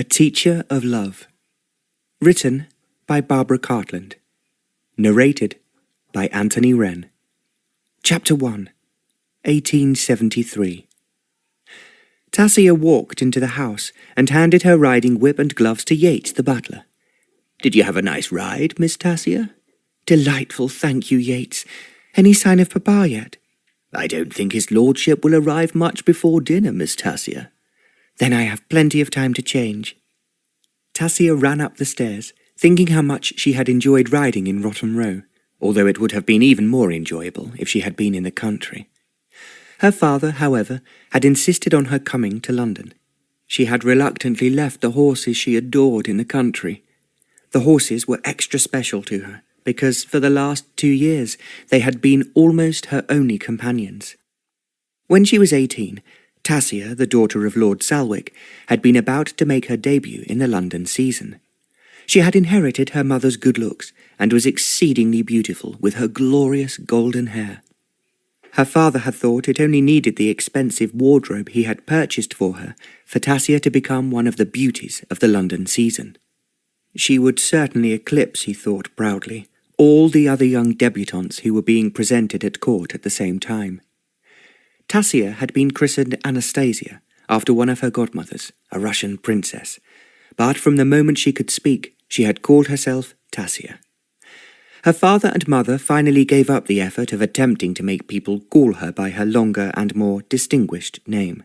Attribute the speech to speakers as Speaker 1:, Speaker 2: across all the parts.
Speaker 1: A Teacher of Love. Written by Barbara Cartland. Narrated by Anthony Wren. Chapter 1, 1873. Tasia walked into the house and handed her riding whip and gloves to Yates, the butler. "Did you have a nice ride, Miss Tasia?" "Delightful, thank you, Yates. Any sign of Papa yet?" "I don't think his lordship will arrive much before dinner, Miss Tasia." "Then I have plenty of time to change." Tasia ran up the stairs, thinking how much she had enjoyed riding in Rotten Row, although it would have been even more enjoyable if she had been in the country. Her father, however, had insisted on her coming to London. She had reluctantly left the horses she adored in the country. The horses were extra special to her, because for the last 2 years they had been almost her only companions. When she was 18, Tasia, the daughter of Lord Salwick, had been about to make her debut in the London season. She had inherited her mother's good looks and was exceedingly beautiful with her glorious golden hair. Her father had thought it only needed the expensive wardrobe he had purchased for her for Tasia to become one of the beauties of the London season. She would certainly eclipse, he thought proudly, all the other young debutantes who were being presented at court at the same time. Tasia had been christened Anastasia after one of her godmothers, a Russian princess, but from the moment she could speak, she had called herself Tasia. Her father and mother finally gave up the effort of attempting to make people call her by her longer and more distinguished name.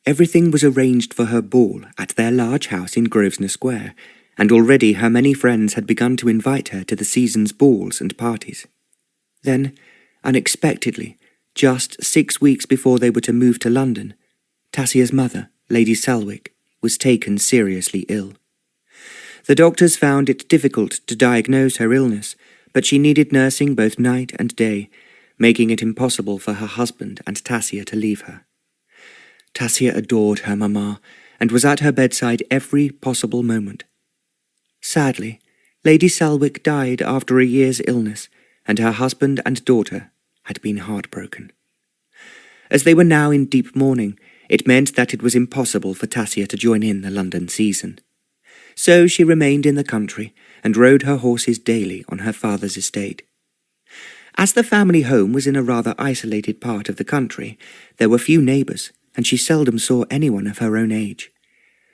Speaker 1: Everything was arranged for her ball at their large house in Grosvenor Square, and already her many friends had begun to invite her to the season's balls and parties. Then, unexpectedly, just 6 weeks before they were to move to London, Tasia's mother, Lady Salwick, was taken seriously ill. The doctors found it difficult to diagnose her illness, but she needed nursing both night and day, making it impossible for her husband and Tasia to leave her. Tasia adored her mamma and was at her bedside every possible moment. Sadly, Lady Salwick died after a year's illness, and her husband and daughter had been heartbroken. As they were now in deep mourning, it meant that it was impossible for Tasia to join in the London season. So she remained in the country and rode her horses daily on her father's estate. As the family home was in a rather isolated part of the country, there were few neighbours, and she seldom saw anyone of her own age.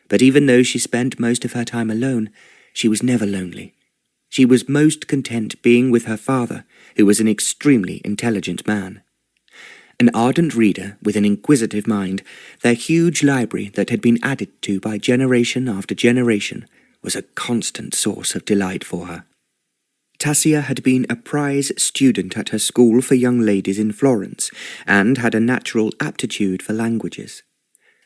Speaker 1: But even though she spent most of her time alone, she was never lonely. She was most content being with her father, who was an extremely intelligent man. An ardent reader with an inquisitive mind, their huge library that had been added to by generation after generation was a constant source of delight for her. Tasia had been a prize student at her school for young ladies in Florence, and had a natural aptitude for languages.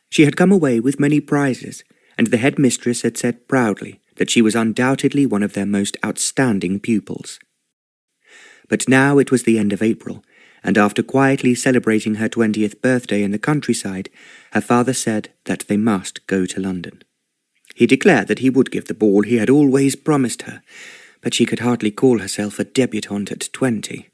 Speaker 1: She had come away with many prizes, and the headmistress had said proudly that she was undoubtedly one of their most outstanding pupils. But now it was the end of April, and after quietly celebrating her 20th birthday in the countryside, her father said that they must go to London. He declared that he would give the ball he had always promised her, but she could hardly call herself a debutante at 20.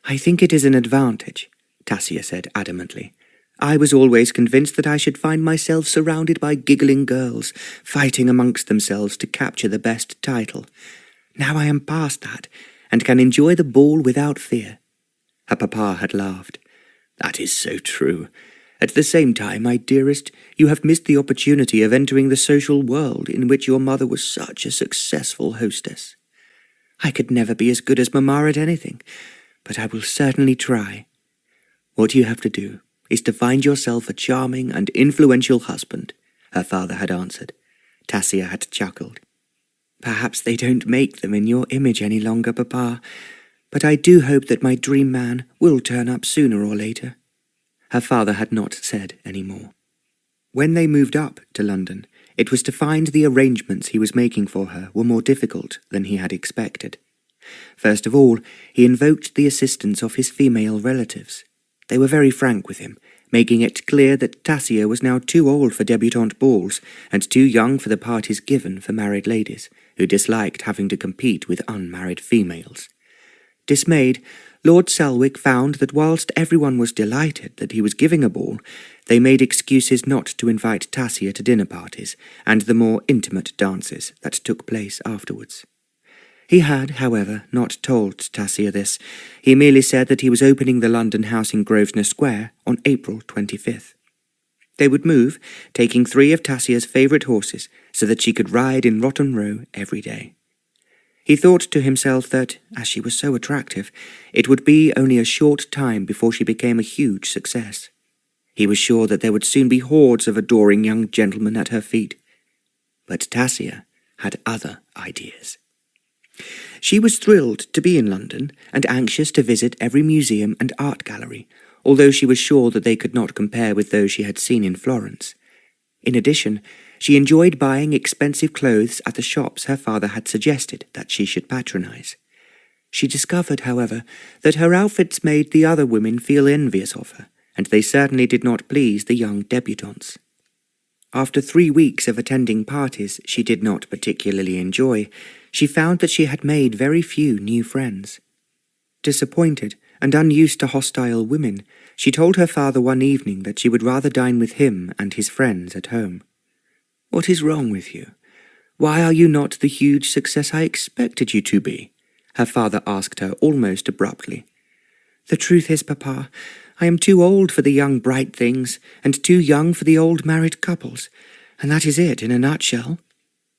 Speaker 1: "I think it is an advantage," Tasia said adamantly. "I was always convinced that I should find myself surrounded by giggling girls, fighting amongst themselves to capture the best title. Now I am past that, and can enjoy the ball without fear." Her papa had laughed. "That is so true. At the same time, my dearest, you have missed the opportunity of entering the social world in which your mother was such a successful hostess." "I could never be as good as Mamma at anything, but I will certainly try." "What you have to do is to find yourself a charming and influential husband," her father had answered. Tasia had chuckled. "Perhaps they don't make them in your image any longer, Papa, but I do hope that my dream man will turn up sooner or later." Her father had not said any more. When they moved up to London, it was to find the arrangements he was making for her were more difficult than he had expected. First of all, he invoked the assistance of his female relatives. They were very frank with him, making it clear that Tasia was now too old for debutante balls and too young for the parties given for married ladies, who disliked having to compete with unmarried females. Dismayed, Lord Selwick found that whilst everyone was delighted that he was giving a ball, they made excuses not to invite Tasia to dinner parties and the more intimate dances that took place afterwards. He had, however, not told Tasia this. He merely said that he was opening the London house in Grosvenor Square on April 25th. They would move, taking 3 of Tasia's favourite horses, so that she could ride in Rotten Row every day. He thought to himself that, as she was so attractive, it would be only a short time before she became a huge success. He was sure that there would soon be hordes of adoring young gentlemen at her feet. But Tasia had other ideas. She was thrilled to be in London and anxious to visit every museum and art gallery, although she was sure that they could not compare with those she had seen in Florence. In addition, she enjoyed buying expensive clothes at the shops her father had suggested that she should patronize. She discovered, however, that her outfits made the other women feel envious of her, and they certainly did not please the young debutantes. After 3 weeks of attending parties she did not particularly enjoy, she found that she had made very few new friends. Disappointed and unused to hostile women, she told her father one evening that she would rather dine with him and his friends at home. "What is wrong with you? Why are you not the huge success I expected you to be?" her father asked her almost abruptly. "The truth is, Papa, I am too old for the young bright things, and too young for the old married couples, and that is it in a nutshell."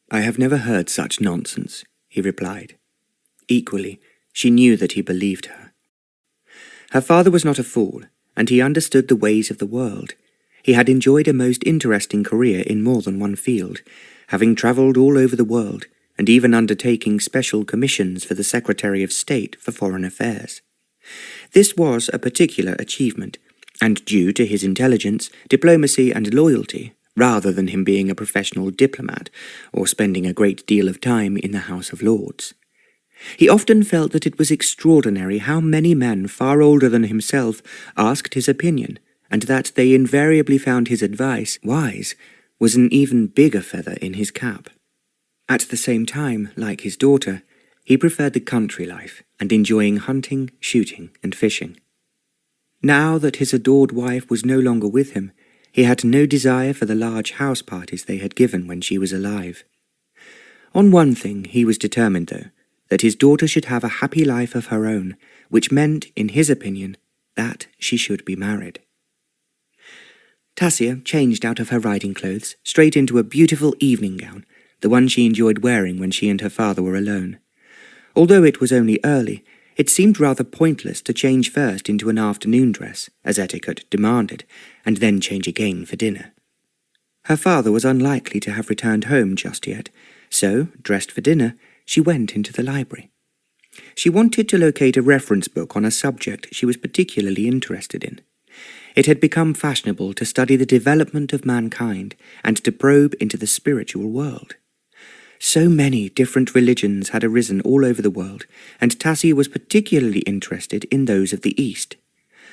Speaker 1: "I have never heard such nonsense," he replied. Equally, she knew that he believed her. Her father was not a fool, and he understood the ways of the world. He had enjoyed a most interesting career in more than one field, having travelled all over the world, and even undertaking special commissions for the Secretary of State for Foreign Affairs. This was a particular achievement, and due to his intelligence, diplomacy, and loyalty, rather than him being a professional diplomat or spending a great deal of time in the House of Lords. He often felt that it was extraordinary how many men far older than himself asked his opinion, and that they invariably found his advice wise was an even bigger feather in his cap. At the same time, like his daughter, he preferred the country life and enjoying hunting, shooting, and fishing. Now that his adored wife was no longer with him, he had no desire for the large house parties they had given when she was alive. On one thing he was determined, though, that his daughter should have a happy life of her own, which meant, in his opinion, that she should be married. Tasia changed out of her riding clothes straight into a beautiful evening gown, the one she enjoyed wearing when she and her father were alone. Although it was only early, it seemed rather pointless to change first into an afternoon dress, as etiquette demanded, and then change again for dinner. Her father was unlikely to have returned home just yet, so, dressed for dinner, she went into the library. She wanted to locate a reference book on a subject she was particularly interested in. It had become fashionable to study the development of mankind and to probe into the spiritual world. So many different religions had arisen all over the world, and Tasia was particularly interested in those of the East.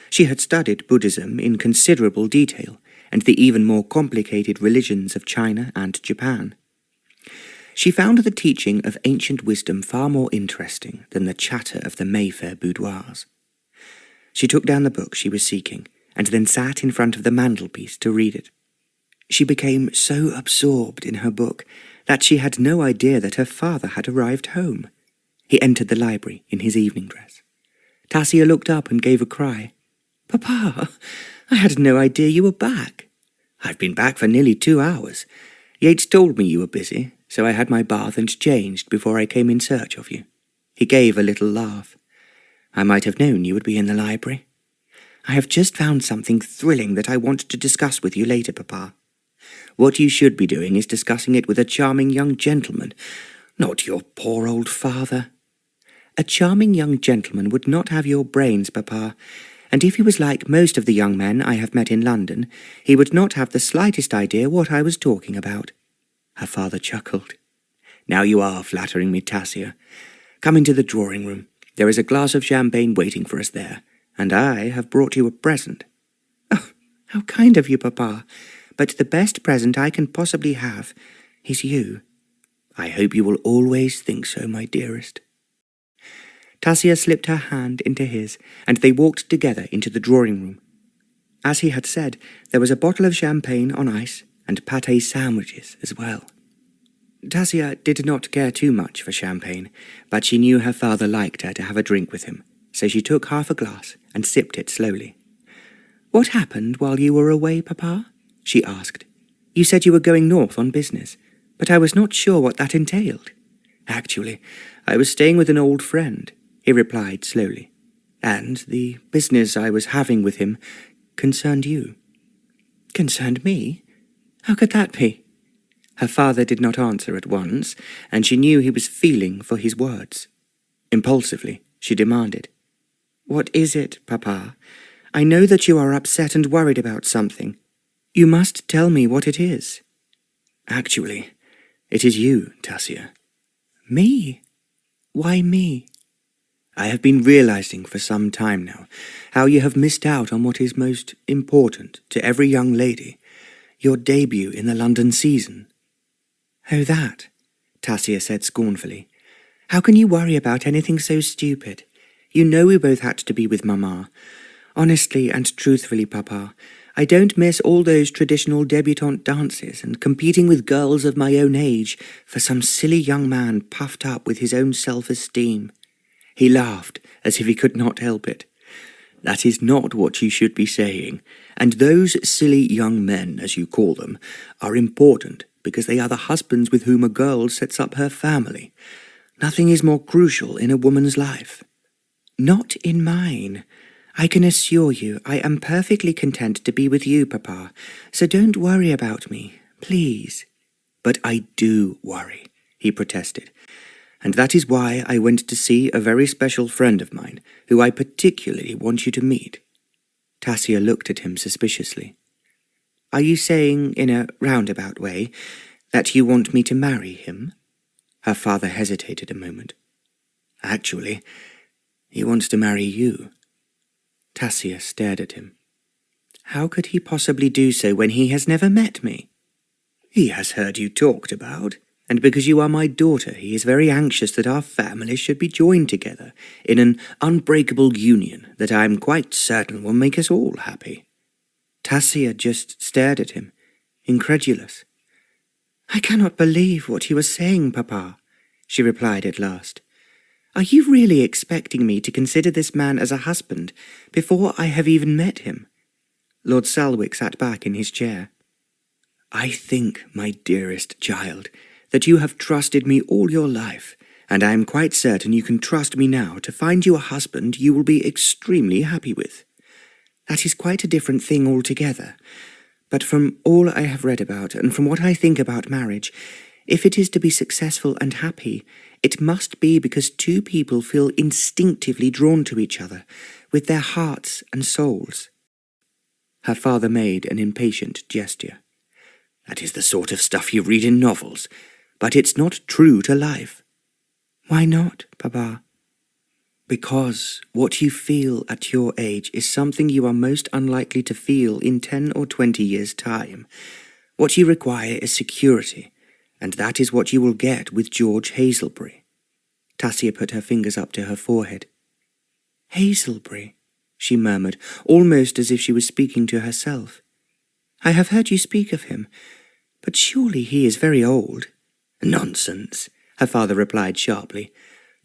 Speaker 1: She had studied Buddhism in considerable detail, and the even more complicated religions of China and Japan. She found the teaching of ancient wisdom far more interesting than the chatter of the Mayfair boudoirs. She took down the book she was seeking, and then sat in front of the mantelpiece to read it. She became so absorbed in her book that she had no idea that her father had arrived home. He entered the library in his evening dress. Tasia looked up and gave a cry. "Papa, I had no idea you were back." "I've been back for nearly 2 hours. Yates told me you were busy, so I had my bath and changed before I came in search of you." He gave a little laugh. "I might have known you would be in the library. I have just found something thrilling that I want to discuss with you later, Papa. What you should be doing is discussing it with a charming young gentleman, not your poor old father." "A charming young gentleman would not have your brains, Papa, and if he was like most of the young men I have met in London, he would not have the slightest idea what I was talking about." Her father chuckled. "Now you are flattering me, Tasia. Come into the drawing-room. There is a glass of champagne waiting for us there, and I have brought you a present." "Oh, how kind of you, Papa, but the best present I can possibly have is you." "I hope you will always think so, my dearest." Tasia slipped her hand into his, and they walked together into the drawing-room. As he had said, there was a bottle of champagne on ice, and pâté sandwiches as well. Tasia did not care too much for champagne, but she knew her father liked her to have a drink with him, so she took half a glass and sipped it slowly. "What happened while you were away, Papa?" she asked. "You said you were going north on business, but I was not sure what that entailed." "Actually, I was staying with an old friend," he replied slowly, "and the business I was having with him concerned you." "Concerned me? How could that be?" Her father did not answer at once, and she knew he was feeling for his words. Impulsively, she demanded, "What is it, Papa? I know that you are upset and worried about something. You must tell me what it is." "Actually, it is you, Tasia." "Me? Why me?" "I have been realizing for some time now how you have missed out on what is most important to every young lady, your debut in the London season." "Oh, that," Tasia said scornfully. "How can you worry about anything so stupid? You know we both had to be with Mamma. Honestly and truthfully, Papa, I don't miss all those traditional debutante dances and competing with girls of my own age for some silly young man puffed up with his own self-esteem." He laughed as if he could not help it. "That is not what you should be saying, and those silly young men, as you call them, are important because they are the husbands with whom a girl sets up her family. Nothing is more crucial in a woman's life." "Not in mine. I can assure you I am perfectly content to be with you, Papa, so don't worry about me, please." "But I do worry," he protested, "and that is why I went to see a very special friend of mine, who I particularly want you to meet." Tasia looked at him suspiciously. "Are you saying, in a roundabout way, that you want me to marry him?" Her father hesitated a moment. "Actually, he wants to marry you." Tasia stared at him. "How could he possibly do so when he has never met me?" "He has heard you talked about, and because you are my daughter, he is very anxious that our families should be joined together in an unbreakable union that I am quite certain will make us all happy." Tasia just stared at him, incredulous. "I cannot believe what you are saying, Papa," she replied at last. "Are you really expecting me to consider this man as a husband before I have even met him?" Lord Selwick sat back in his chair. "I think, my dearest child, that you have trusted me all your life, and I am quite certain you can trust me now to find you a husband you will be extremely happy with. That is quite a different thing altogether. But from all I have read about, and from what I think about marriage, if it is to be successful and happy, it must be because two people feel instinctively drawn to each other, with their hearts and souls." Her father made an impatient gesture. "That is the sort of stuff you read in novels, but it's not true to life." "Why not, Papa?" "Because what you feel at your age is something you are most unlikely to feel in 10 or 20 years' time. What you require is security, and that is what you will get with George Hazelbury." Tasia put her fingers up to her forehead. "Hazelbury," she murmured, almost as if she was speaking to herself. "I have heard you speak of him, but surely he is very old." "Nonsense," her father replied sharply.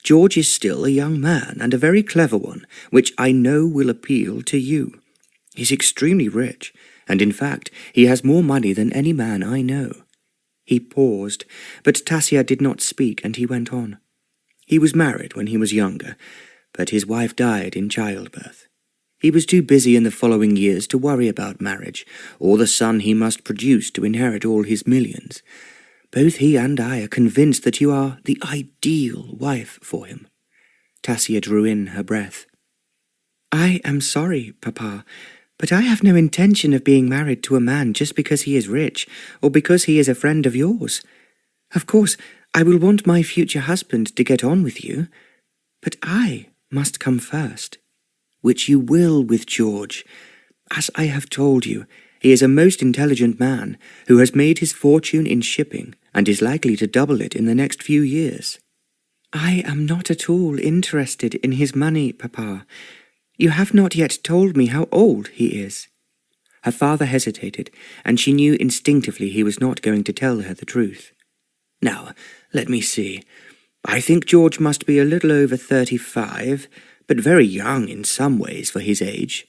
Speaker 1: "George is still a young man, and a very clever one, which I know will appeal to you. He's extremely rich, and in fact he has more money than any man I know." He paused, but Tasia did not speak, and he went on. "He was married when he was younger, but his wife died in childbirth. He was too busy in the following years to worry about marriage, or the son he must produce to inherit all his millions. Both he and I are convinced that you are the ideal wife for him." Tasia drew in her breath. "I am sorry, Papa, but I have no intention of being married to a man just because he is rich, or because he is a friend of yours. Of course, I will want my future husband to get on with you, but I must come first." "Which you will with George. As I have told you, he is a most intelligent man who has made his fortune in shipping and is likely to double it in the next few years." I am not at all interested in his money, Papa. You have not yet told me how old he is." Her father hesitated, and she knew instinctively he was not going to tell her the truth. "Now, let me see. I think George must be a little over 35, but very young in some ways for his age.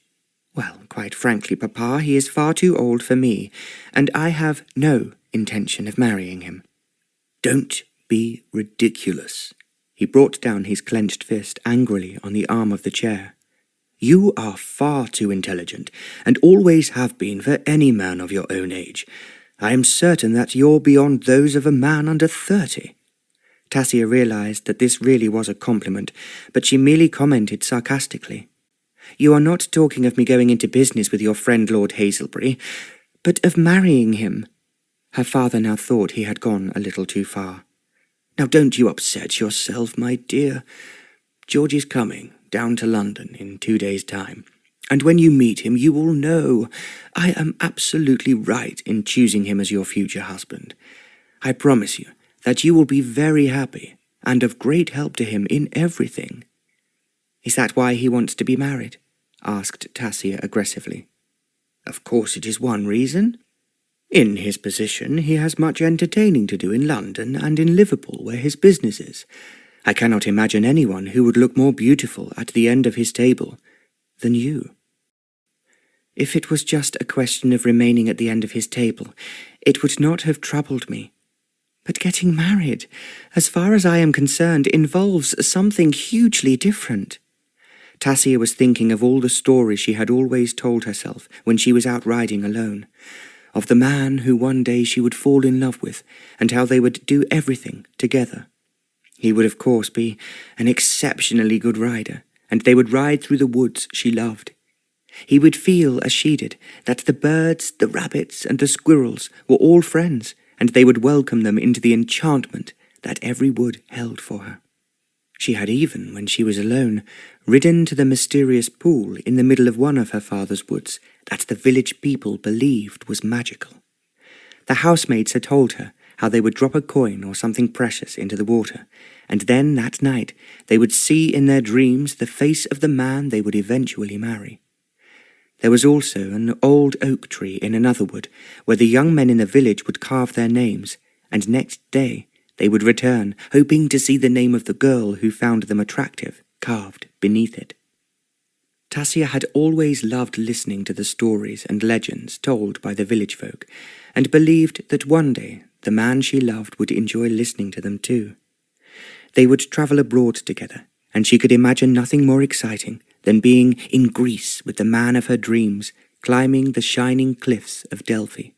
Speaker 1: Well, quite frankly, Papa, he is far too old for me, and I have no intention of marrying him." "Don't be ridiculous." He brought down his clenched fist angrily on the arm of the chair. "You are far too intelligent, and always have been for any man of your own age. I am certain that you're beyond those of a man under 30. Tasia realized that this really was a compliment, but she merely commented sarcastically. "You are not talking of me going into business with your friend Lord Hazelbury, but of marrying him." Her father now thought he had gone a little too far. "Now don't you upset yourself, my dear. George is coming down to London in 2 days' time, and when you meet him you will know I am absolutely right in choosing him as your future husband. I promise you that you will be very happy and of great help to him in everything." "Is that why he wants to be married?" asked Tasia aggressively. "Of course it is one reason. In his position he has much entertaining to do in London and in Liverpool, where his business is. I cannot imagine anyone who would look more beautiful at the end of his table than you." "If it was just a question of remaining at the end of his table, it would not have troubled me. But getting married, as far as I am concerned, involves something hugely different." Tasia was thinking of all the stories she had always told herself when she was out riding alone, of the man who one day she would fall in love with, and how they would do everything together. He would of course be an exceptionally good rider, and they would ride through the woods she loved. He would feel, as she did, that the birds, the rabbits, and the squirrels were all friends, and they would welcome them into the enchantment that every wood held for her. She had even, when she was alone, ridden to the mysterious pool in the middle of one of her father's woods that the village people believed was magical. The housemaids had told her how they would drop a coin or something precious into the water, and then that night they would see in their dreams the face of the man they would eventually marry. There was also an old oak tree in another wood, where the young men in the village would carve their names, and next day they would return, hoping to see the name of the girl who found them attractive carved beneath it. Tasia had always loved listening to the stories and legends told by the village folk, and believed that one day the man she loved would enjoy listening to them too. They would travel abroad together, and she could imagine nothing more exciting than being in Greece with the man of her dreams, climbing the shining cliffs of Delphi.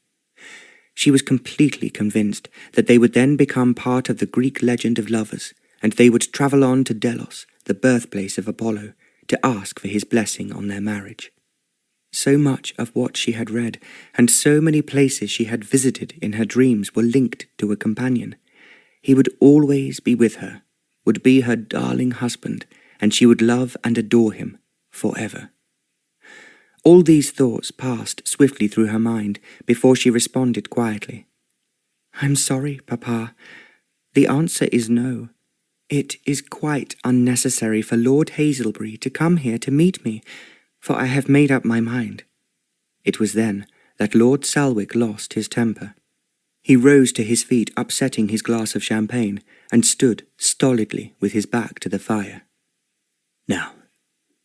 Speaker 1: She was completely convinced that they would then become part of the Greek legend of lovers, and they would travel on to Delos, the birthplace of Apollo, to ask for his blessing on their marriage. So much of what she had read, and so many places she had visited in her dreams were linked to a companion. He would always be with her, would be her darling husband, and she would love and adore him forever. All these thoughts passed swiftly through her mind before she responded quietly. "I'm sorry, Papa. The answer is no. It is quite unnecessary for Lord Hazelbury to come here to meet me, for I have made up my mind." It was then that Lord Salwick lost his temper. He rose to his feet, upsetting his glass of champagne, and stood stolidly with his back to the fire. "Now,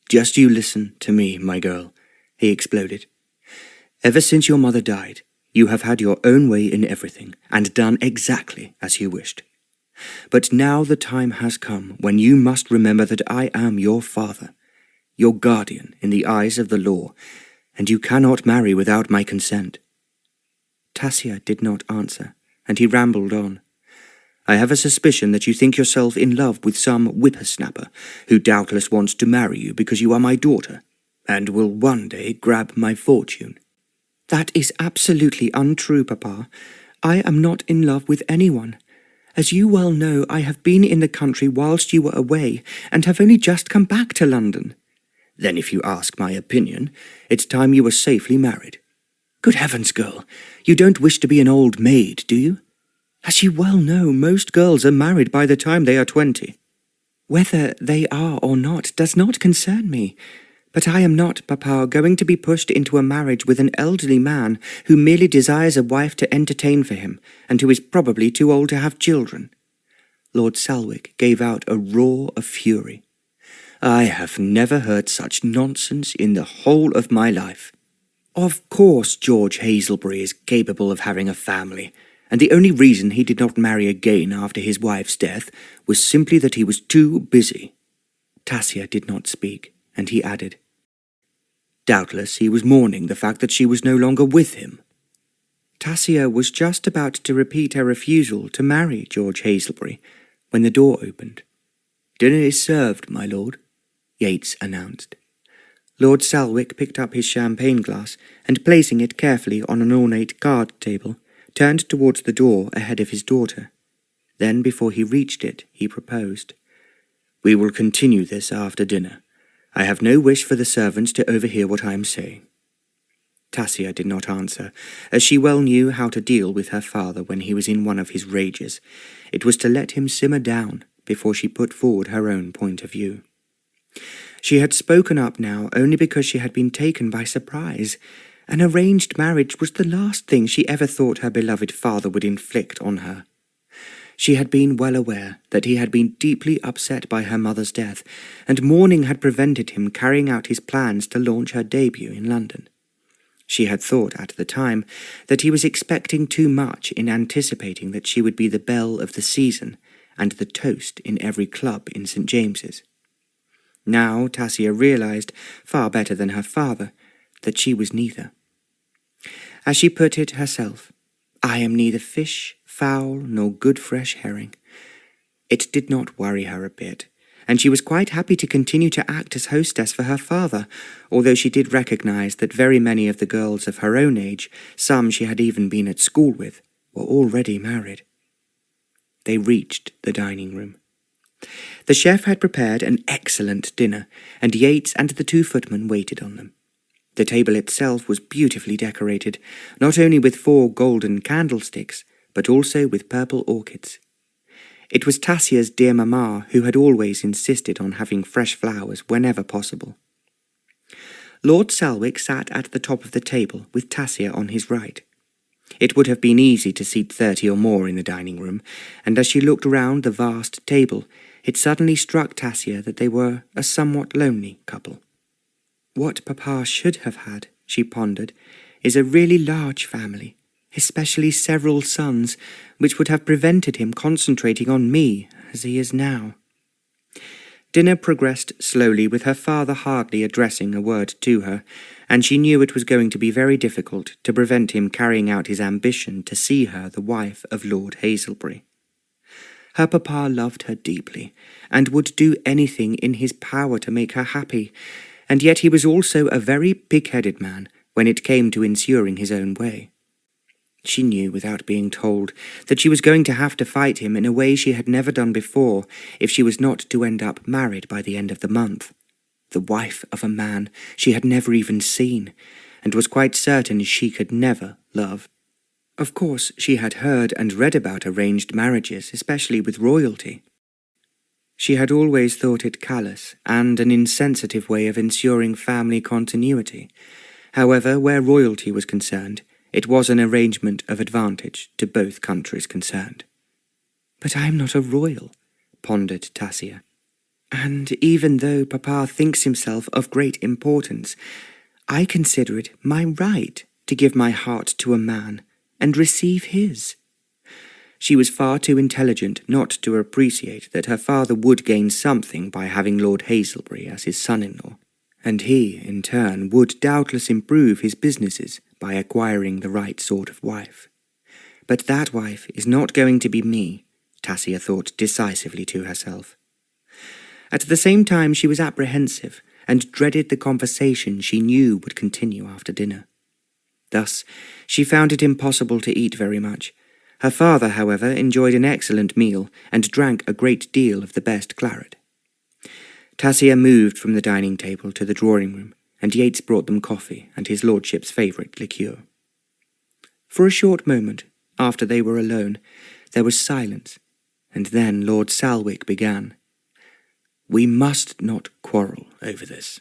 Speaker 1: just you listen to me, my girl," he exploded. "Ever since your mother died, you have had your own way in everything, and done exactly as you wished. But now the time has come when you must remember that I am your father, your guardian in the eyes of the law, and you cannot marry without my consent." Tasia did not answer, and he rambled on. "I have a suspicion that you think yourself in love with some whippersnapper, who doubtless wants to marry you because you are my daughter, and will one day grab my fortune." "That is absolutely untrue, Papa. I am not in love with anyone. As you well know, I have been in the country whilst you were away, and have only just come back to London." "Then if you ask my opinion, it's time you were safely married. Good heavens, girl, you don't wish to be an old maid, do you? As you well know, most girls are married by the time they are 20. Whether they are or not does not concern me. But I am not, Papa, going to be pushed into a marriage with an elderly man who merely desires a wife to entertain for him, and who is probably too old to have children." Lord Selwick gave out a roar of fury. "I have never heard such nonsense in the whole of my life. Of course George Hazelbury is capable of having a family, and the only reason he did not marry again after his wife's death was simply that he was too busy." Tasia did not speak, and he added, "Doubtless he was mourning the fact that she was no longer with him." Tasia was just about to repeat her refusal to marry George Hazelbury when the door opened. "Dinner is served, my lord," Yates announced. Lord Selwick picked up his champagne glass and, placing it carefully on an ornate card table, turned towards the door ahead of his daughter. Then, before he reached it, he proposed, "We will continue this after dinner. I have no wish for the servants to overhear what I am saying." Tasia did not answer, as she well knew how to deal with her father when he was in one of his rages. It was to let him simmer down before she put forward her own point of view. She had spoken up now only because she had been taken by surprise. An arranged marriage was the last thing she ever thought her beloved father would inflict on her. She had been well aware that he had been deeply upset by her mother's death, and mourning had prevented him carrying out his plans to launch her debut in London. She had thought at the time that he was expecting too much in anticipating that she would be the belle of the season and the toast in every club in St. James's. Now Tasia realized, far better than her father, that she was neither. As she put it herself, "I am neither fish, fowl, nor good fresh herring." It did not worry her a bit, and she was quite happy to continue to act as hostess for her father, although she did recognize that very many of the girls of her own age, some she had even been at school with, were already married. They reached the dining room. The chef had prepared an excellent dinner, and Yates and the 2 footmen waited on them. The table itself was beautifully decorated, not only with 4 golden candlesticks, but also with purple orchids. It was Tasia's dear mamma who had always insisted on having fresh flowers whenever possible. Lord Selwick sat at the top of the table with Tasia on his right. It would have been easy to seat 30 or more in the dining room, and as she looked around the vast table, it suddenly struck Tasia that they were a somewhat lonely couple. What Papa should have had, she pondered, is a really large family, especially several sons, which would have prevented him concentrating on me as he is now. Dinner progressed slowly, with her father hardly addressing a word to her, and she knew it was going to be very difficult to prevent him carrying out his ambition to see her the wife of Lord Hazelbury. Her papa loved her deeply, and would do anything in his power to make her happy, and yet he was also a very pig-headed man when it came to ensuring his own way. She knew, without being told, that she was going to have to fight him in a way she had never done before if she was not to end up married by the end of the month. The wife of a man she had never even seen, and was quite certain she could never love. Of course, she had heard and read about arranged marriages, especially with royalty. She had always thought it callous and an insensitive way of ensuring family continuity. However, where royalty was concerned, it was an arrangement of advantage to both countries concerned. "But I am not a royal," pondered Tasia. "And even though Papa thinks himself of great importance, I consider it my right to give my heart to a man and receive his." She was far too intelligent not to appreciate that her father would gain something by having Lord Hazelbury as his son-in-law, and he, in turn, would doubtless improve his businesses by acquiring the right sort of wife. But that wife is not going to be me, Tasia thought decisively to herself. At the same time she was apprehensive, and dreaded the conversation she knew would continue after dinner. Thus, she found it impossible to eat very much. Her father, however, enjoyed an excellent meal, and drank a great deal of the best claret. Tasia moved from the dining table to the drawing-room, and Yates brought them coffee and his lordship's favourite liqueur. For a short moment, after they were alone, there was silence, and then Lord Selwick began. We must not quarrel over this.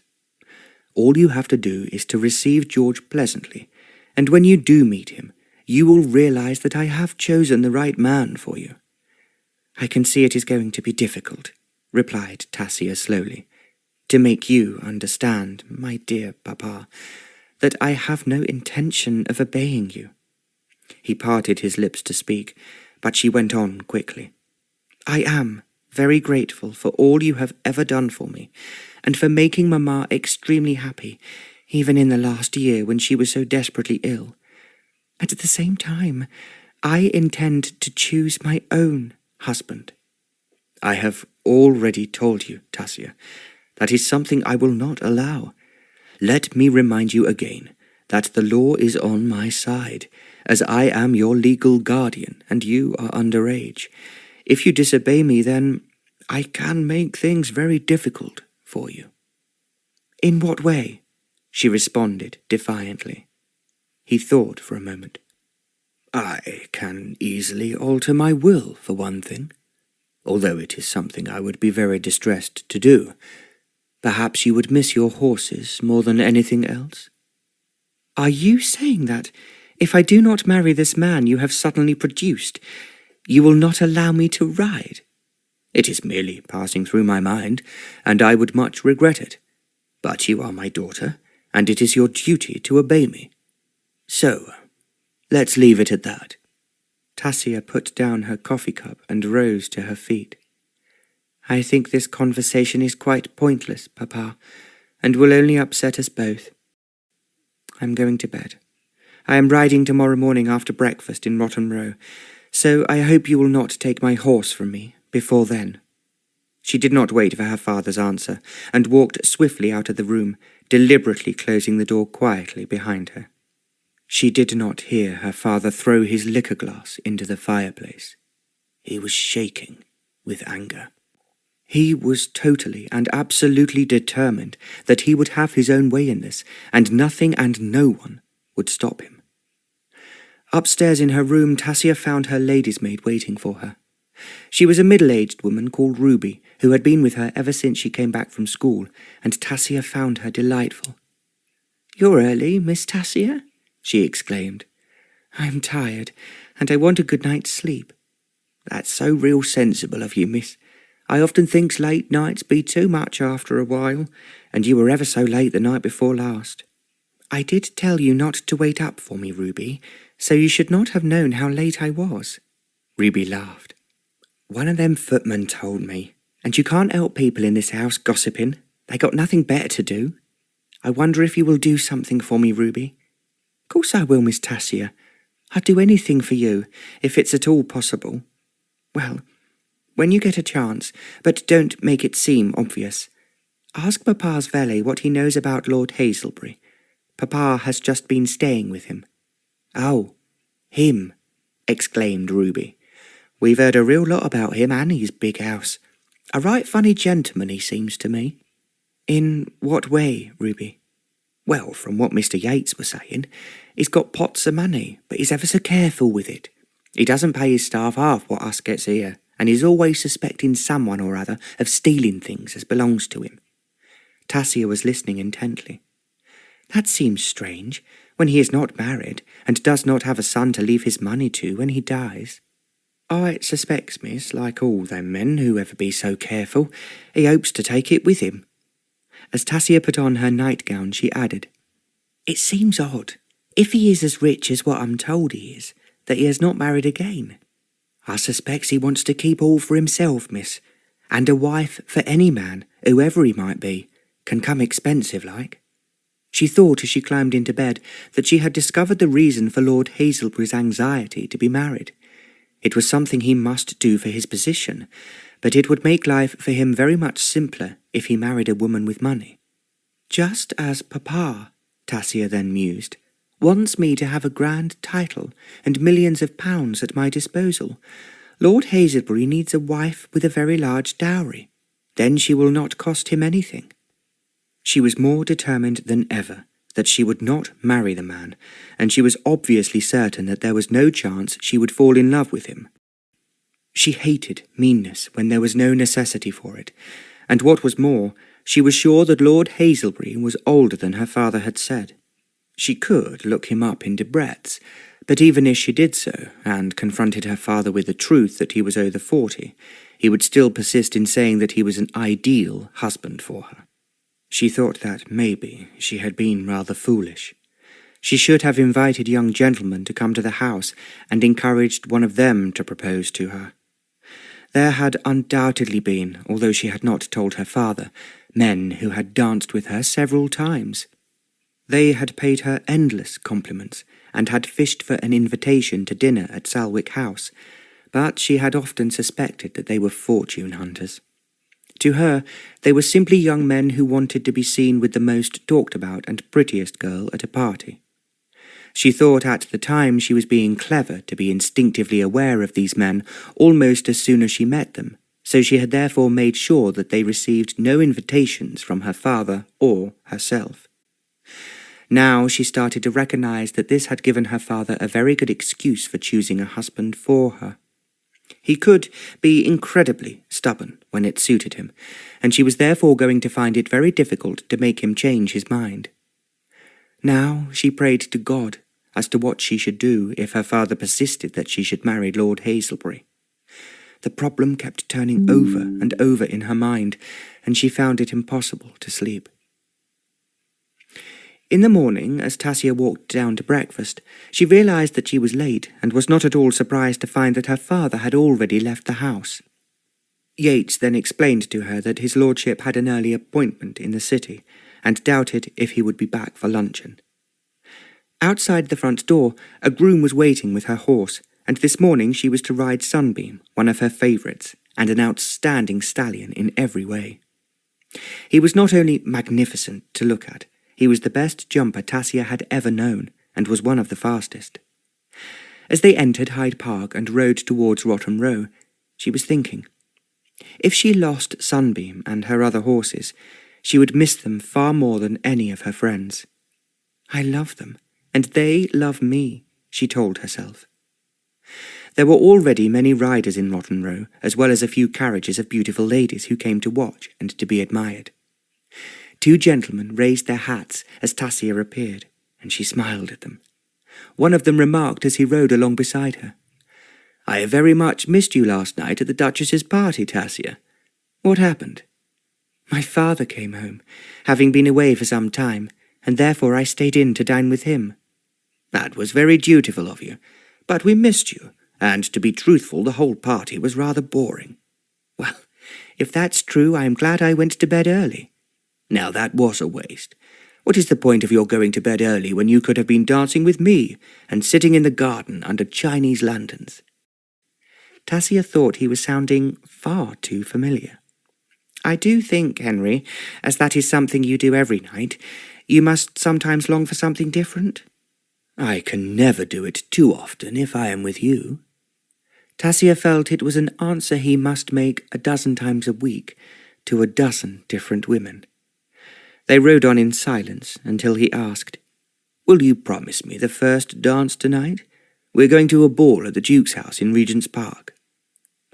Speaker 1: All you have to do is to receive George pleasantly, and when you do meet him, you will realize that I have chosen the right man for you." "I can see it is going to be difficult," replied Tasia slowly, "to make you understand, my dear papa, that I have no intention of obeying you." He parted his lips to speak, but she went on quickly. "I am very grateful for all you have ever done for me, and for making Mamma extremely happy, even in the last year when she was so desperately ill. At the same time, I intend to choose my own husband." "I have already told you, Tasia, that is something I will not allow. Let me remind you again that the law is on my side, as I am your legal guardian and you are underage. If you disobey me, then I can make things very difficult for you." "In what way?" she responded defiantly. He thought for a moment. "I can easily alter my will, for one thing, although it is something I would be very distressed to do. Perhaps you would miss your horses more than anything else?" "Are you saying that, if I do not marry this man you have suddenly produced, you will not allow me to ride?" "It is merely passing through my mind, and I would much regret it. But you are my daughter, and it is your duty to obey me. So, let's leave it at that." Tasia put down her coffee cup and rose to her feet. "I think this conversation is quite pointless, Papa, and will only upset us both. I'm going to bed. I am riding tomorrow morning after breakfast in Rotten Row, so I hope you will not take my horse from me before then." She did not wait for her father's answer, and walked swiftly out of the room, deliberately closing the door quietly behind her. She did not hear her father throw his liquor glass into the fireplace. He was shaking with anger. He was totally and absolutely determined that he would have his own way in this, and nothing and no one would stop him. Upstairs in her room, Tasia found her lady's maid waiting for her. She was a middle-aged woman called Ruby, who had been with her ever since she came back from school, and Tasia found her delightful. "You're early, Miss Tasia?" she exclaimed. "I'm tired, and I want a good night's sleep." "That's so real sensible of you, miss. I often thinks late nights be too much after a while, and you were ever so late the night before last." "I did tell you not to wait up for me, Ruby, so you should not have known how late I was." Ruby laughed. "One of them footmen told me, and you can't help people in this house gossiping. They got nothing better to do. I wonder if you will do something for me, Ruby." "Course I will, Miss Tasia. I'd do anything for you, if it's at all possible." "Well, when you get a chance, but don't make it seem obvious, ask Papa's valet what he knows about Lord Hazelbury. Papa has just been staying with him." "Oh, him," exclaimed Ruby. "We've heard a real lot about him and his big house. A right funny gentleman he seems to me." "In what way, Ruby?" "Well, from what Mr. Yates was saying, he's got pots of money, but he's ever so careful with it. He doesn't pay his staff half what us gets here, and he's always suspecting someone or other of stealing things as belongs to him." Tasia was listening intently. "That seems strange, when he is not married, and does not have a son to leave his money to when he dies." "I suspects, miss, like all them men who ever be so careful, he hopes to take it with him." As Tasia put on her nightgown, she added, "It seems odd, if he is as rich as what I'm told he is, that he has not married again. I suspects he wants to keep all for himself, miss, and a wife for any man, whoever he might be, can come expensive like." She thought as she climbed into bed that she had discovered the reason for Lord Hazelbury's anxiety to be married. It was something he must do for his position, but it would make life for him very much simpler if he married a woman with money. "Just as Papa," Tasia then mused, "wants me to have a grand title and millions of pounds at my disposal, Lord Hazelbury needs a wife with a very large dowry. Then she will not cost him anything." She was more determined than ever that she would not marry the man, and she was obviously certain that there was no chance she would fall in love with him. She hated meanness when there was no necessity for it, And what was more, she was sure that Lord Hazelbury was older than her father had said. She could look him up in Debrett's, but even if she did so, and confronted her father with the truth that he was over 40, he would still persist in saying that he was an ideal husband for her. She thought that maybe she had been rather foolish. She should have invited young gentlemen to come to the house and encouraged one of them to propose to her. There had undoubtedly been, although she had not told her father, men who had danced with her several times. They had paid her endless compliments and had fished for an invitation to dinner at Salwick House, but she had often suspected that they were fortune hunters. To her, they were simply young men who wanted to be seen with the most talked-about and prettiest girl at a party. She thought at the time she was being clever to be instinctively aware of these men almost as soon as she met them, so she had therefore made sure that they received no invitations from her father or herself. Now she started to recognize that this had given her father a very good excuse for choosing a husband for her. He could be incredibly stubborn when it suited him, and she was therefore going to find it very difficult to make him change his mind. Now she prayed to God as to what she should do if her father persisted that she should marry Lord Hazelbury. The problem kept turning over and over in her mind, and she found it impossible to sleep. In the morning, as Tasia walked down to breakfast, she realized that she was late and was not at all surprised to find that her father had already left the house. Yates then explained to her that his lordship had an early appointment in the city, and doubted if he would be back for luncheon. Outside the front door, a groom was waiting with her horse, and this morning she was to ride Sunbeam, one of her favourites, and an outstanding stallion in every way. He was not only magnificent to look at, he was the best jumper Tasia had ever known, and was one of the fastest. As they entered Hyde Park and rode towards Rotten Row, she was thinking. If she lost Sunbeam and her other horses, she would miss them far more than any of her friends. I love them, and they love me, she told herself. There were already many riders in Rotten Row, as well as a few carriages of beautiful ladies who came to watch and to be admired. 2 gentlemen raised their hats as Tasia appeared, and she smiled at them. One of them remarked as he rode along beside her, "I have very much missed you last night at the Duchess's party, Tasia. What happened?" "My father came home, having been away for some time, and therefore I stayed in to dine with him." "That was very dutiful of you, but we missed you, and to be truthful, the whole party was rather boring." "Well, if that's true, I am glad I went to bed early." "Now that was a waste. What is the point of your going to bed early when you could have been dancing with me and sitting in the garden under Chinese lanterns?" Tasia thought he was sounding far too familiar. "I do think, Henry, as that is something you do every night, you must sometimes long for something different." "I can never do it too often if I am with you." Tasia felt it was an answer he must make a dozen times a week to a dozen different women. They rode on in silence until he asked, "Will you promise me the first dance tonight? We're going to a ball at the Duke's house in Regent's Park."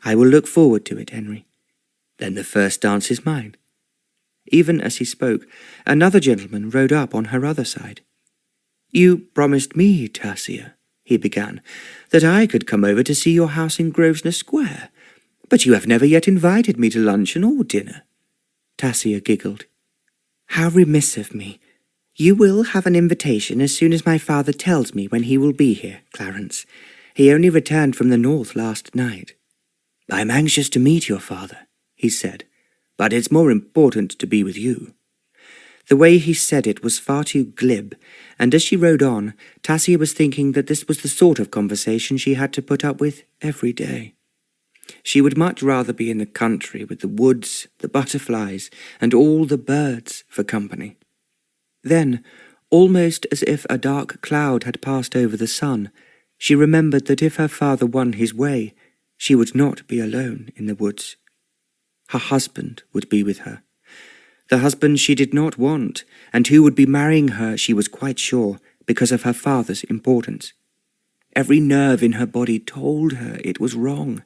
Speaker 1: "I will look forward to it, Henry." "Then the first dance is mine." Even as he spoke, another gentleman rode up on her other side. "You promised me, Tasia," he began, "that I could come over to see your house in Grosvenor Square, but you have never yet invited me to luncheon or dinner." Tasia giggled. "How remiss of me. You will have an invitation as soon as my father tells me when he will be here, Clarence. He only returned from the north last night." "I'm anxious to meet your father," he said, "but it's more important to be with you." The way he said it was far too glib, and as she rode on, Tasia was thinking that this was the sort of conversation she had to put up with every day. She would much rather be in the country with the woods, the butterflies, and all the birds for company. Then, almost as if a dark cloud had passed over the sun, she remembered that if her father won his way, she would not be alone in the woods. Her husband would be with her. The husband she did not want, and who would be marrying her, she was quite sure, because of her father's importance. Every nerve in her body told her it was wrong.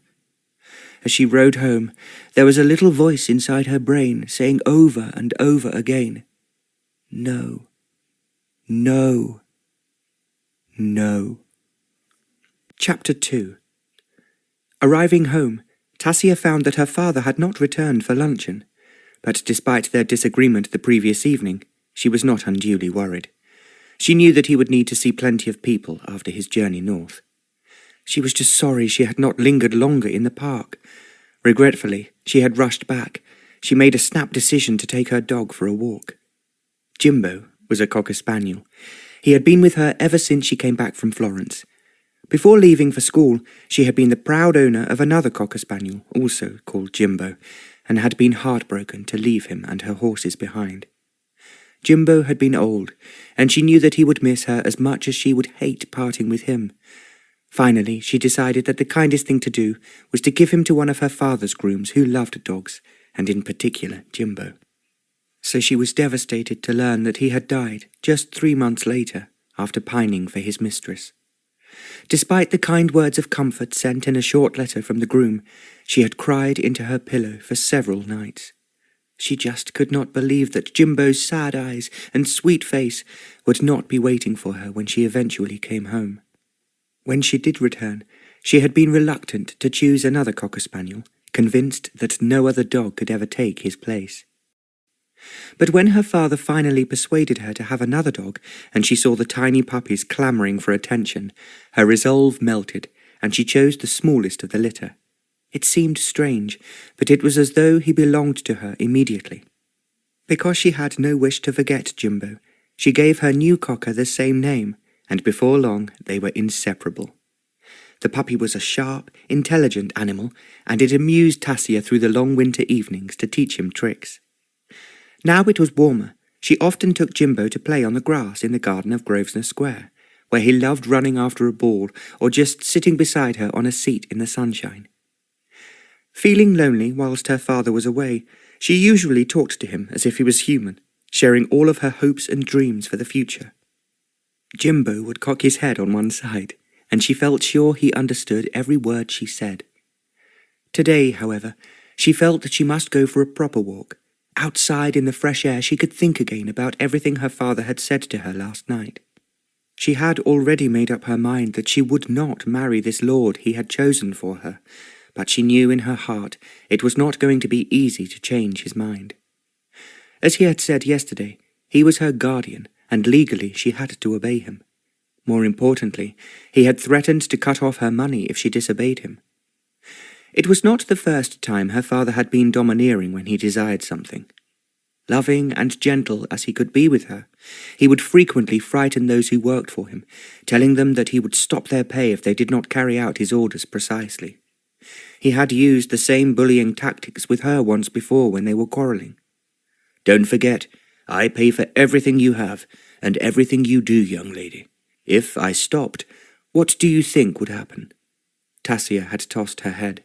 Speaker 1: as she rode home, there was a little voice inside her brain saying over and over again, "No, no, no." Chapter 2. Arriving home, Tasia found that her father had not returned for luncheon, but despite their disagreement the previous evening, she was not unduly worried. She knew that he would need to see plenty of people after his journey north. She was just sorry she had not lingered longer in the park. Regretfully, she had rushed back. She made a snap decision to take her dog for a walk. Jimbo was a cocker spaniel. He had been with her ever since she came back from Florence. Before leaving for school, she had been the proud owner of another cocker spaniel, also called Jimbo, and had been heartbroken to leave him and her horses behind. Jimbo had been old, and she knew that he would miss her as much as she would hate parting with him. Finally, she decided that the kindest thing to do was to give him to one of her father's grooms who loved dogs, and in particular Jimbo. So she was devastated to learn that he had died just 3 months later, after pining for his mistress. Despite the kind words of comfort sent in a short letter from the groom, she had cried into her pillow for several nights. She just could not believe that Jimbo's sad eyes and sweet face would not be waiting for her when she eventually came home. When she did return, she had been reluctant to choose another cocker spaniel, convinced that no other dog could ever take his place. But when her father finally persuaded her to have another dog, and she saw the tiny puppies clamouring for attention, her resolve melted, and she chose the smallest of the litter. It seemed strange, but it was as though he belonged to her immediately. Because she had no wish to forget Jimbo, she gave her new cocker the same name, and before long they were inseparable. The puppy was a sharp, intelligent animal, and it amused Tasia through the long winter evenings to teach him tricks. Now it was warmer. She often took Jimbo to play on the grass in the garden of Grosvenor Square, where he loved running after a ball or just sitting beside her on a seat in the sunshine. Feeling lonely whilst her father was away, she usually talked to him as if he was human, sharing all of her hopes and dreams for the future. Jimbo would cock his head on one side, and she felt sure he understood every word she said. Today, however, she felt that she must go for a proper walk. Outside in the fresh air, she could think again about everything her father had said to her last night. She had already made up her mind that she would not marry this lord he had chosen for her, but she knew in her heart it was not going to be easy to change his mind. As he had said yesterday, he was her guardian, and legally she had to obey him. More importantly, he had threatened to cut off her money if she disobeyed him. It was not the first time her father had been domineering when he desired something. Loving and gentle as he could be with her, he would frequently frighten those who worked for him, telling them that he would stop their pay if they did not carry out his orders precisely. He had used the same bullying tactics with her once before when they were quarrelling. "Don't forget, I pay for everything you have, and everything you do, young lady. If I stopped, what do you think would happen?" Tasia had tossed her head.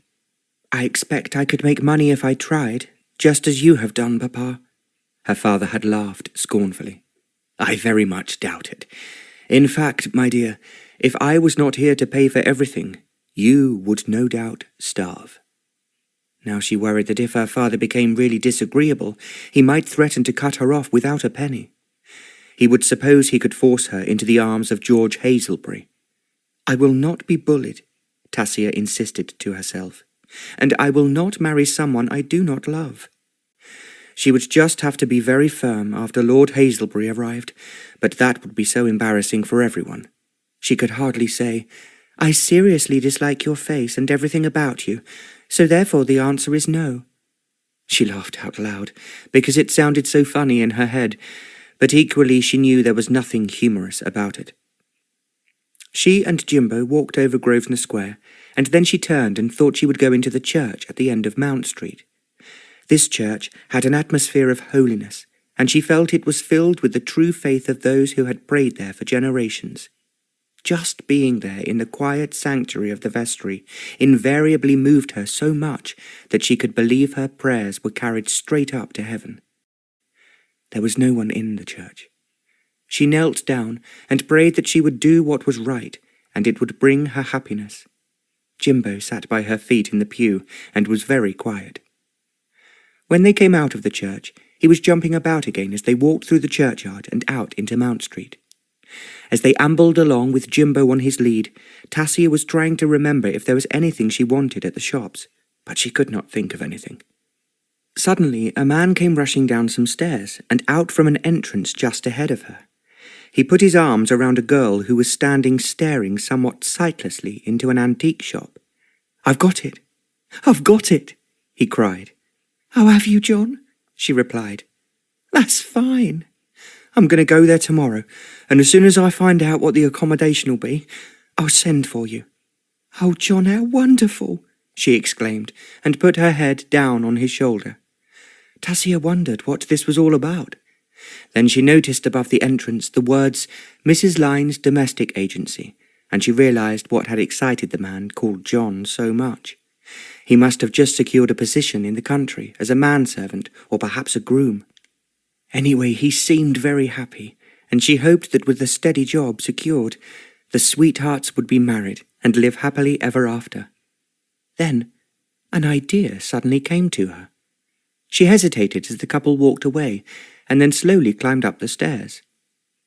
Speaker 1: "I expect I could make money if I tried, just as you have done, Papa." Her father had laughed scornfully. "I very much doubt it. In fact, my dear, if I was not here to pay for everything, you would no doubt starve." Now she worried that if her father became really disagreeable, he might threaten to cut her off without a penny. He would suppose he could force her into the arms of George Hazelbury. "I will not be bullied," Tasia insisted to herself, "and I will not marry someone I do not love." She would just have to be very firm after Lord Hazelbury arrived, but that would be so embarrassing for everyone. She could hardly say, "I seriously dislike your face and everything about you, so therefore the answer is no." She laughed out loud, because it sounded so funny in her head, but equally she knew there was nothing humorous about it. She and Jimbo walked over Grosvenor Square, and then she turned and thought she would go into the church at the end of Mount Street. This church had an atmosphere of holiness, and she felt it was filled with the true faith of those who had prayed there for generations. Just being there in the quiet sanctuary of the vestry invariably moved her so much that she could believe her prayers were carried straight up to heaven. There was no one in the church. She knelt down and prayed that she would do what was right, and it would bring her happiness. Jimbo sat by her feet in the pew and was very quiet. When they came out of the church, he was jumping about again as they walked through the churchyard and out into Mount Street. As they ambled along with Jimbo on his lead, Tasia was trying to remember if there was anything she wanted at the shops, but she could not think of anything. Suddenly, a man came rushing down some stairs and out from an entrance just ahead of her. He put his arms around a girl who was standing staring somewhat sightlessly into an antique shop. "I've got it! I've got it!" he cried. "Oh, have you, John?" she replied. "That's fine. I'm going to go there tomorrow, and as soon as I find out what the accommodation will be, I'll send for you." "Oh, John, how wonderful!" she exclaimed, and put her head down on his shoulder. Tasia wondered what this was all about. Then she noticed above the entrance the words Mrs. Lyne's Domestic Agency, and she realized what had excited the man called John so much. He must have just secured a position in the country as a manservant or perhaps a groom. Anyway, he seemed very happy, and she hoped that with the steady job secured, the sweethearts would be married and live happily ever after. Then, an idea suddenly came to her. She hesitated as the couple walked away, and then slowly climbed up the stairs.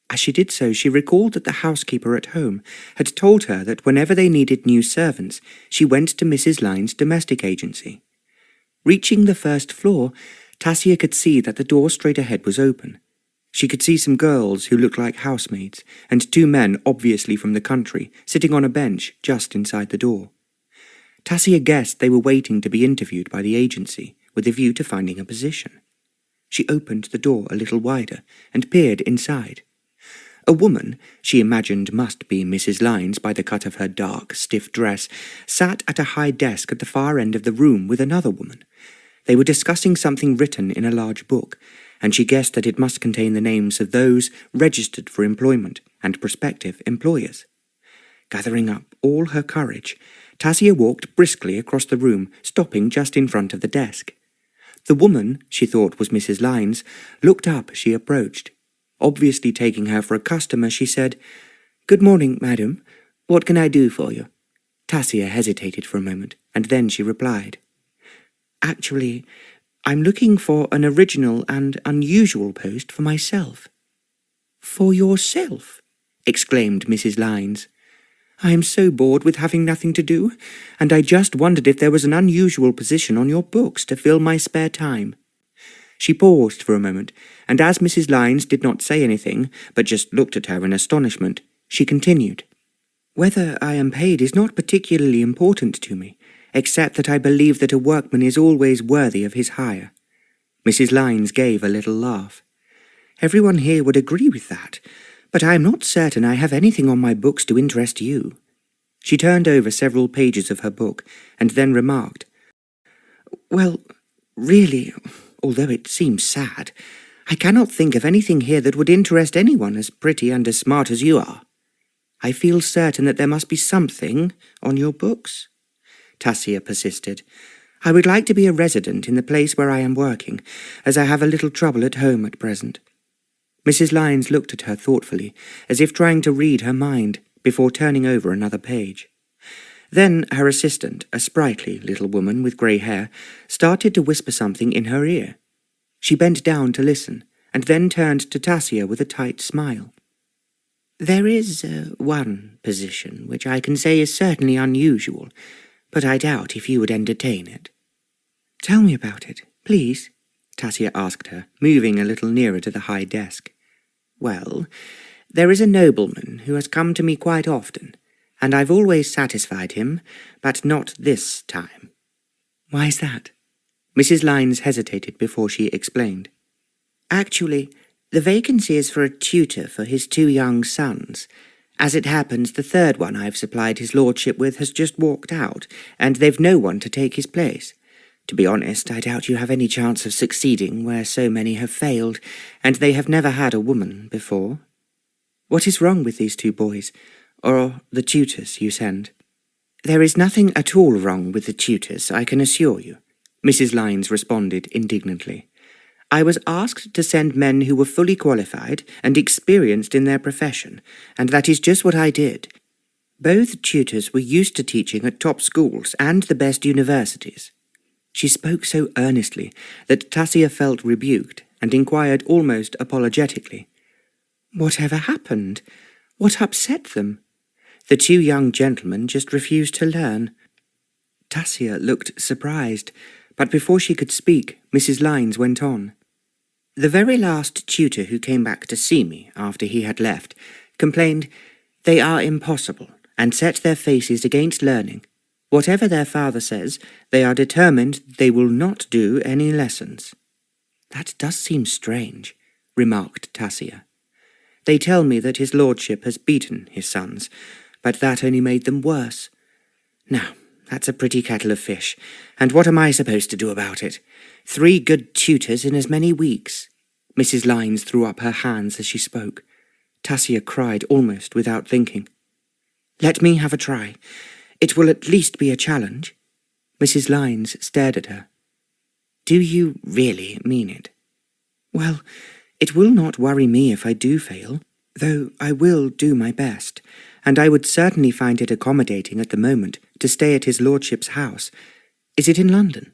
Speaker 1: As she did so, she recalled that the housekeeper at home had told her that whenever they needed new servants, she went to Mrs. Lyne's Domestic Agency. Reaching the first floor, Tasia could see that the door straight ahead was open. She could see some girls who looked like housemaids, and two men, obviously from the country, sitting on a bench just inside the door. Tasia guessed they were waiting to be interviewed by the agency, with a view to finding a position. She opened the door a little wider and peered inside. A woman, she imagined must be Mrs. Lyne's by the cut of her dark, stiff dress, sat at a high desk at the far end of the room with another woman. They were discussing something written in a large book, and she guessed that it must contain the names of those registered for employment and prospective employers. Gathering up all her courage, Tasia walked briskly across the room, stopping just in front of the desk. The woman, she thought was Mrs. Lyne's, looked up as she approached. Obviously taking her for a customer, she said, "Good morning, madam. What can I do for you?" Tasia hesitated for a moment, and then she replied, "Actually, I'm looking for an original and unusual post for myself." "For yourself?" exclaimed Mrs. Lynes. "I am so bored with having nothing to do, and I just wondered if there was an unusual position on your books to fill my spare time." She paused for a moment, and as Mrs. Lynes did not say anything, but just looked at her in astonishment, she continued, "Whether I am paid is not particularly important to me, except that I believe that a workman is always worthy of his hire." Mrs. Lynes gave a little laugh. "Everyone here would agree with that, but I am not certain I have anything on my books to interest you." She turned over several pages of her book, and then remarked, "Well, really, although it seems sad, I cannot think of anything here that would interest anyone as pretty and as smart as you are. I feel certain that there must be something on your books." Tasia persisted. "I would like to be a resident in the place where I am working, as I have a little trouble at home at present." Mrs. Lynes looked at her thoughtfully, as if trying to read her mind, before turning over another page. Then her assistant, a sprightly little woman with grey hair, started to whisper something in her ear. She bent down to listen, and then turned to Tasia with a tight smile. "There is one position which I can say is certainly unusual, but I doubt if you would entertain it." "Tell me about it, please," Tasia asked her, moving a little nearer to the high desk. "Well, there is a nobleman who has come to me quite often, and I've always satisfied him, but not this time." "Why is that?" Mrs. Lynes hesitated before she explained. "Actually, the vacancy is for a tutor for his 2 young sons. As it happens, the third one I've supplied his lordship with has just walked out, and they've no one to take his place. To be honest, I doubt you have any chance of succeeding where so many have failed, and they have never had a woman before." "What is wrong with these 2 boys, or the tutors you send?" "There is nothing at all wrong with the tutors, I can assure you," Mrs. Lynes responded indignantly. "I was asked to send men who were fully qualified and experienced in their profession, and that is just what I did. Both tutors were used to teaching at top schools and the best universities. She spoke so earnestly that Tasia felt rebuked and inquired almost apologetically, "Whatever happened? What upset them?" The two young gentlemen just refused to learn. Tasia looked surprised, but before she could speak, Mrs. Lines went on. "The very last tutor who came back to see me after he had left complained they are impossible and set their faces against learning. Whatever their father says, they are determined they will not do any lessons." "That does seem strange," remarked Tasia. "They tell me that his lordship has beaten his sons, but that only made them worse. Now, that's a pretty kettle of fish, and what am I supposed to do about it? 3 good tutors in as many weeks." Mrs. Lines threw up her hands as she spoke. Tasia cried almost without thinking. "Let me have a try. It will at least be a challenge." Mrs. Lines stared at her. "Do you really mean it?" "Well, it will not worry me if I do fail, though I will do my best, and I would certainly find it accommodating at the moment to stay at his lordship's house. Is it in London?"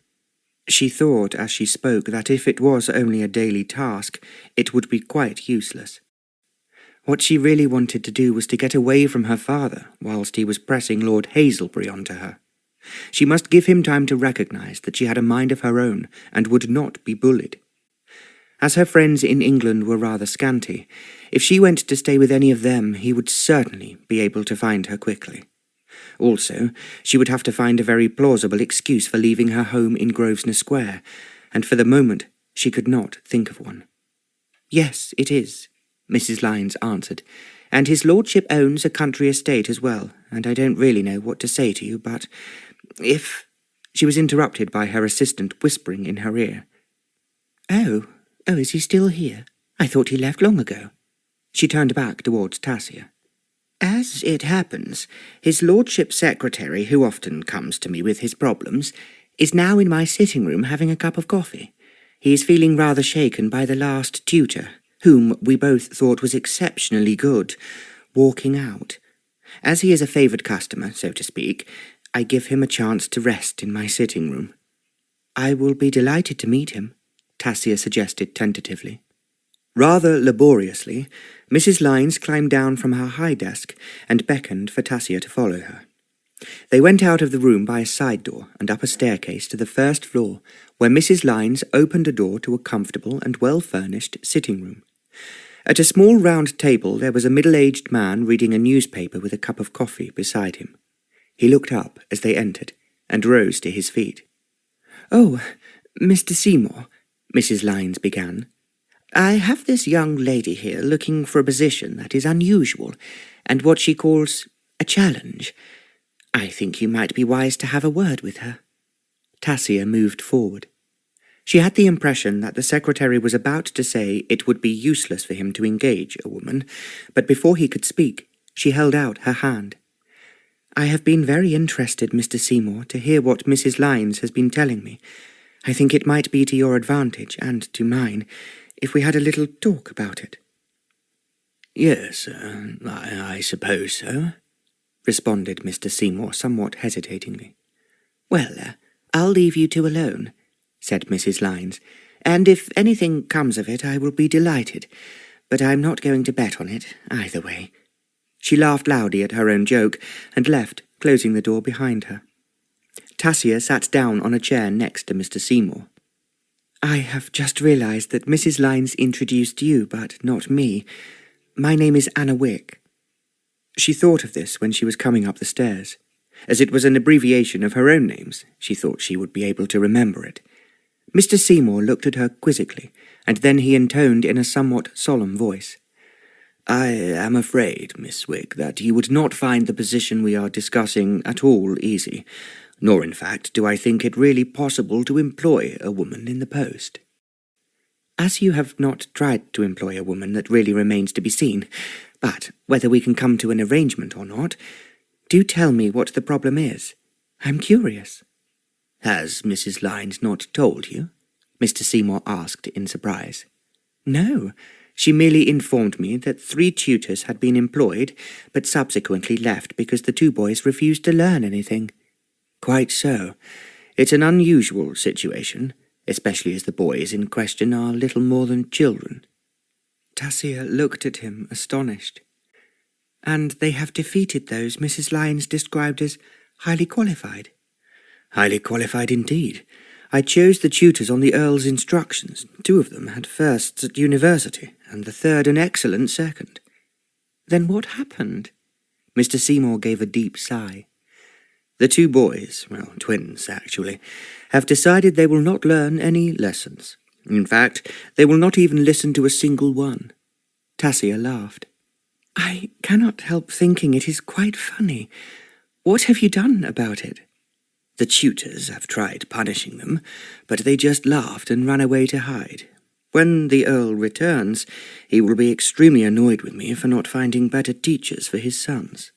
Speaker 1: She thought as she spoke that if it was only a daily task, it would be quite useless. What she really wanted to do was to get away from her father whilst he was pressing Lord Hazelbury onto her. She must give him time to recognise that she had a mind of her own and would not be bullied. As her friends in England were rather scanty, if she went to stay with any of them, he would certainly be able to find her quickly. Also, she would have to find a very plausible excuse for leaving her home in Grosvenor Square, and for the moment she could not think of one. "Yes, it is," Mrs. Lines answered, "and his lordship owns a country estate as well, and I don't really know what to say to you, but if—" She was interrupted by her assistant whispering in her ear. Oh, is he still here? I thought he left long ago." She turned back towards Tasia. "As it happens, his lordship's secretary, who often comes to me with his problems, is now in my sitting room having a cup of coffee. He is feeling rather shaken by the last tutor, whom we both thought was exceptionally good, walking out. As he is a favoured customer, so to speak, I give him a chance to rest in my sitting room." "I will be delighted to meet him," Tasia suggested tentatively. Rather laboriously, Mrs. Lines climbed down from her high desk and beckoned for Tasia to follow her. They went out of the room by a side door and up a staircase to the first floor, where Mrs. Lines opened a door to a comfortable and well-furnished sitting room. At a small round table there was a middle-aged man reading a newspaper with a cup of coffee beside him. He looked up as they entered and rose to his feet. "Oh, Mr. Seymour," Mrs. Lines began, "I have this young lady here looking for a position that is unusual, and what she calls a challenge. I think you might be wise to have a word with her." Tasia moved forward. She had the impression that the secretary was about to say it would be useless for him to engage a woman, but before he could speak, she held out her hand. "I have been very interested, Mr. Seymour, to hear what Mrs. Lines has been telling me. I think it might be to your advantage, and to mine, if we had a little talk about it."
Speaker 2: "Yes, I suppose so," responded Mr. Seymour somewhat hesitatingly.
Speaker 1: "Well, I'll leave you two alone," said Mrs. Lines, "and if anything comes of it I will be delighted, but I'm not going to bet on it either way." She laughed loudly at her own joke and left, closing the door behind her. Tasia sat down on a chair next to Mr. Seymour. "I have just realised that Mrs. Lines introduced you, but not me. My name is Anna Wick." She thought of this when she was coming up the stairs. As it was an abbreviation of her own names, she thought she would be able to remember it. Mr. Seymour looked at her quizzically, and then he intoned in a somewhat solemn voice.
Speaker 2: "I am afraid, Miss Wick, that you would not find the position we are discussing at all easy, nor in fact do I think it really possible to employ a woman in the post."
Speaker 1: "As you have not tried to employ a woman, that really remains to be seen. But whether we can come to an arrangement or not, do tell me what the problem is. I'm curious."
Speaker 2: "Has Mrs. Lines not told you?" Mr. Seymour asked in surprise.
Speaker 1: "No,
Speaker 2: She merely informed me that 3 tutors had been employed, but subsequently left because the 2 boys refused to learn anything. Quite so. It's an unusual situation, especially as the boys in question are little more than children. Tasia looked at him, astonished. And they have defeated those Mrs. Lyons described as highly qualified? Highly qualified indeed. I chose the tutors on the Earl's instructions. 2 of them had firsts at university, and the 3rd an excellent second. Then what happened? Mr. Seymour gave a deep sigh. The 2 boys, well, twins actually, have decided they will not learn any lessons. In fact, they will not even listen to a single one. Tasia laughed. I cannot help thinking it is quite funny. What have you done about it? The tutors have tried punishing them, but they just laughed and ran away to hide. When the Earl returns, he will be extremely annoyed with me for not finding better teachers for his sons.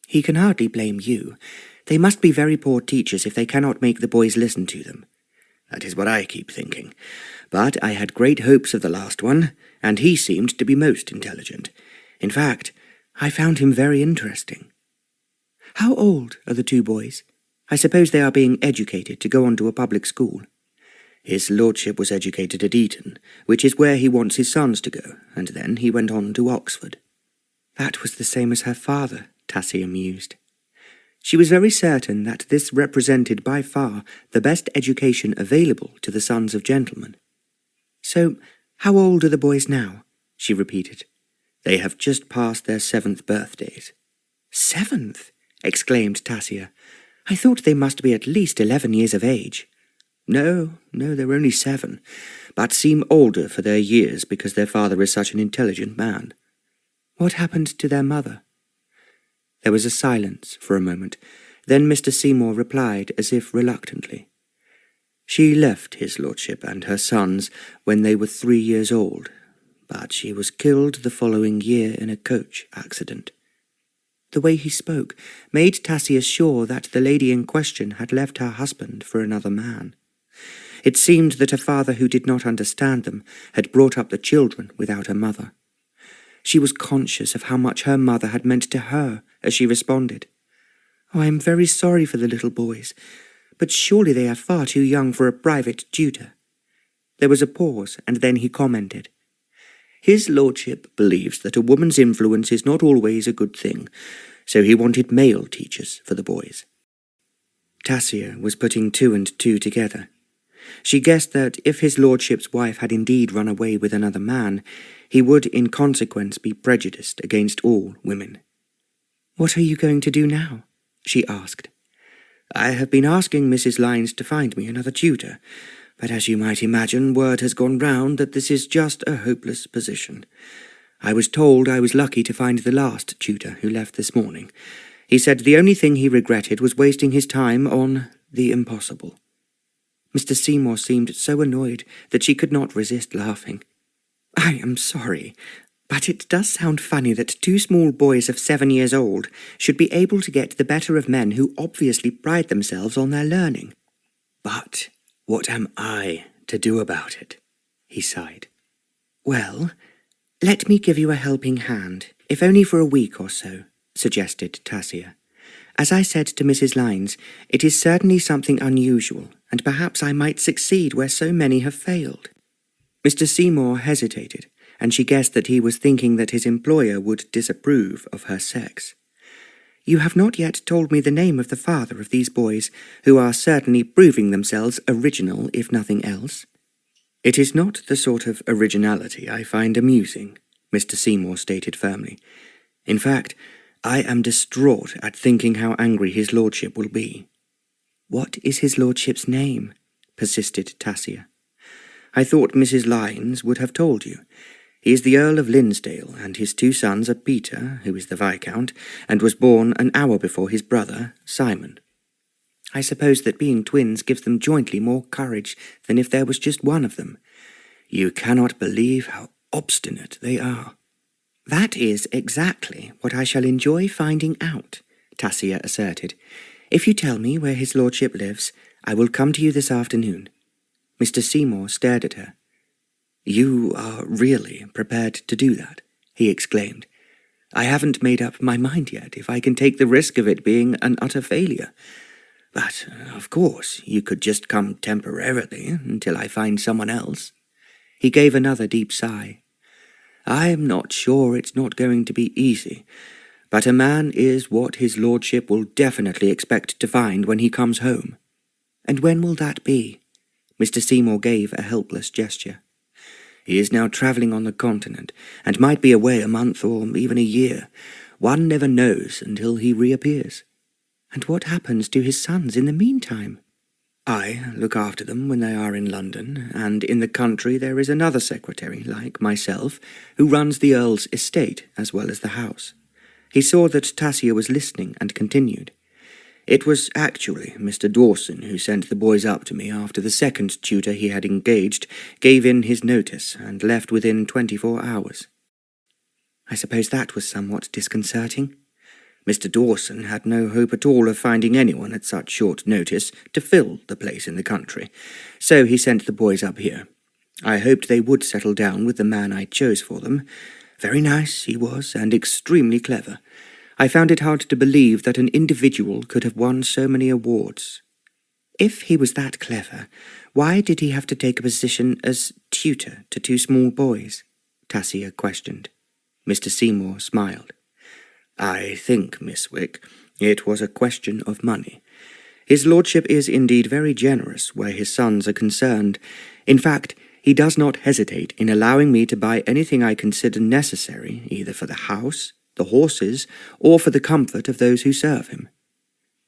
Speaker 2: He can hardly blame you. They must be very poor teachers if they cannot make the boys listen to them. That is what I keep thinking. But I had great hopes of the last one, and he seemed to be most intelligent. In fact, I found him very interesting. How old are the 2 boys? I suppose they are being educated to go on to a public school. His lordship was educated at Eton, which is where he wants his sons to go, and then he went on to Oxford. That was the same as her father, Tasia mused. She was very certain that this represented by far the best education available to the sons of gentlemen. So, how old are the boys now? She repeated. They have just passed their 7th birthdays. 7th? Exclaimed Tasia. I thought they must be at least 11 years of age. No, they're only 7, but seem older for their years because their father is such an intelligent man. What happened to their mother? There was a silence for a moment. Then Mr. Seymour replied as if reluctantly. She left his lordship and her sons when they were 3 years old, but she was killed the following year in a coach accident. The way he spoke made Tasia sure that the lady in question had left her husband for another man. It seemed that a father who did not understand them had brought up the children without a mother. She was conscious of how much her mother had meant to her as she responded. Oh, I am very sorry for the little boys, but surely they are far too young for a private tutor. There was a pause, and then he commented. His lordship believes that a woman's influence is not always a good thing, so he wanted male teachers for the boys. Tasia was putting 2 and 2 together. She guessed that if his lordship's wife had indeed run away with another man, he would in consequence be prejudiced against all women. What are you going to do now? She asked. I have been asking Mrs. Lyons to find me another tutor, but as you might imagine, word has gone round that this is just a hopeless position. I was told I was lucky to find the last tutor who left this morning. He said the only thing he regretted was wasting his time on the impossible. Mr. Seymour seemed so annoyed that she could not resist laughing. I am sorry, but it does sound funny that 2 small boys of 7 years old should be able to get the better of men who obviously pride themselves on their learning. But what am I to do about it? He sighed. Well, let me give you a helping hand, if only for a week or so, suggested Tasia. As I said to Mrs. Lyons, it is certainly something unusual, and perhaps I might succeed where so many have failed. Mr. Seymour hesitated, and she guessed that he was thinking that his employer would disapprove of her sex. You have not yet told me the name of the father of these boys, who are certainly proving themselves original, if nothing else. It is not the sort of originality I find amusing, Mr. Seymour stated firmly. In fact, I am distraught at thinking how angry his lordship will be. What is his lordship's name? Persisted Tasia. I thought Mrs. Lyons would have told you. He is the Earl of Linsdale, and his 2 sons are Peter, who is the Viscount, and was born an hour before his brother, Simon. I suppose that being twins gives them jointly more courage than if there was just one of them. You cannot believe how obstinate they are. That is exactly what I shall enjoy finding out, Tasia asserted. If you tell me where his lordship lives, I will come to you this afternoon. Mr. Seymour stared at her. "You are really prepared to do that?" he exclaimed. "I haven't made up my mind yet if I can take the risk of it being an utter failure. But, of course, you could just come temporarily until I find someone else." He gave another deep sigh. "I'm not sure it's not going to be easy, but a man is what his lordship will definitely expect to find when he comes home." "And when will that be?" Mr. Seymour gave a helpless gesture. "He is now travelling on the continent, and might be away a month or even a year. One never knows until he reappears." "And what happens to his sons in the meantime?" "I look after them when they are in London, and in the country there is another secretary, like myself, who runs the Earl's estate as well as the house." He saw that Tasia was listening and continued. "It was actually Mr. Dawson who sent the boys up to me after the second tutor he had engaged gave in his notice and left within 24 hours. "I suppose that was somewhat disconcerting." "Mr. Dawson had no hope at all of finding anyone at such short notice to fill the place in the country, so he sent the boys up here. I hoped they would settle down with the man I chose for them. Very nice he was, and extremely clever. I found it hard to believe that an individual could have won so many awards." "If he was that clever, why did he have to take a position as tutor to two small boys?" Tasia questioned. Mr. Seymour smiled. "I think, Miss Wick, it was a question of money. His lordship is indeed very generous where his sons are concerned. In fact, he does not hesitate in allowing me to buy anything I consider necessary, either for the house, the horses, or for the comfort of those who serve him."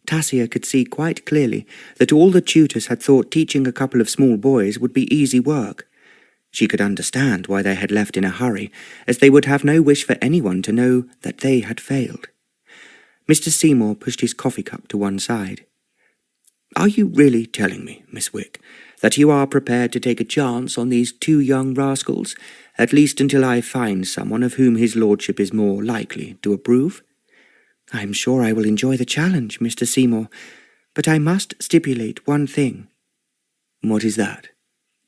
Speaker 2: Tasia could see quite clearly that all the tutors had thought teaching a couple of small boys would be easy work. She could understand why they had left in a hurry, as they would have no wish for anyone to know that they had failed. Mr. Seymour pushed his coffee cup to one side. "Are you really telling me, Miss Wick, that you are prepared to take a chance on these two young rascals, at least until I find someone of whom his lordship is more likely to approve?" "I am sure I will enjoy the challenge, Mr. Seymour, but I must stipulate one thing." "What is that?"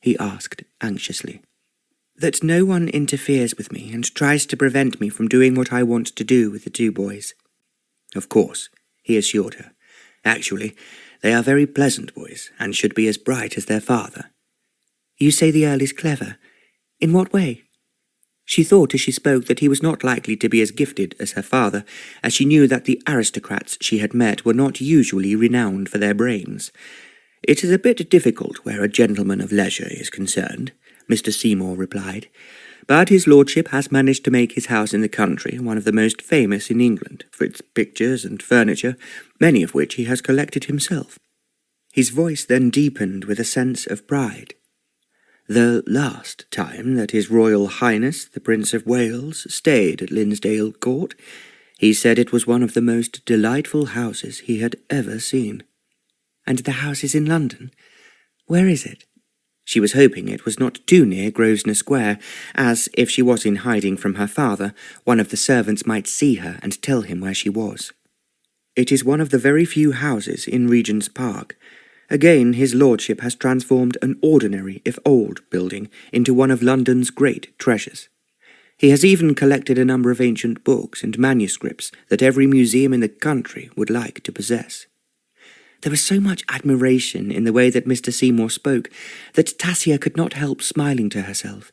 Speaker 2: he asked anxiously. "That no one interferes with me and tries to prevent me from doing what I want to do with the two boys." "Of course," he assured her. "Actually, they are very pleasant boys, and should be as bright as their father." "You say the Earl is clever. In what way?" She thought as she spoke that he was not likely to be as gifted as her father, as she knew that the aristocrats she had met were not usually renowned for their brains. "It is a bit difficult where a gentleman of leisure is concerned," Mr. Seymour replied, "but his lordship has managed to make his house in the country one of the most famous in England for its pictures and furniture, many of which he has collected himself." His voice then deepened with a sense of pride. "The last time that His Royal Highness the Prince of Wales stayed at Linsdale Court, he said it was one of the most delightful houses he had ever seen." "And the house is in London? Where is it?" She was hoping it was not too near Grosvenor Square, as, if she was in hiding from her father, one of the servants might see her and tell him where she was. "It is one of the very few houses in Regent's Park. Again, his lordship has transformed an ordinary, if old, building into one of London's great treasures. He has even collected a number of ancient books and manuscripts that every museum in the country would like to possess." There was so much admiration in the way that Mr. Seymour spoke that Tasia could not help smiling to herself.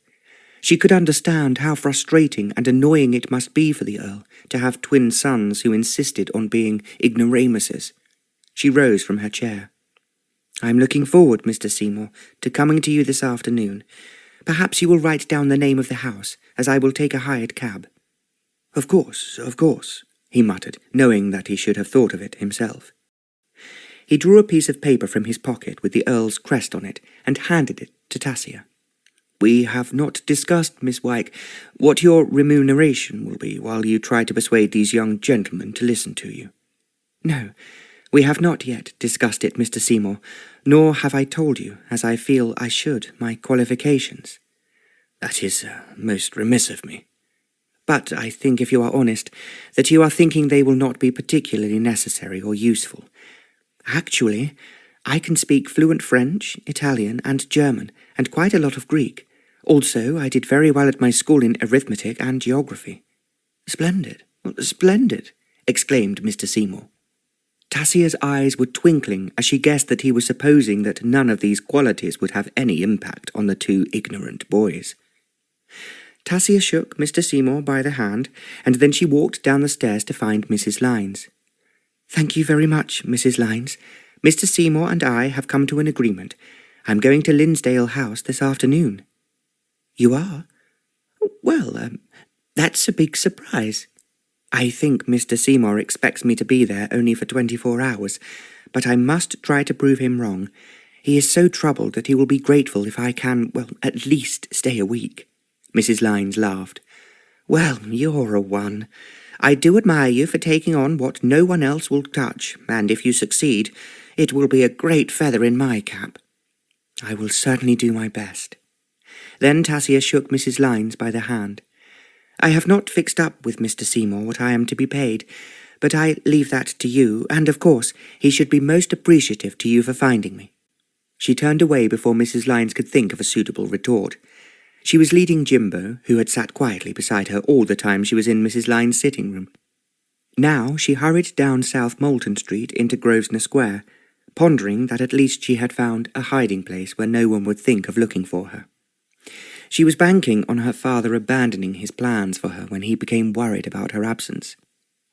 Speaker 2: She could understand how frustrating and annoying it must be for the Earl to have twin sons who insisted on being ignoramuses. She rose from her chair. "I am looking forward, Mr. Seymour, to coming to you this afternoon. Perhaps you will write down the name of the house, as I will take a hired cab." Of course," he muttered, knowing that he should have thought of it himself. He drew a piece of paper from his pocket with the Earl's crest on it and handed it to Tasia. "We have not discussed, Miss Wyke, what your remuneration will be while you try to persuade these young gentlemen to listen to you." "No, we have not yet discussed it, Mr. Seymour, nor have I told you, as I feel I should, my qualifications." "That is most remiss of me." "But I think, if you are honest, that you are thinking they will not be particularly necessary or useful. Actually, I can speak fluent French, Italian, and German, and quite a lot of Greek, Also, I did very well at my school in arithmetic and geography." "Splendid, splendid," exclaimed Mr. Seymour. Tasia's eyes were twinkling as she guessed that he was supposing that none of these qualities would have any impact on the two ignorant boys. Tasia shook Mr. Seymour by the hand, and then she walked down the stairs to find Mrs. Lines. "Thank you very much, Mrs. Lines. Mr. Seymour and I have come to an agreement. I'm going to Linsdale House this afternoon." "You are? Well, that's a big surprise. I think Mr. Seymour expects me to be there only for 24 hours, but I must try to prove him wrong. He is so troubled that he will be grateful if I can, at least stay a week." Mrs. Lines laughed. "Well, you're a one. I do admire you for taking on what no one else will touch, and if you succeed, it will be a great feather in my cap." "I will certainly do my best." Then Tasia shook Mrs. Lines by the hand. "I have not fixed up with Mr. Seymour what I am to be paid, but I leave that to you, and of course he should be most appreciative to you for finding me." She turned away before Mrs. Lines could think of a suitable retort. She was leading Jimbo, who had sat quietly beside her all the time she was in Mrs. Lines' sitting room. Now she hurried down South Moulton Street into Grosvenor Square, pondering that at least she had found a hiding place where no one would think of looking for her. She was banking on her father abandoning his plans for her when he became worried about her absence.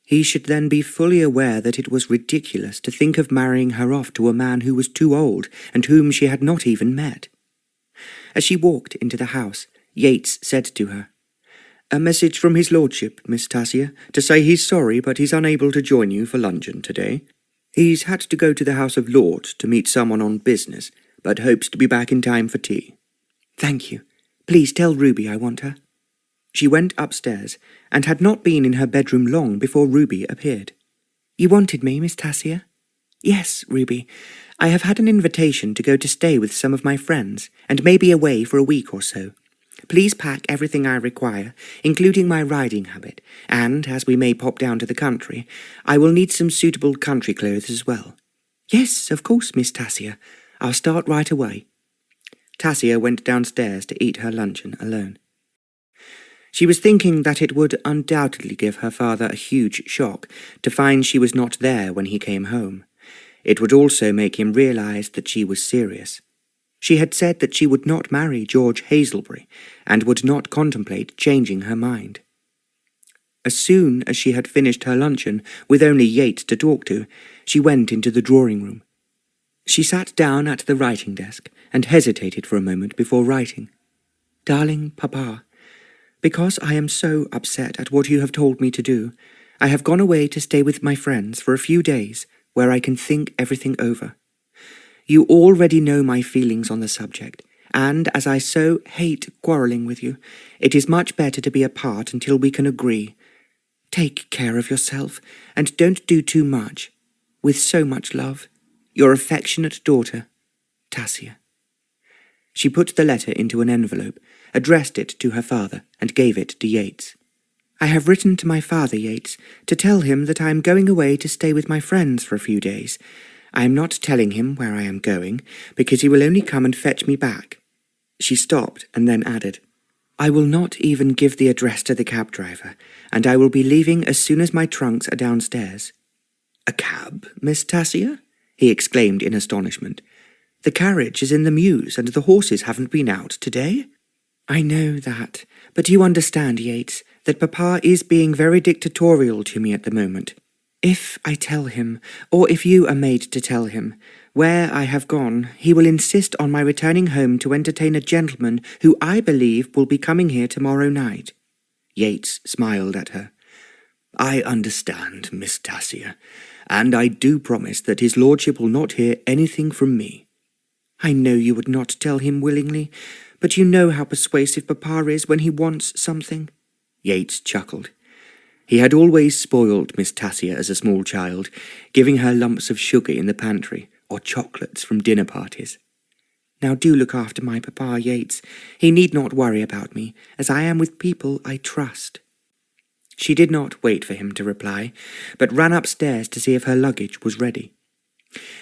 Speaker 2: He should then be fully aware that it was ridiculous to think of marrying her off to a man who was too old and whom she had not even met. As she walked into the house, Yates said to her, "A message from his lordship, Miss Tasia, to say he's sorry but he's unable to join you for luncheon today. He's had to go to the House of Lords to meet someone on business, but hopes to be back in time for tea." "Thank you. Please tell Ruby I want her." She went upstairs, and had not been in her bedroom long before Ruby appeared. "You wanted me, Miss Tasia?" "Yes, Ruby. I have had an invitation to go to stay with some of my friends, and may be away for a week or so. Please pack everything I require, including my riding habit, and, as we may pop down to the country, I will need some suitable country clothes as well." "Yes, of course, Miss Tasia. I'll start right away." Tasia went downstairs to eat her luncheon alone. She was thinking that it would undoubtedly give her father a huge shock to find she was not there when he came home. It would also make him realize that she was serious. She had said that she would not marry George Hazelbury, and would not contemplate changing her mind. As soon as she had finished her luncheon, with only Yates to talk to, she went into the drawing-room. She sat down at the writing desk, and hesitated for a moment before writing. "Darling Papa, because I am so upset at what you have told me to do, I have gone away to stay with my friends for a few days, where I can think everything over. You already know my feelings on the subject, and as I so hate quarrelling with you, it is much better to be apart until we can agree. Take care of yourself, and don't do too much. With so much love, your affectionate daughter, Tasia." She put the letter into an envelope, addressed it to her father, and gave it to Yates. "I have written to my father, Yates, to tell him that I am going away to stay with my friends for a few days. I am not telling him where I am going, because he will only come and fetch me back." She stopped and then added, "I will not even give the address to the cab driver, and I will be leaving as soon as my trunks are downstairs." "A cab, Miss Tasia?" he exclaimed in astonishment. "The carriage is in the mews, and the horses haven't been out today." "I know that, but you understand, Yates, that Papa is being very dictatorial to me at the moment. If I tell him, or if you are made to tell him, where I have gone, he will insist on my returning home to entertain a gentleman who I believe will be coming here tomorrow night." Yates smiled at her. "I understand, Miss Tasia, and I do promise that his lordship will not hear anything from me." "I know you would not tell him willingly, but you know how persuasive Papa is when he wants something." Yates chuckled. He had always spoiled Miss Tasia as a small child, giving her lumps of sugar in the pantry, or chocolates from dinner parties. "Now do look after my Papa, Yates. He need not worry about me, as I am with people I trust." She did not wait for him to reply, but ran upstairs to see if her luggage was ready.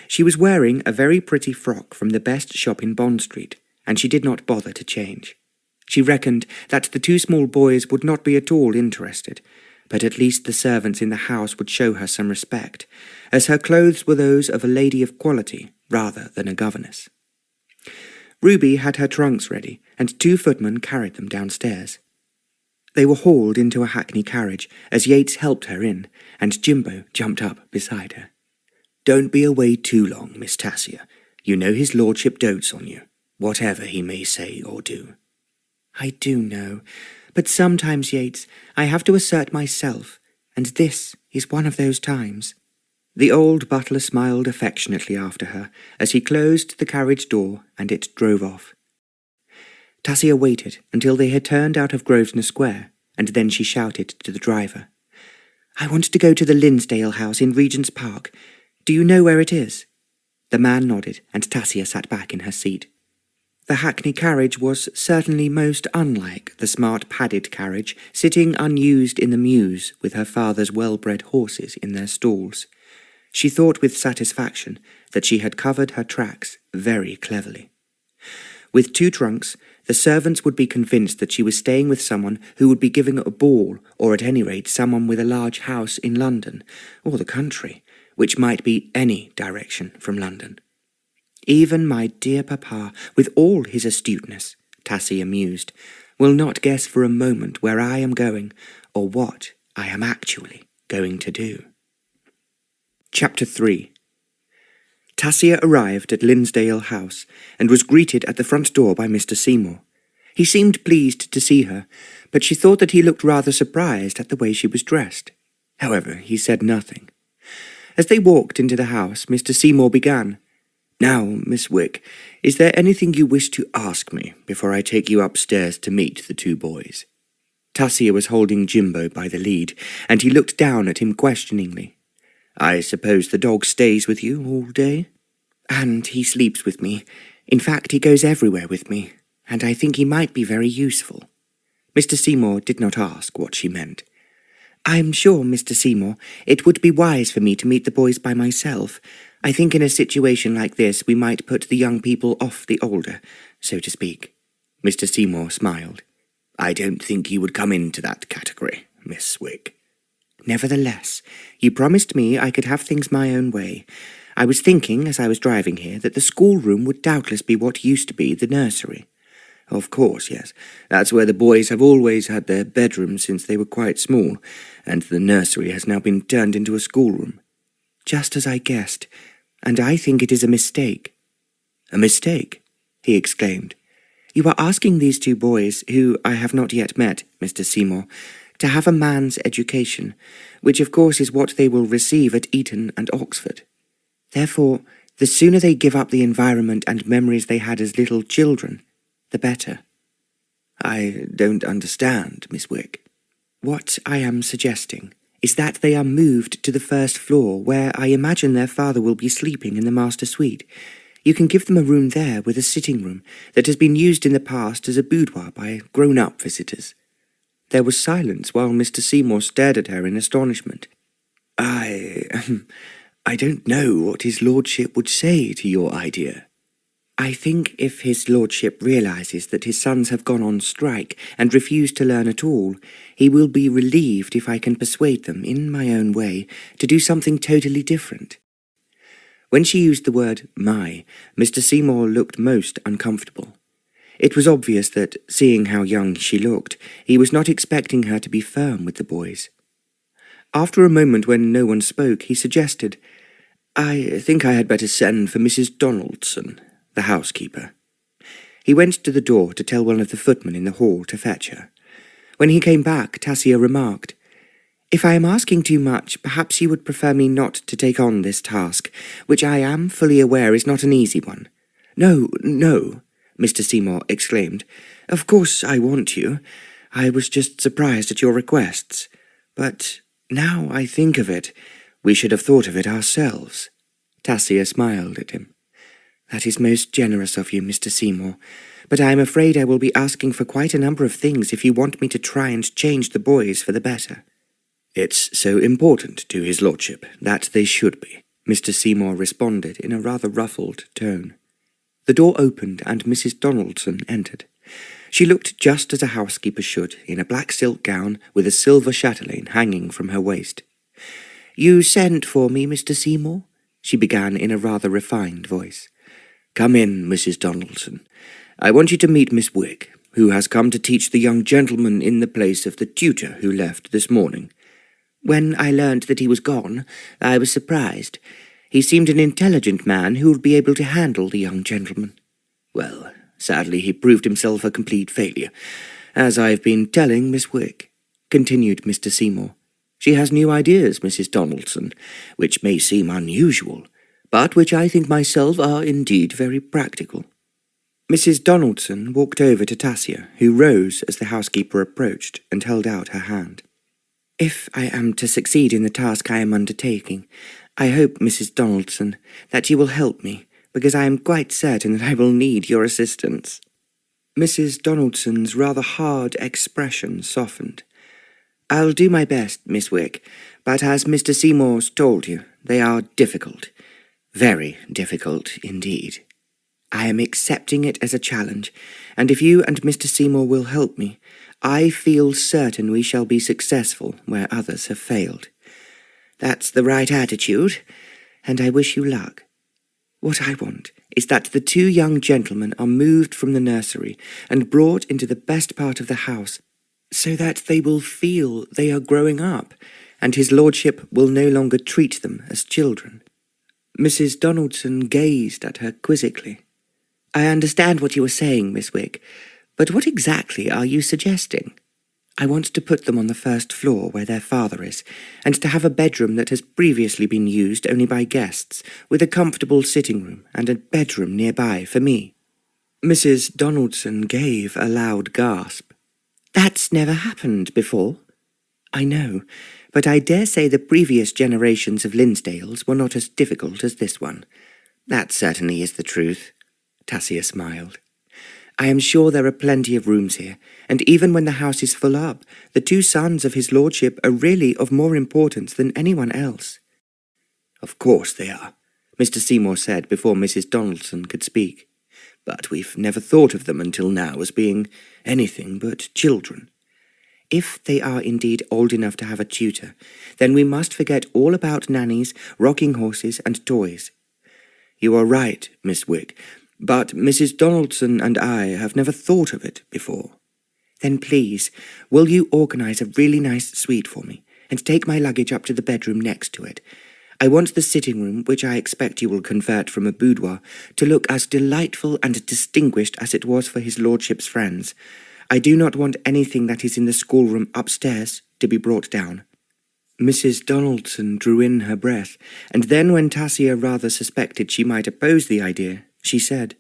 Speaker 2: She was wearing a very pretty frock from the best shop in Bond Street, and she did not bother to change. She reckoned that the two small boys would not be at all interested, but at least the servants in the house would show her some respect, as her clothes were those of a lady of quality rather than a governess. Ruby had her trunks ready, and 2 footmen carried them downstairs. They were hauled into a hackney carriage as Yates helped her in, and Jimbo jumped up beside her. "Don't be away too long, Miss Tasia. You know his lordship dotes on you, whatever he may say or do."
Speaker 1: "I do know, but sometimes, Yates, I have to assert myself, and this is one of those times."
Speaker 2: The old butler smiled affectionately after her as he closed the carriage door and it drove off. Tasia waited until they had turned out of Grosvenor Square, and then she shouted to the driver,
Speaker 1: "I want to go to the Linsdale House in Regent's Park. Do you know where it is?"
Speaker 2: The man nodded, and Tasia sat back in her seat. The hackney carriage was certainly most unlike the smart padded carriage sitting unused in the mews with her father's well-bred horses in their stalls. She thought with satisfaction that she had covered her tracks very cleverly. With 2 trunks, the servants would be convinced that she was staying with someone who would be giving a ball, or at any rate someone with a large house in London, or the country, which might be any direction from London. Even my dear papa, with all his astuteness, Tasia mused, will not guess for a moment where I am going, or what I am actually going to do. Chapter 3. Tasia arrived at Linsdale House, and was greeted at the front door by Mr. Seymour. He seemed pleased to see her, but she thought that he looked rather surprised at the way she was dressed. However, he said nothing. As they walked into the house, Mr. Seymour began, "Now, Miss Wick, is there anything you wish to ask me before I take you upstairs to meet the 2 boys?" Tasia was holding Jimbo by the lead, and he looked down at him questioningly. "I suppose the dog stays with you all day?"
Speaker 1: "And he sleeps with me. In fact, he goes everywhere with me, and I think he might be very useful."
Speaker 2: Mr. Seymour did not ask what she meant.
Speaker 1: "I'm sure, Mr. Seymour, it would be wise for me to meet the boys by myself. I think in a situation like this we might put the young people off the older, so to speak."
Speaker 2: Mr. Seymour smiled. "I don't think you would come into that category, Miss Wick."
Speaker 1: "Nevertheless, you promised me I could have things my own way. I was thinking, as I was driving here, that the schoolroom would doubtless be what used to be the nursery."
Speaker 2: "Of course, yes. That's where the boys have always had their bedrooms since they were quite small, and the nursery has now been turned into a schoolroom."
Speaker 1: "Just as I guessed, and I think it is a mistake."
Speaker 2: "A mistake?" he exclaimed.
Speaker 1: "You are asking these 2 boys, who I have not yet met, Mr. Seymour, to have a man's education, which of course is what they will receive at Eton and Oxford. Therefore, the sooner they give up the environment and memories they had as little children, the better."
Speaker 2: "I don't understand, Miss Wick."
Speaker 1: "What I am suggesting is that they are moved to the first floor, where I imagine their father will be sleeping in the master suite. You can give them a room there with a sitting room that has been used in the past as a boudoir by grown-up visitors."
Speaker 2: There was silence while Mr. Seymour stared at her in astonishment. I don't know what his lordship would say to your idea."
Speaker 1: "I think if his lordship realizes that his sons have gone on strike and refuse to learn at all, he will be relieved if I can persuade them, in my own way, to do something totally different." When she used the word "my," Mr. Seymour looked most uncomfortable. It was obvious that, seeing how young she looked, he was not expecting her to be firm with the boys. After a moment when no one spoke, he suggested, "I think I had better send for Mrs. Donaldson, the housekeeper." He went to the door to tell one of the footmen in the hall to fetch her. When he came back, Tasia remarked, "If I am asking too much, perhaps you would prefer me not to take on this task, which I am fully aware is not an easy one."
Speaker 2: No, Mr. Seymour exclaimed. "Of course I want you. I was just surprised at your requests. But now I think of it, we should have thought of it ourselves."
Speaker 1: Tasia smiled at him. "That is most generous of you, Mr. Seymour, but I am afraid I will be asking for quite a number of things if you want me to try and change the boys for the better."
Speaker 2: "It's so important to his lordship that they should be," Mr. Seymour responded in a rather ruffled tone.
Speaker 1: The door opened and Mrs. Donaldson entered.
Speaker 2: She looked just as a housekeeper should, in a black silk gown with a silver chatelaine hanging from her waist.
Speaker 1: "You sent for me, Mr. Seymour?" she began in a rather refined voice.
Speaker 2: "Come in, Mrs. Donaldson. I want you to meet Miss Wick, who has come to teach the young gentleman in the place of the tutor who left this morning."
Speaker 1: When I learned that he was gone, I was surprised. He seemed an intelligent man who would be able to handle the young gentleman.
Speaker 2: "Well, sadly he proved himself a complete failure, as I've been telling Miss Wick," continued Mr. Seymour. "She has new ideas, Mrs. Donaldson, which may seem unusual, but which I think myself are indeed very practical."
Speaker 1: Mrs. Donaldson walked over to Tasia, who rose as the housekeeper approached and held out her hand. "If I am to succeed in the task I am undertaking, I hope, Mrs. Donaldson, that you will help me, because I am quite certain that I will need your assistance." Mrs. Donaldson's rather hard expression softened. "I'll do my best, Miss Wick, but as Mr. Seymour's told you, they are difficult. Very difficult indeed. I am accepting it as a challenge, and if you and Mr. Seymour will help me, I feel certain we shall be successful where others have failed. That's the right attitude, and I wish you luck. What I want is that the two young gentlemen are moved from the nursery and brought into the best part of the house, so that they will feel they are growing up, and his lordship will no longer treat them as children." Mrs. Donaldson gazed at her quizzically. "I understand what you are saying, Miss Wick, but what exactly are you suggesting?" "I want to put them on the first floor where their father is, and to have a bedroom that has previously been used only by guests, with a comfortable sitting room and a bedroom nearby for me." Mrs. Donaldson gave a loud gasp. "That's never happened before." "I know, but I dare say the previous generations of Linsdales were not as difficult as this one." "That certainly is the truth," Tasia smiled. "I am sure there are plenty of rooms here, and even when the house is full up, the two sons of his lordship are really of more importance than anyone else."
Speaker 2: "Of course they are," Mr. Seymour said before Mrs. Donaldson could speak. "But we've never thought of them until now as being anything but children."
Speaker 1: "If they are indeed old enough to have a tutor, then we must forget all about nannies, rocking horses, and toys."
Speaker 2: "You are right, Miss Wick, but Mrs. Donaldson and I have never thought of it before."
Speaker 1: "Then please, will you organize a really nice suite for me, and take my luggage up to the bedroom next to it? I want the sitting room, which I expect you will convert from a boudoir, to look as delightful and distinguished as it was for his lordship's friends. I do not want anything that is in the schoolroom upstairs to be brought down." Mrs. Donaldson drew in her breath, and then when Tasia rather suspected she might oppose the idea, she said,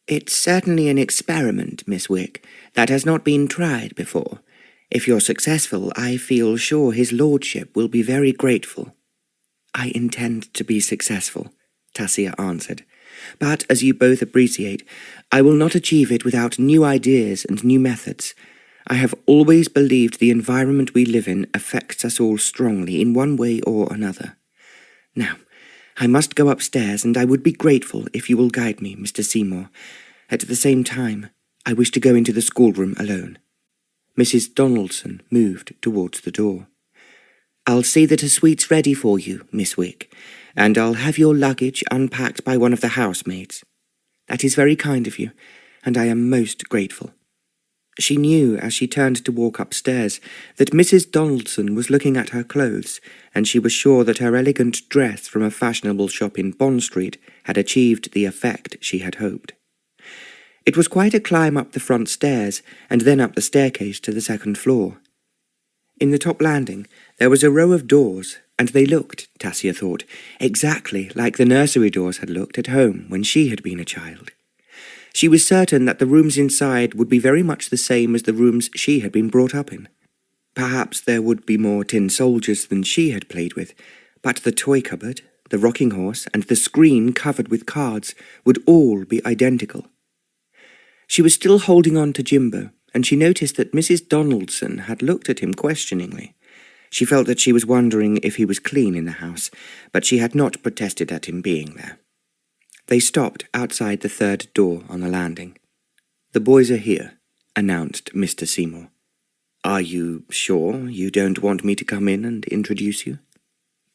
Speaker 1: "It's certainly an experiment, Miss Wick, that has not been tried before. If you're successful, I feel sure his lordship will be very grateful." "I intend to be successful," Tasia answered. "But, as you both appreciate, I will not achieve it without new ideas and new methods. I have always believed the environment we live in affects us all strongly in one way or another. Now, I must go upstairs, and I would be grateful if you will guide me, Mr. Seymour. At the same time, I wish to go into the schoolroom alone." Mrs. Donaldson moved towards the door. "I'll see that a suite's ready for you, Miss Wick, and I'll have your luggage unpacked by one of the housemaids. That is very kind of you, and I am most grateful." She knew as she turned to walk upstairs that Mrs. Donaldson was looking at her clothes, and she was sure that her elegant dress from a fashionable shop in Bond Street had achieved the effect she had hoped. It was quite a climb up the front stairs, and then up the staircase to the second floor. In the top landing there was a row of doors, and they looked, Tasia thought, exactly like the nursery doors had looked at home when she had been a child. She was certain that the rooms inside would be very much the same as the rooms she had been brought up in. Perhaps there would be more tin soldiers than she had played with, but the toy cupboard, the rocking horse, and the screen covered with cards would all be identical. She was still holding on to Jimbo, and she noticed that Mrs. Donaldson had looked at him questioningly. She felt that she was wondering if he was clean in the house, but she had not protested at him being there. They stopped outside the third door on the landing. "The boys are here.
Speaker 2: announced Mr. Seymour. "Are you sure you don't want me to come in and introduce you?"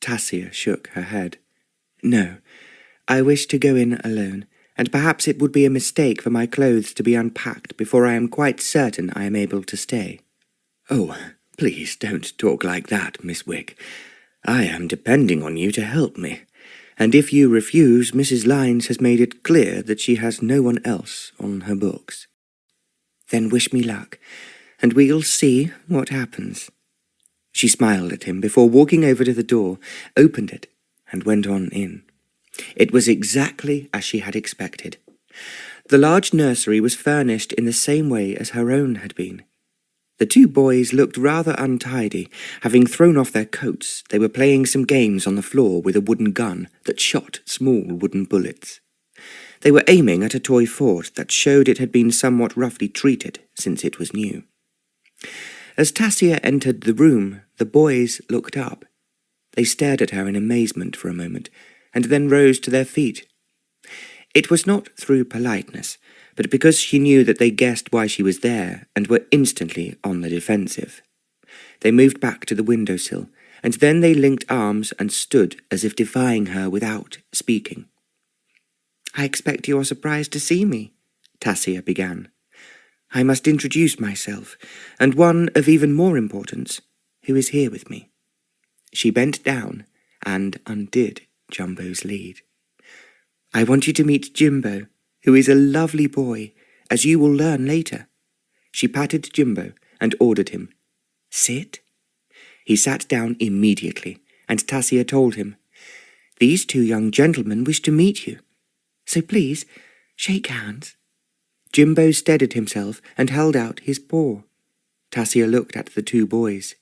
Speaker 2: Tasia shook her head. "No, I wish to go in alone, and perhaps it would be a mistake for my clothes to be unpacked before I am quite certain I am able to stay." "Oh, please don't talk like that, Miss Wick. I am depending on you to help me, and if you refuse, Mrs. Lyons has made it clear that she has no one else on her books." "Then wish me luck, and we'll see what happens." She smiled at him before walking over to the door, opened it, and went on in. It was exactly as she had expected. The large nursery was furnished in the same way as her own had been. The two boys looked rather untidy. Having thrown off their coats, they were playing some games on the floor with a wooden gun that shot small wooden bullets. They were aiming at a toy fort that showed it had been somewhat roughly treated since it was new. As Tasia entered the room, the boys looked up. They stared at her in amazement for a moment, and then rose to their feet. It was not through politeness, but because she knew that they guessed why she was there and were instantly on the defensive. They moved back to the windowsill, and then they linked arms and stood as if defying her without speaking. "I expect you are surprised to see me," Tasia began. "I must introduce myself, and one of even more importance, who is here with me." She bent down and undid Jumbo's lead. "I want you to meet Jimbo, who is a lovely boy, as you will learn later." She patted Jimbo and ordered him, "Sit." He sat down immediately, and Tasia told him, "These two young gentlemen wish to meet you, so please shake hands." Jimbo steadied himself and held out his paw. Tasia looked at the two boys.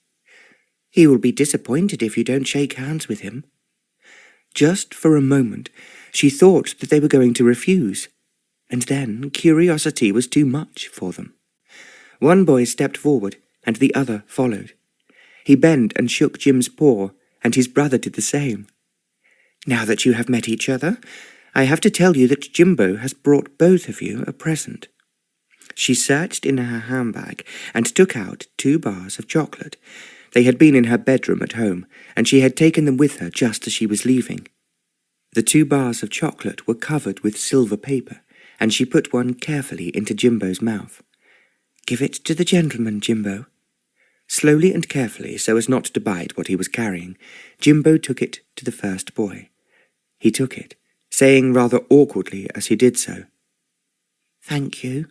Speaker 2: "He will be disappointed if you don't shake hands with him." Just for a moment, she thought that they were going to refuse, and then curiosity was too much for them. One boy stepped forward, and the other followed. He bent and shook Jim's paw, and his brother did the same. "Now that you have met each other, I have to tell you that Jimbo has brought both of you a present." She searched in her handbag and took out 2 bars of chocolate. They had been in her bedroom at home, and she had taken them with her just as she was leaving. The 2 bars of chocolate were covered with silver paper, and she put one carefully into Jimbo's mouth. "Give it to the gentleman, Jimbo." Slowly and carefully, so as not to bite what he was carrying, Jimbo took it to the first boy. He took it, saying rather awkwardly as he did so, "Thank you."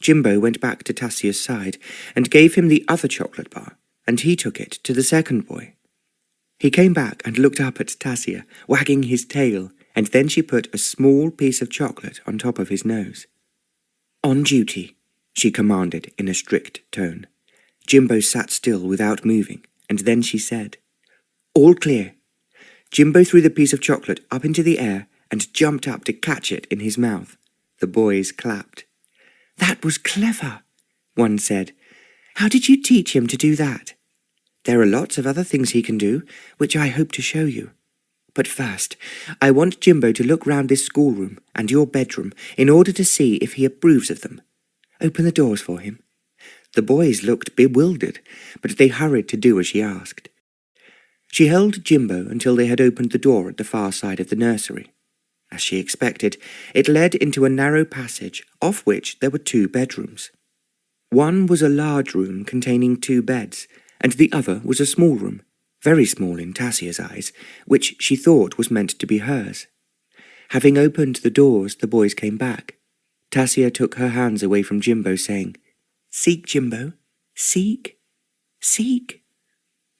Speaker 2: Jimbo went back to Tasia's side and gave him the other chocolate bar, and he took it to the second boy. He came back and looked up at Tasia, wagging his tail, and then she put a small piece of chocolate on top of his nose. "On duty," she commanded in a strict tone. Jimbo sat still without moving, and then she said, "All clear." Jimbo threw the piece of chocolate up into the air and jumped up to catch it in his mouth. The boys clapped. "That was clever," one said. "How did you teach him to do that?" "There are lots of other things he can do, which I hope to show you. But first, I want Jimbo to look round this schoolroom and your bedroom in order to see if he approves of them. Open the doors for him." The boys looked bewildered, but they hurried to do as she asked. She held Jimbo until they had opened the door at the far side of the nursery. As she expected, it led into a narrow passage, off which there were 2 bedrooms. One was a large room containing 2 beds, and the other was a small room, very small in Tasia's eyes, which she thought was meant to be hers. Having opened the doors, the boys came back. Tasia took her hands away from Jimbo, saying, "Seek, Jimbo, seek, seek."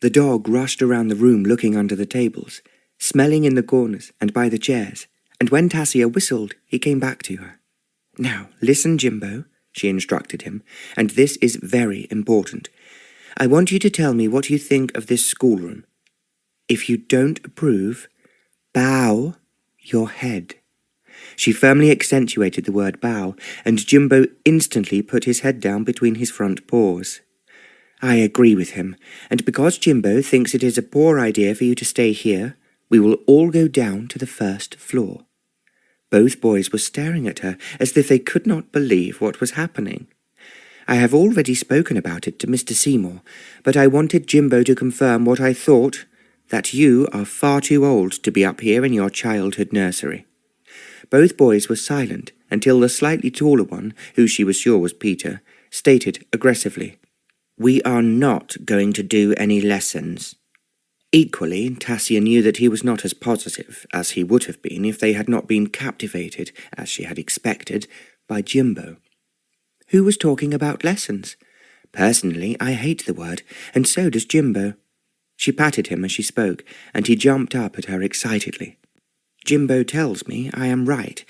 Speaker 2: The dog rushed around the room looking under the tables, smelling in the corners and by the chairs, and when Tasia whistled, he came back to her. "Now, listen, Jimbo," she instructed him, "and this is very important. I want you to tell me what you think of this schoolroom. If you don't approve, bow your head." She firmly accentuated the word bow, and Jimbo instantly put his head down between his front paws. "I agree with him, and because Jimbo thinks it is a poor idea for you to stay here, we will all go down to the first floor." Both boys were staring at her as if they could not believe what was happening. I have already spoken about it to Mr. Seymour, but I wanted Jimbo to confirm what I thought, that you are far too old to be up here in your childhood nursery." Both boys were silent until the slightly taller one, who she was sure was Peter, stated aggressively, "We are not going to do any lessons." Equally, Tasia knew that he was not as positive as he would have been if they had not been captivated, as she had expected, by Jimbo. Who was talking about lessons? Personally, I hate the word, and so does Jimbo. She patted him as she spoke, and he jumped up at her excitedly. "Jimbo tells me I am right.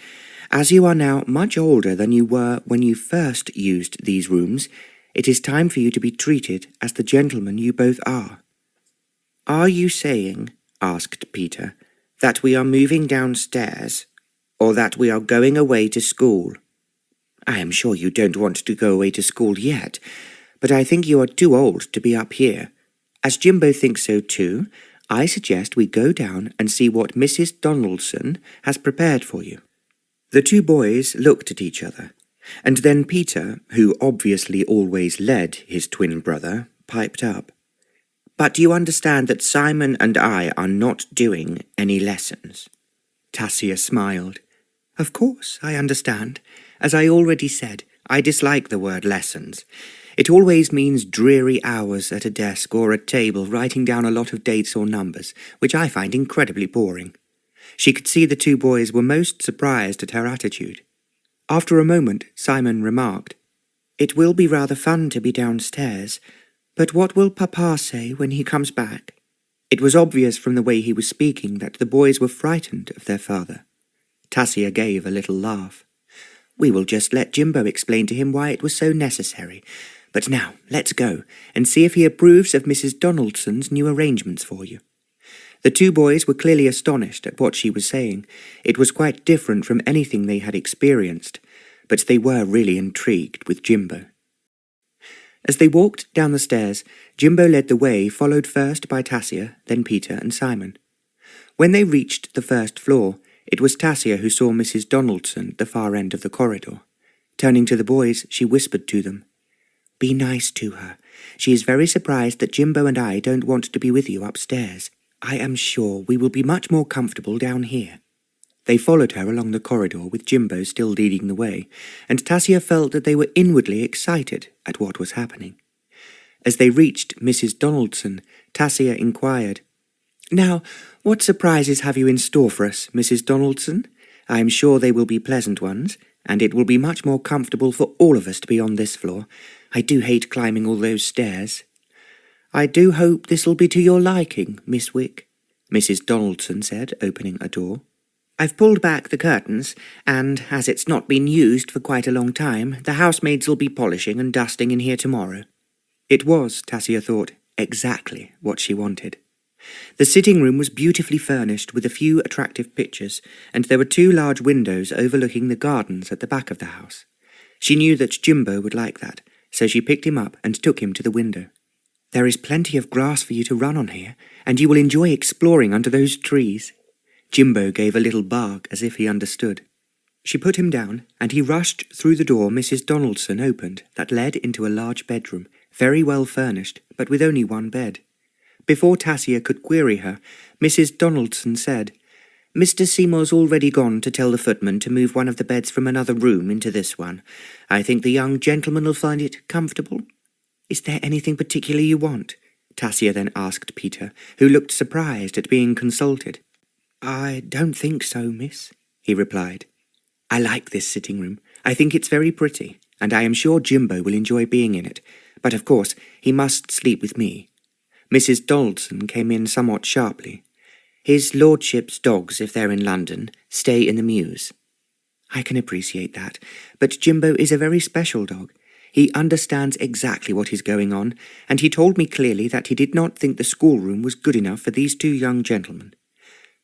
Speaker 2: As you are now much older than you were when you first used these rooms, it is time for you to be treated as the gentlemen you both are." "Are you saying," asked Peter, "that we are moving downstairs, or that we are going away to school? I am sure you don't want to go away to school yet, but I think you are too old to be up here. As Jimbo thinks so too, I suggest we go down and see what Mrs. Donaldson has prepared for you." The two boys looked at each other, and then Peter, who obviously always led his twin brother, piped up. "But do you understand that Simon and I are not doing any lessons?" Tasia smiled. "Of course, I understand. As I already said, I dislike the word lessons. It always means dreary hours at a desk or a table writing down a lot of dates or numbers, which I find incredibly boring." She could see the two boys were most surprised at her attitude. After a moment, Simon remarked, "It will be rather fun to be downstairs, but what will Papa say when he comes back?" It was obvious from the way he was speaking that the boys were frightened of their father. Tasia gave a little laugh. "We will just let Jimbo explain to him why it was so necessary. But now, let's go, and see if he approves of Mrs. Donaldson's new arrangements for you." The two boys were clearly astonished at what she was saying. It was quite different from anything they had experienced, but they were really intrigued with Jimbo. As they walked down the stairs, Jimbo led the way, followed first by Tasia, then Peter and Simon. When they reached the first floor, it was Tasia who saw Mrs. Donaldson at the far end of the corridor. Turning to the boys, she whispered to them, "Be nice to her. She is very surprised that Jimbo and I don't want to be with you upstairs. I am sure we will be much more comfortable down here." They followed her along the corridor with Jimbo still leading the way, and Tasia felt that they were inwardly excited at what was happening. As they reached Mrs. Donaldson, Tasia inquired, "Now, what surprises have you in store for us, Mrs. Donaldson? I am sure they will be pleasant ones, and it will be much more comfortable for all of us to be on this floor. I do hate climbing all those stairs." "I do hope this'll be to your liking, Miss Wick," Mrs. Donaldson said, opening a door. "I've pulled back the curtains, and as it's not been used for quite a long time, the housemaid'll be polishing and dusting in here tomorrow." It was, Tasia thought, exactly what she wanted. The sitting room was beautifully furnished with a few attractive pictures, and there were two large windows overlooking the gardens at the back of the house. She knew that Jimbo would like that, so she picked him up and took him to the window. "There is plenty of grass for you to run on here, and you will enjoy exploring under those trees." Jimbo gave a little bark as if he understood. She put him down, and he rushed through the door Mrs. Donaldson opened that led into a large bedroom, very well furnished, but with only one bed. Before Tasia could query her, Mrs. Donaldson said, "Mr. Seymour's already gone to tell the footman to move one of the beds from another room into this one. I think the young gentleman will find it comfortable." "Is there anything particular you want?" Tasia then asked Peter, who looked surprised at being consulted. "I don't think so, miss," he replied. "I like this sitting room. I think it's very pretty, and I am sure Jimbo will enjoy being in it. But of course, he must sleep with me." Mrs. Donaldson came in somewhat sharply. "His lordship's dogs, if they're in London, stay in the mews." "I can appreciate that, but Jimbo is a very special dog. He understands exactly what is going on, and he told me clearly that he did not think the schoolroom was good enough for these two young gentlemen."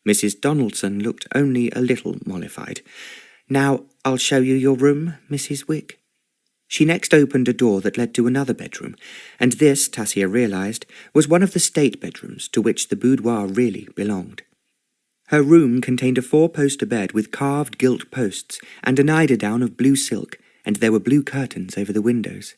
Speaker 2: Mrs. Donaldson looked only a little mollified. "Now, I'll show you your room, Mrs. Wick." She next opened a door that led to another bedroom, and this, Tasia realized, was one of the state bedrooms to which the boudoir really belonged. Her room contained a four-poster bed with carved gilt posts and an eiderdown of blue silk, and there were blue curtains over the windows.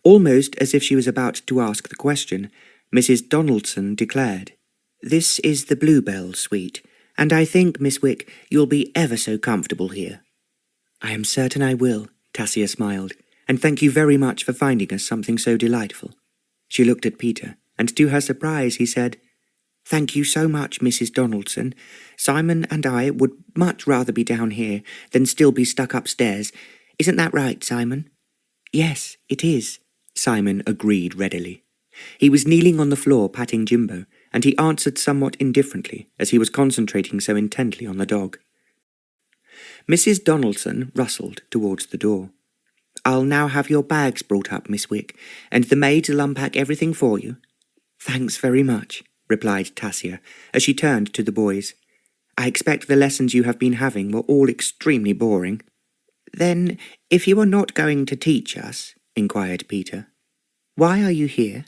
Speaker 1: Almost as if she was about to ask the question, Mrs. Donaldson declared, "This is the Bluebell Suite, and I think, Miss Wick, you'll be ever so comfortable here." "I am certain I will," Tasia smiled, "and thank you very much for finding us something so delightful." She looked at Peter, and to her surprise he said, "Thank you so much, Mrs. Donaldson. Simon and I would much rather be down here than still be stuck upstairs. Isn't that right, Simon?" "Yes, it is," Simon agreed readily. He was kneeling on the floor patting Jimbo, and he answered somewhat indifferently as he was concentrating so intently on the dog. Mrs. Donaldson rustled towards the door. "I'll now have your bags brought up, Miss Wick, and the maids will unpack everything for you." "Thanks very much," replied Tasia, as she turned to the boys. "I expect the lessons you have been having were all extremely boring." "Then, if you are not going to teach us," inquired Peter, "why are you here?"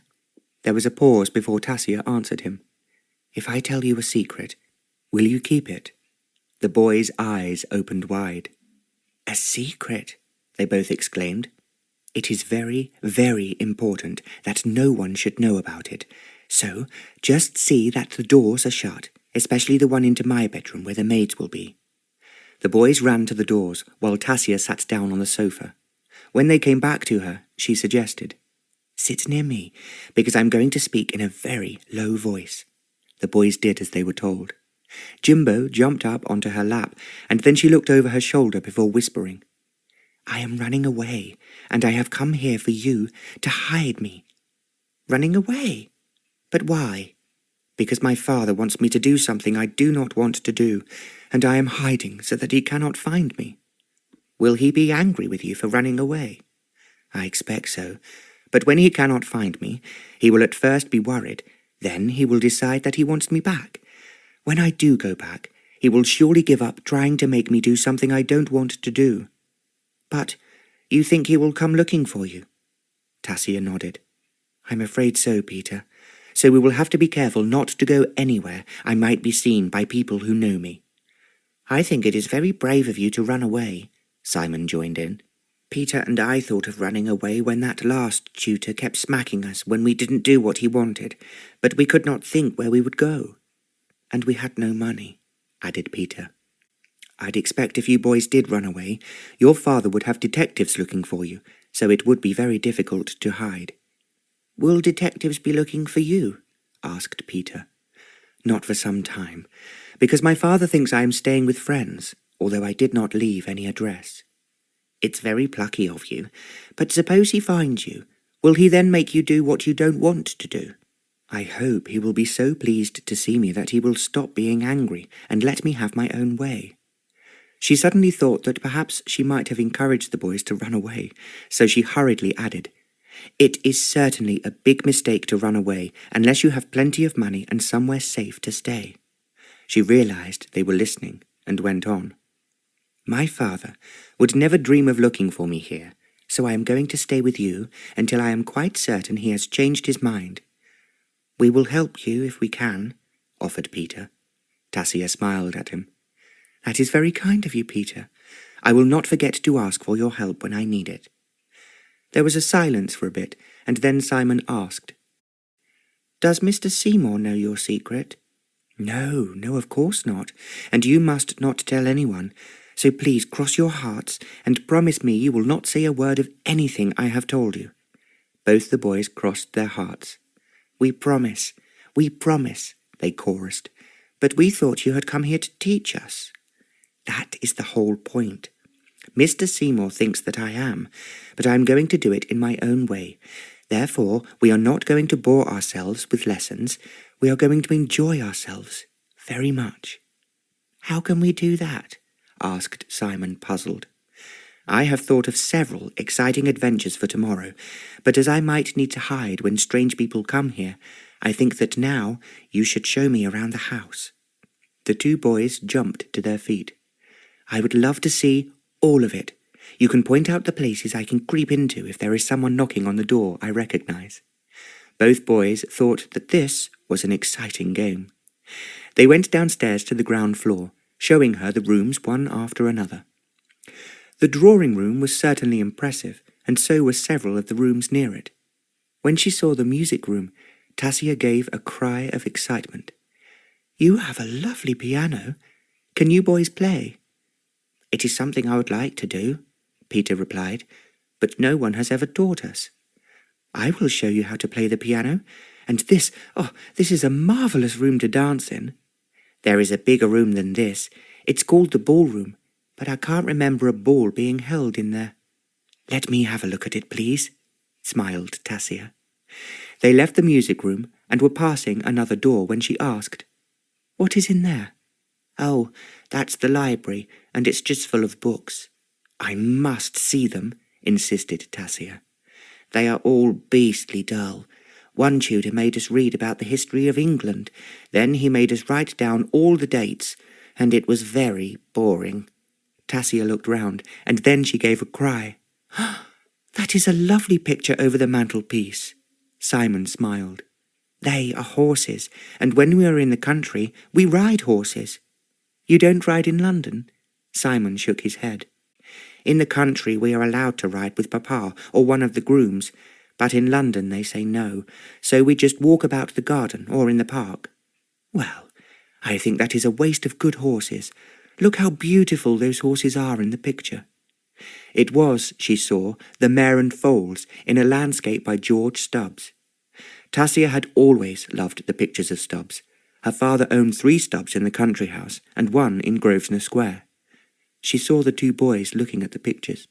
Speaker 1: There was a pause before Tasia answered him. "If I tell you a secret, will you keep it?" The boys' eyes opened wide. "A secret?" they both exclaimed. "It is very, very important that no one should know about it. So, just see that the doors are shut, especially the one into my bedroom where the maids will be." The boys ran to the doors, while Tasia sat down on the sofa. When they came back to her, she suggested, "Sit near me, because I'm going to speak in a very low voice." The boys did as they were told. Jimbo jumped up onto her lap, and then she looked over her shoulder before whispering, "I am running away, and I have come here for you to hide me." "Running away? But why?" "Because my father wants me to do something I do not want to do, and I am hiding so that he cannot find me." "Will he be angry with you for running away?" "I expect so, but when he cannot find me, he will at first be worried, then he will decide that he wants me back. When I do go back, he will surely give up trying to make me do something I don't want to do." "But you think he will come looking for you?" Tasia nodded. "I'm afraid so, Peter. So we will have to be careful not to go anywhere I might be seen by people who know me." "I think it is very brave of you to run away," Simon joined in. "Peter and I thought of running away when that last tutor kept smacking us when we didn't do what he wanted, but we could not think where we would go. And we had no money," added Peter. "I'd expect if you boys did run away, your father would have detectives looking for you, so it would be very difficult to hide." "Will detectives be looking for you?" asked Peter. "Not for some time, because my father thinks I am staying with friends, although I did not leave any address." "It's very plucky of you, but suppose he finds you, will he then make you do what you don't want to do?" "I hope he will be so pleased to see me that he will stop being angry and let me have my own way." She suddenly thought that perhaps she might have encouraged the boys to run away, so she hurriedly added, "It is certainly a big mistake to run away unless you have plenty of money and somewhere safe to stay." She realized they were listening and went on. "My father would never dream of looking for me here, so I am going to stay with you until I am quite certain he has changed his mind." "We will help you if we can," offered Peter. Tasia smiled at him. "That is very kind of you, Peter. I will not forget to ask for your help when I need it." There was a silence for a bit, and then Simon asked, "Does Mr. Seymour know your secret?" No, of course not, and you must not tell anyone, so please cross your hearts and promise me you will not say a word of anything I have told you." Both the boys crossed their hearts. We promise, they chorused, "but we thought you had come here to teach us." "That is the whole point. Mr. Seymour thinks that I am, but I am going to do it in my own way. Therefore, we are not going to bore ourselves with lessons. We are going to enjoy ourselves very much." "How can we do that?" asked Simon, puzzled. "I have thought of several exciting adventures for tomorrow, but as I might need to hide when strange people come here, I think that now you should show me around the house." The two boys jumped to their feet. "I would love to see all of it. You can point out the places I can creep into if there is someone knocking on the door I recognize." Both boys thought that this was an exciting game. They went downstairs to the ground floor, showing her the rooms one after another. The drawing room was certainly impressive, and so were several of the rooms near it. When she saw the music room, Tasia gave a cry of excitement. "You have a lovely piano. Can you boys play?" "It is something I would like to do," Peter replied, "but no one has ever taught us." "I will show you how to play the piano, and this is a marvellous room to dance in." "There is a bigger room than this. It's called the ballroom, but I can't remember a ball being held in there." "Let me have a look at it, please," smiled Tasia. They left the music room and were passing another door when she asked, "What is in there?" "Oh, that's the library, and it's just full of books." "I must see them," insisted Tasia. "They are all beastly dull. One tutor made us read about the history of England. Then he made us write down all the dates, and it was very boring." Tasia looked round, and then she gave a cry. "That is a lovely picture over the mantelpiece." Simon smiled. "They are horses, and when we are in the country, we ride horses." "You don't ride in London?" Simon shook his head. "In the country we are allowed to ride with Papa or one of the grooms, but in London they say no, so we just walk about the garden or in the park." "Well, I think that is a waste of good horses. Look how beautiful those horses are in the picture." It was, she saw, the Mare and Foals in a landscape by George Stubbs. Tasia had always loved the pictures of Stubbs. Her father owned 3 Stubbs in the country house and 1 in Grosvenor Square. She saw the 2 boys looking at the pictures.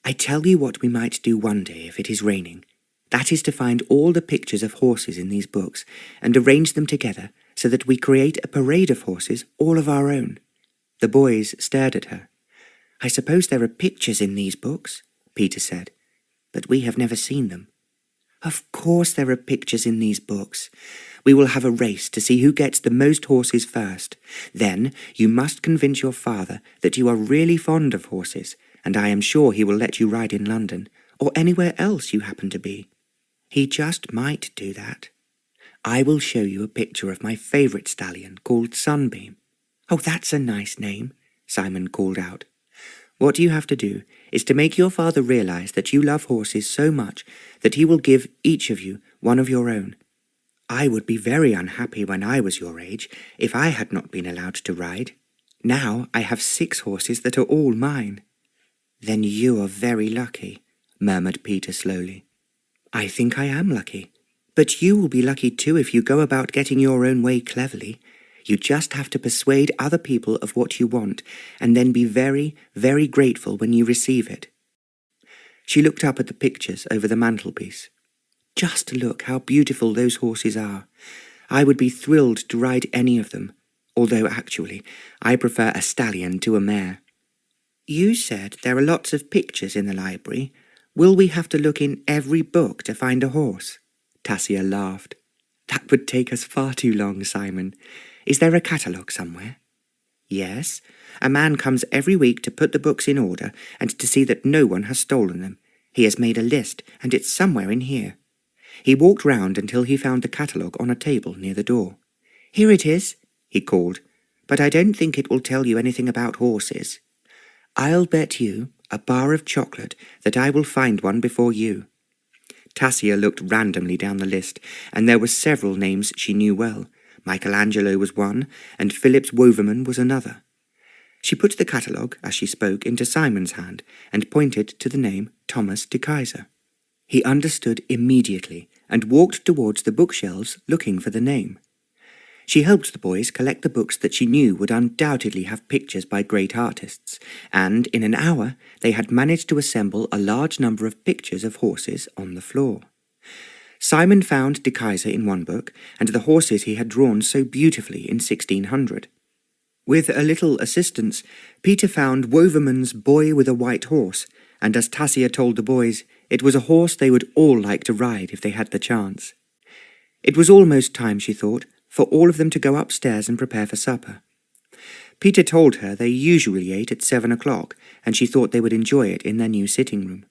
Speaker 1: "I tell you what we might do one day if it is raining. That is to find all the pictures of horses in these books and arrange them together so that we create a parade of horses all of our own." The boys stared at her. "I suppose there are pictures in these books," Peter said, "but we have never seen them." "Of course there are pictures in these books. We will have a race to see who gets the most horses first. Then you must convince your father that you are really fond of horses, and I am sure he will let you ride in London, or anywhere else you happen to be. He just might do that. I will show you a picture of my favourite stallion called Sunbeam." "Oh, that's a nice name," Simon called out. "What you have to do is to make your father realize that you love horses so much that he will give each of you one of your own. I would be very unhappy when I was your age if I had not been allowed to ride. Now I have 6 horses that are all mine." "Then you are very lucky," murmured Peter slowly. "I think I am lucky. But you will be lucky too if you go about getting your own way cleverly. You just have to persuade other people of what you want, and then be very, very grateful when you receive it." She looked up at the pictures over the mantelpiece. "Just look how beautiful those horses are. I would be thrilled to ride any of them, although actually I prefer a stallion to a mare." "You said there are lots of pictures in the library. Will we have to look in every book to find a horse?" Tasia laughed. "That would take us far too long, Simon. Is there a catalogue somewhere?" "Yes. A man comes every week to put the books in order and to see that no one has stolen them. He has made a list, and it's somewhere in here." He walked round until he found the catalogue on a table near the door. "Here it is," he called, "but I don't think it will tell you anything about horses. I'll bet you a bar of chocolate that I will find one before you." Tasia looked randomly down the list, and there were several names she knew well. Michelangelo was one, and Phillips Woverman was another. She put the catalogue, as she spoke, into Simon's hand, and pointed to the name Thomas de Kaiser. He understood immediately, and walked towards the bookshelves looking for the name. She helped the boys collect the books that she knew would undoubtedly have pictures by great artists, and in an hour they had managed to assemble a large number of pictures of horses on the floor. Simon found de Kaiser in one book, and the horses he had drawn so beautifully in 1600. With a little assistance, Peter found Woverman's Boy with a White Horse, and as Tasia told the boys, it was a horse they would all like to ride if they had the chance. It was almost time, she thought, for all of them to go upstairs and prepare for supper. Peter told her they usually ate at 7 o'clock, and she thought they would enjoy it in their new sitting room.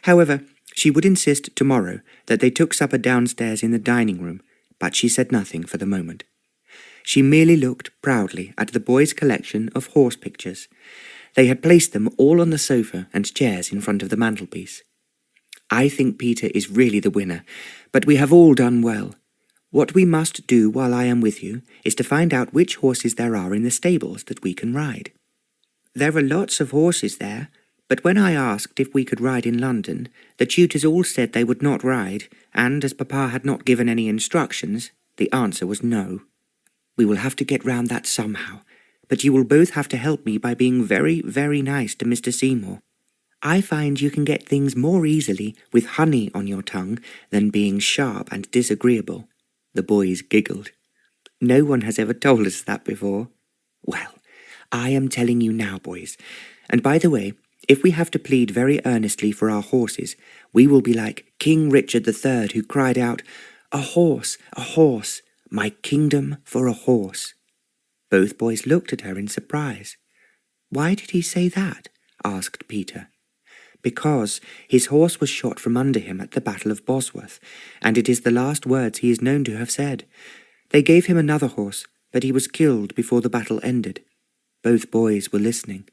Speaker 1: However, she would insist tomorrow that they took supper downstairs in the dining room, but she said nothing for the moment. She merely looked proudly at the boys' collection of horse pictures. They had placed them all on the sofa and chairs in front of the mantelpiece.
Speaker 2: I think Peter is really the winner, but we have all done well. What we must do while I am with you is to find out which horses there are in the stables that we can ride. There are lots of horses there, but when I asked if we could ride in London, the tutors all said they would not ride, and as Papa had not given any instructions, the answer was no. We will have to get round that somehow, but you will both have to help me by being very, very nice to Mr. Seymour. I find you can get things more easily with honey on your tongue than being sharp and disagreeable. The boys giggled. No one has ever told us that before. Well, I am telling you now, boys. And by the way, if we have to plead very earnestly for our horses, we will be like King Richard III, who cried out, a horse, my kingdom for a horse." Both boys looked at her in surprise. "Why did he say that?" asked Peter. "Because his horse was shot from under him at the Battle of Bosworth, and it is the last words he is known to have said. They gave him another horse, but he was killed before the battle ended." Both boys were listening.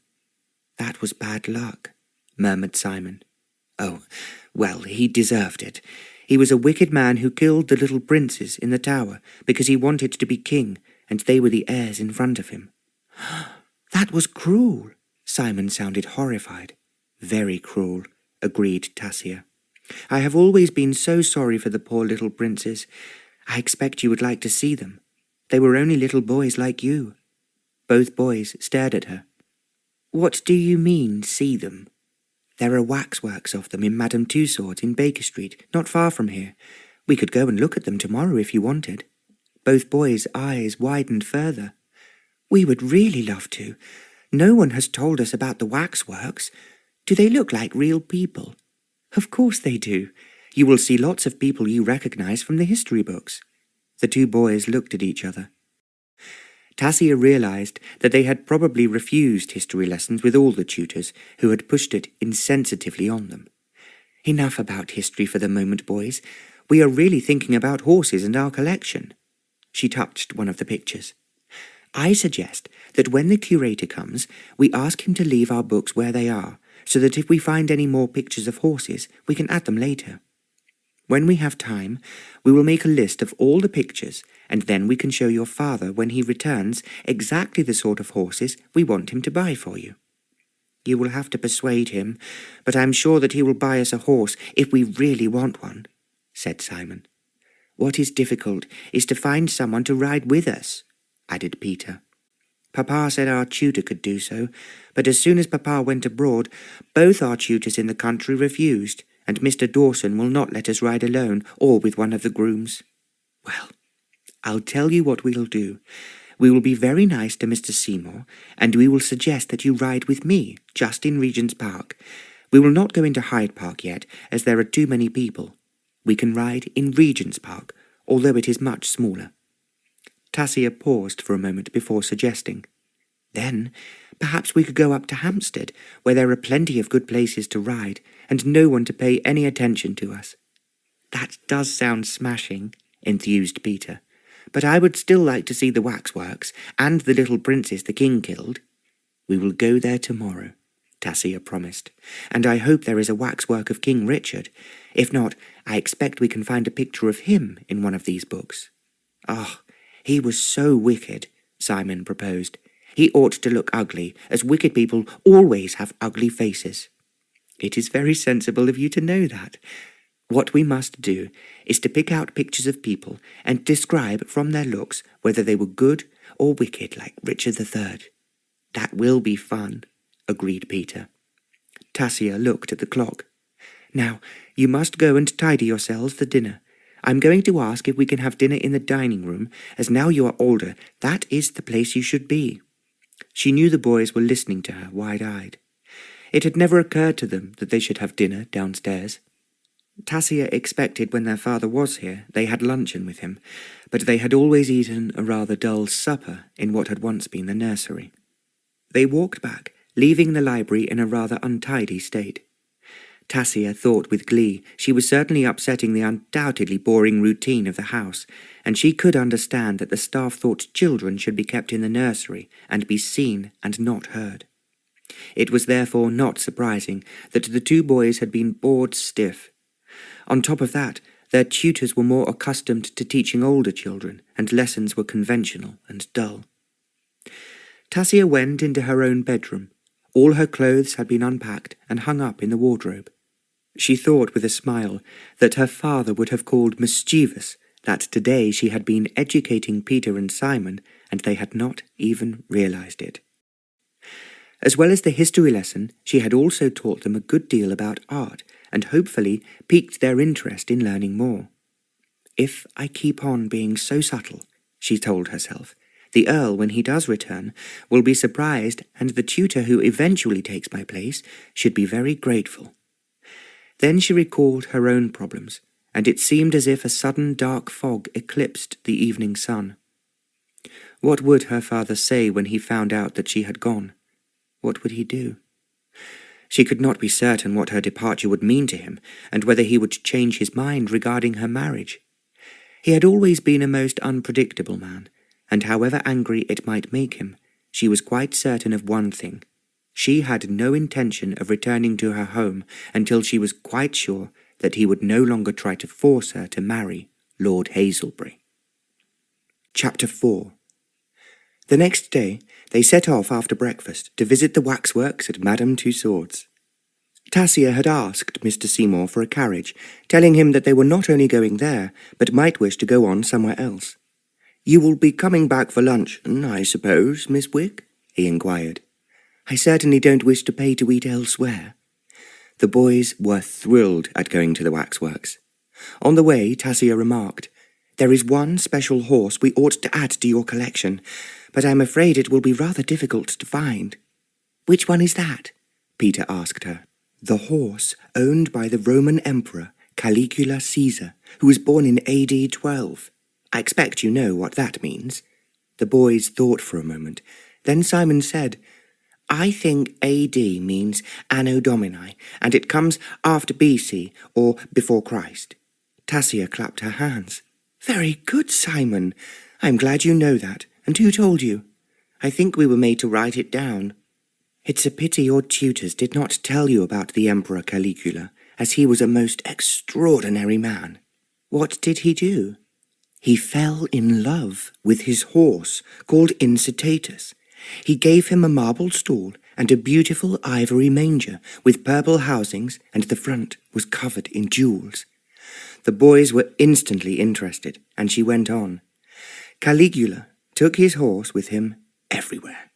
Speaker 2: "That was bad luck," murmured Simon. "Oh, well, he deserved it. He was a wicked man who killed the little princes in the tower because he wanted to be king, and they were the heirs in front of him." "That was cruel." Simon sounded horrified. "Very cruel," agreed Tasia. "I have always been so sorry for the poor little princes. I expect you would like to see them. They were only little boys like you." Both boys stared at her. "What do you mean, see them?" "There are waxworks of them in Madame Tussauds in Baker Street, not far from here. We could go and look at them tomorrow if you wanted." Both boys' eyes widened further. "We would really love to. No one has told us about the waxworks. Do they look like real people?" "Of course they do. You will see lots of people you recognize from the history books." The two boys looked at each other. Tasia realized that they had probably refused history lessons with all the tutors who had pushed it insensitively on them. "Enough about history for the moment, boys. We are really thinking about horses and our collection." She touched one of the pictures. "I suggest that when the curator comes, we ask him to leave our books where they are, so that if we find any more pictures of horses, we can add them later. When we have time, we will make a list of all the pictures, and then we can show your father, when he returns, exactly the sort of horses we want him to buy for you. You will have to persuade him, but I'm sure that he will buy us a horse if we really want one," said Simon. "What is difficult is to find someone to ride with us," added Peter. "Papa said our tutor could do so, but as soon as Papa went abroad, both our tutors in the country refused, and Mr. Dawson will not let us ride alone or with one of the grooms. Well, I'll tell you what we'll do. We will be very nice to Mr. Seymour, and we will suggest that you ride with me, just in Regent's Park. We will not go into Hyde Park yet, as there are too many people. We can ride in Regent's Park, although it is much smaller." Tasia paused for a moment before suggesting, "Then, perhaps we could go up to Hampstead, where there are plenty of good places to ride, and no one to pay any attention to us." "That does sound smashing," enthused Peter. "But I would still like to see the waxworks, and the little princes the king killed." "We will go there tomorrow," Tasia promised, "and I hope there is a waxwork of King Richard. If not, I expect we can find a picture of him in one of these books." "Oh, he was so wicked," Simon proposed. "He ought to look ugly, as wicked people always have ugly faces." "It is very sensible of you to know that. What we must do is to pick out pictures of people and describe from their looks whether they were good or wicked like Richard III. "That will be fun," agreed Peter. Tasia looked at the clock. "Now, you must go and tidy yourselves for dinner. I'm going to ask if we can have dinner in the dining room, as now you are older, that is the place you should be." She knew the boys were listening to her wide-eyed. It had never occurred to them that they should have dinner downstairs. Tasia expected when their father was here they had luncheon with him, but they had always eaten a rather dull supper in what had once been the nursery. They walked back, leaving the library in a rather untidy state. Tasia thought with glee she was certainly upsetting the undoubtedly boring routine of the house, and she could understand that the staff thought children should be kept in the nursery and be seen and not heard. It was therefore not surprising that the two boys had been bored stiff On top of that, their tutors were more accustomed to teaching older children, and lessons were conventional and dull. Tasia went into her own bedroom. All her clothes had been unpacked and hung up in the wardrobe. She thought with a smile that her father would have called mischievous that today she had been educating Peter and Simon, and they had not even realized it. As well as the history lesson, she had also taught them a good deal about art, and hopefully piqued their interest in learning more. If I keep on being so subtle, she told herself, the Earl, when he does return, will be surprised, and the tutor who eventually takes my place should be very grateful. Then she recalled her own problems, and it seemed as if a sudden dark fog eclipsed the evening sun. What would her father say when he found out that she had gone? What would he do? She could not be certain what her departure would mean to him, and whether he would change his mind regarding her marriage. He had always been a most unpredictable man, and however angry it might make him, she was quite certain of one thing. She had no intention of returning to her home until she was quite sure that he would no longer try to force her to marry Lord Hazelbury. Chapter 4. The next day, they set off after breakfast to visit the waxworks at Madame Tussaud's. Tasia had asked Mr. Seymour for a carriage, telling him that they were not only going there, but might wish to go on somewhere else. "You will be coming back for lunch, I suppose, Miss Wick?" he inquired. "I certainly don't wish to pay to eat elsewhere." The boys were thrilled at going to the waxworks. On the way, Tasia remarked, "There is one special horse we ought to add to your collection, but I'm afraid it will be rather difficult to find." "Which one is that?" Peter asked her. "The horse owned by the Roman Emperor Caligula Caesar, who was born in AD 12. I expect you know what that means." The boys thought for a moment. Then Simon said, "I think AD means Anno Domini, and it comes after BC, or before Christ." Tasia clapped her hands. "Very good, Simon. I'm glad you know that. And who told you?" "I think we were made to write it down." "It's a pity your tutors did not tell you about the Emperor Caligula, as he was a most extraordinary man." "What did he do?" "He fell in love with his horse, called Incitatus. He gave him a marble stall and a beautiful ivory manger with purple housings, and the front was covered in jewels." The boys were instantly interested, and she went on. "Caligula took his horse with him everywhere.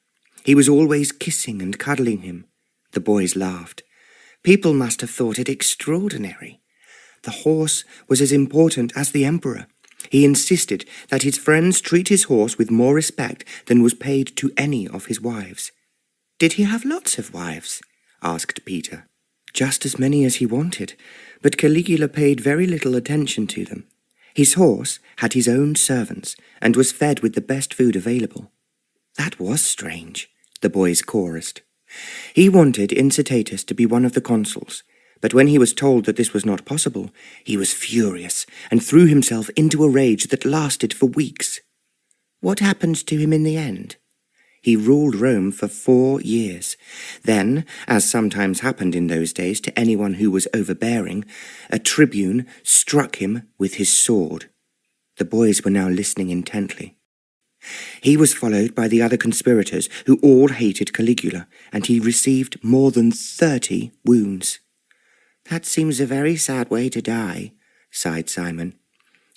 Speaker 2: He was always kissing and cuddling him." The boys laughed. "People must have thought it extraordinary. The horse was as important as the emperor. He insisted that his friends treat his horse with more respect than was paid to any of his wives." "Did he have lots of wives?" asked Peter. "Just as many as he wanted, but Caligula paid very little attention to them. His horse had his own servants and was fed with the best food available." "That was strange," the boys chorused. "He wanted Incitatus to be one of the consuls, but when he was told that this was not possible, he was furious and threw himself into a rage that lasted for weeks." "What happened to him in the end?" "He ruled Rome for 4 years. Then, as sometimes happened in those days to anyone who was overbearing, a tribune struck him with his sword." The boys were now listening intently. "He was followed by the other conspirators, who all hated Caligula, and he received more than 30 wounds." "That seems a very sad way to die," sighed Simon.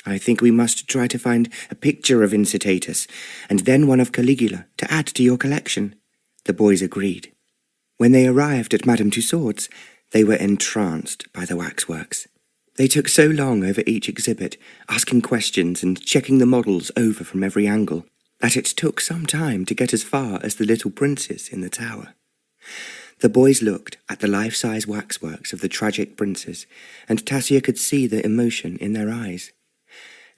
Speaker 2: "I think we must try to find a picture of Incitatus, and then one of Caligula, to add to your collection." The boys agreed. When they arrived at Madame Tussaud's, they were entranced by the waxworks. They took so long over each exhibit, asking questions and checking the models over from every angle, that it took some time to get as far as the little princes in the tower. The boys looked at the life-size waxworks of the tragic princes, and Tasia could see the emotion in their eyes.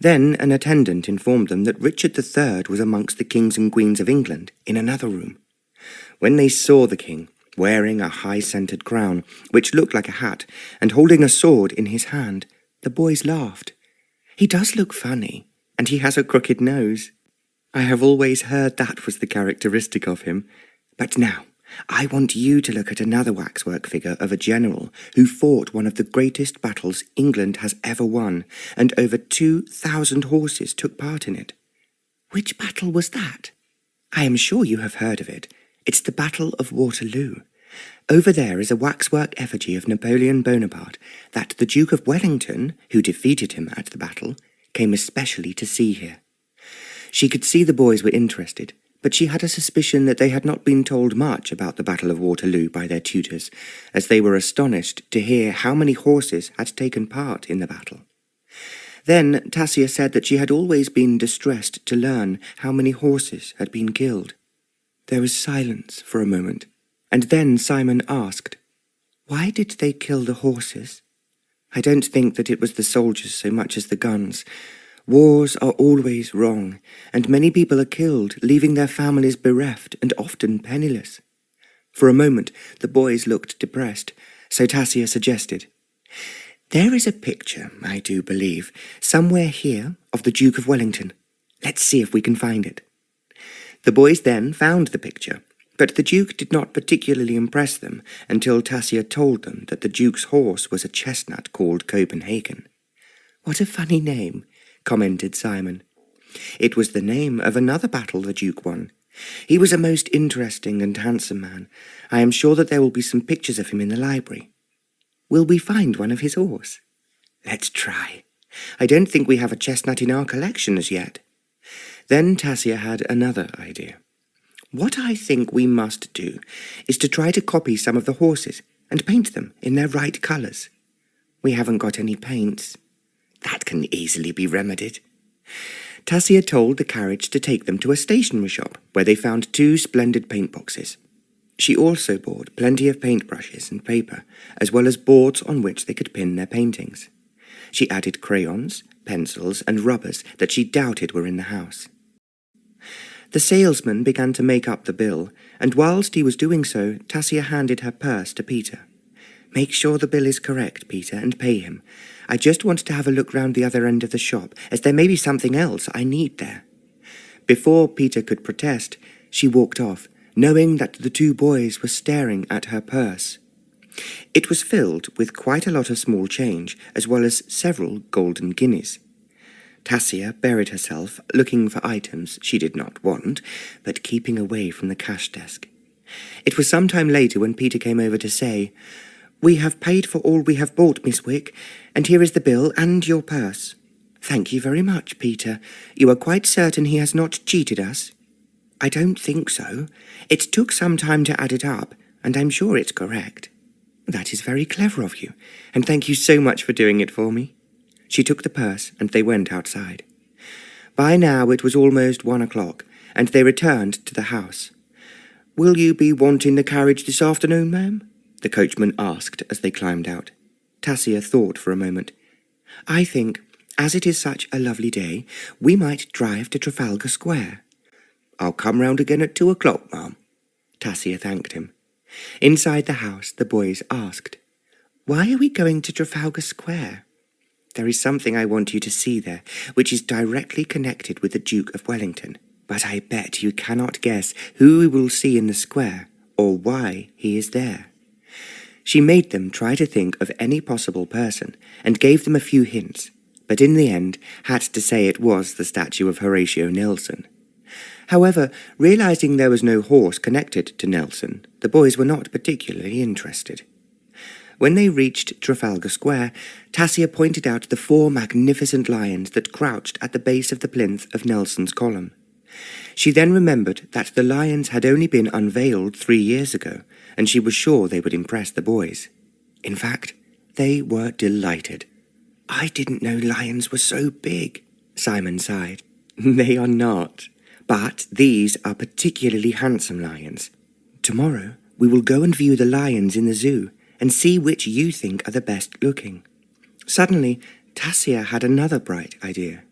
Speaker 2: Then an attendant informed them that Richard III was amongst the kings and queens of England in another room. When they saw the king, wearing a high-centered crown, which looked like a hat, and holding a sword in his hand, the boys laughed. "He does look funny, and he has a crooked nose. I have always heard that was the characteristic of him. But now, I want you to look at another waxwork figure of a general who fought one of the greatest battles England has ever won, and over 2,000 horses took part in it." "Which battle was that?" "I am sure you have heard of it. It's the Battle of Waterloo. Over there is a waxwork effigy of Napoleon Bonaparte that the Duke of Wellington, who defeated him at the battle, came especially to see here." She could see the boys were interested, but she had a suspicion that they had not been told much about the Battle of Waterloo by their tutors, as they were astonished to hear how many horses had taken part in the battle. Then Tasia said that she had always been distressed to learn how many horses had been killed. There was silence for a moment, and then Simon asked, "Why did they kill the horses?" "I don't think that it was the soldiers so much as the guns. Wars are always wrong, and many people are killed, leaving their families bereft and often penniless." For a moment the boys looked depressed, so Tasia suggested, "There is a picture, I do believe, somewhere here of the Duke of Wellington. Let's see if we can find it." The boys then found the picture, but the Duke did not particularly impress them until Tasia told them that the Duke's horse was a chestnut called Copenhagen. "What a funny name," commented Simon. "It was the name of another battle the Duke won. He was a most interesting and handsome man. I am sure that there will be some pictures of him in the library." "Will we find one of his horse?" "Let's try. I don't think we have a chestnut in our collection as yet." Then Tasia had another idea. "What I think we must do is to try to copy some of the horses and paint them in their right colours. We haven't got any paints." "That can easily be remedied." Tasia told the carriage to take them to a stationery shop where they found 2 splendid paint boxes. She also bought plenty of paintbrushes and paper, as well as boards on which they could pin their paintings. She added crayons, pencils, and rubbers that she doubted were in the house. The salesman began to make up the bill, and whilst he was doing so, Tasia handed her purse to Peter. "Make sure the bill is correct, Peter, and pay him. I just want to have a look round the other end of the shop, as there may be something else I need there." Before Peter could protest, she walked off, knowing that the 2 boys were staring at her purse. It was filled with quite a lot of small change, as well as several golden guineas. Tasia buried herself, looking for items she did not want, but keeping away from the cash desk. It was some time later when Peter came over to say, "We have paid for all we have bought, Miss Wick, and here is the bill and your purse." "Thank you very much, Peter. You are quite certain he has not cheated us?" "I don't think so. It took some time to add it up, and I'm sure it's correct." "That is very clever of you, and thank you so much for doing it for me." She took the purse, and they went outside. By now it was almost 1 o'clock, and they returned to the house. "Will you be wanting the carriage this afternoon, ma'am?" the coachman asked as they climbed out. Tasia thought for a moment. "I think, as it is such a lovely day, we might drive to Trafalgar Square." "I'll come round again at 2 o'clock, ma'am." Tasia thanked him. Inside the house, the boys asked, "Why are we going to Trafalgar Square?" "There is something I want you to see there, which is directly connected with the Duke of Wellington. But I bet you cannot guess who we will see in the square, or why he is there." She made them try to think of any possible person, and gave them a few hints, but in the end had to say it was the statue of Horatio Nelson. However, realizing there was no horse connected to Nelson, the boys were not particularly interested. When they reached Trafalgar Square, Tasia pointed out the 4 magnificent lions that crouched at the base of the plinth of Nelson's column. She then remembered that the lions had only been unveiled 3 years ago, and she was sure they would impress the boys. In fact, they were delighted. "I didn't know lions were so big," Simon sighed. "They are not, but these are particularly handsome lions. Tomorrow we will go and view the lions in the zoo, and see which you think are the best looking." Suddenly, Tasia had another bright idea.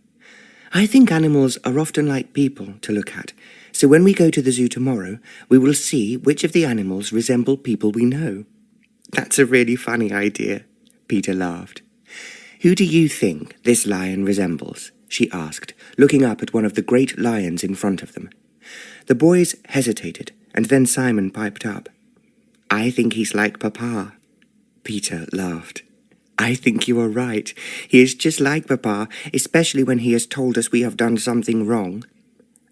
Speaker 2: "I think animals are often like people to look at, so when we go to the zoo tomorrow, we will see which of the animals resemble people we know." "That's a really funny idea," Peter laughed. "Who do you think this lion resembles?" she asked, looking up at one of the great lions in front of them. The boys hesitated, and then Simon piped up. "I think he's like Papa." Peter laughed. "I think you are right. He is just like Papa, especially when he has told us we have done something wrong."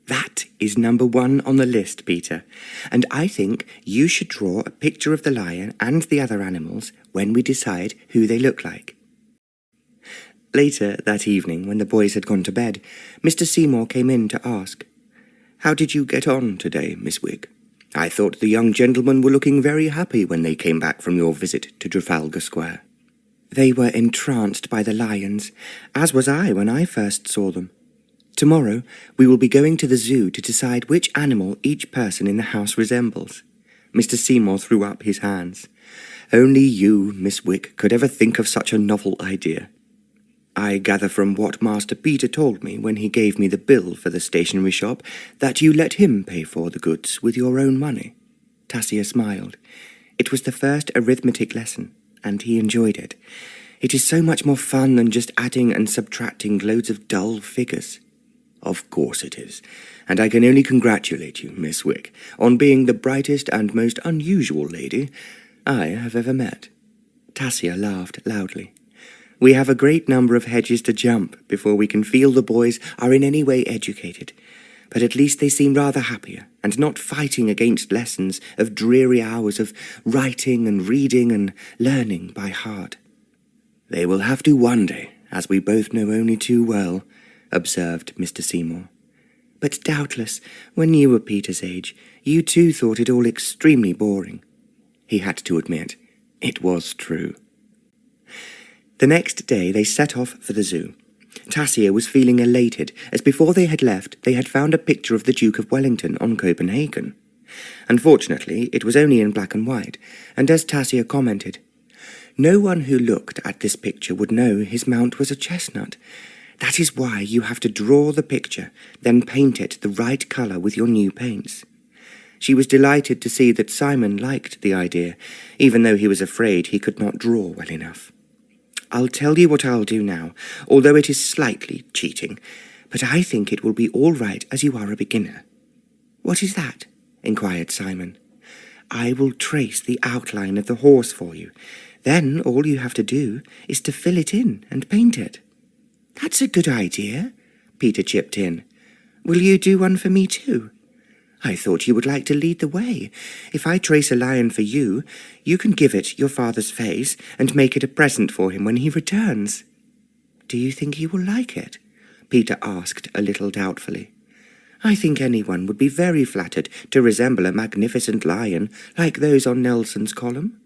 Speaker 2: "That is number 1 on the list, Peter, and I think you should draw a picture of the lion and the other animals when we decide who they look like." Later that evening, when the boys had gone to bed, Mr. Seymour came in to ask, "How did you get on today, Miss Wigg? I thought the young gentlemen were looking very happy when they came back from your visit to Trafalgar Square." "They were entranced by the lions, as was I when I first saw them. Tomorrow we will be going to the zoo to decide which animal each person in the house resembles." Mr. Seymour threw up his hands. "Only you, Miss Wigg, could ever think of such a novel idea. I gather from what Master Peter told me when he gave me the bill for the stationery shop that you let him pay for the goods with your own money." Tasia smiled. It was the first arithmetic lesson, and he enjoyed it. It is so much more fun than just adding and subtracting loads of dull figures. "Of course it is, and I can only congratulate you, Miss Wigg, on being the brightest and most unusual lady I have ever met." Tasia laughed loudly. "We have a great number of hedges to jump before we can feel the boys are in any way educated, but at least they seem rather happier, and not fighting against lessons of dreary hours of writing and reading and learning by heart." "They will have to one day, as we both know only too well," observed Mr. Seymour. "But doubtless, when you were Peter's age, you too thought it all extremely boring." He had to admit, it was true. The next day they set off for the zoo. Tasia was feeling elated, as before they had left they had found a picture of the Duke of Wellington on Copenhagen. Unfortunately, it was only in black and white, and as Tasia commented, "No one who looked at this picture would know his mount was a chestnut. That is why you have to draw the picture, then paint it the right colour with your new paints." She was delighted to see that Simon liked the idea, even though he was afraid he could not draw well enough. "I'll tell you what I'll do now, although it is slightly cheating, but I think it will be all right as you are a beginner." "What is that?" inquired Simon. "I will trace the outline of the horse for you. Then all you have to do is to fill it in and paint it." "That's a good idea," Peter chipped in. "Will you do one for me too? I thought you would like to lead the way. If I trace a lion for you, you can give it your father's face and make it a present for him when he returns." "Do you think he will like it?" Peter asked a little doubtfully. "I think anyone would be very flattered to resemble a magnificent lion like those on Nelson's column.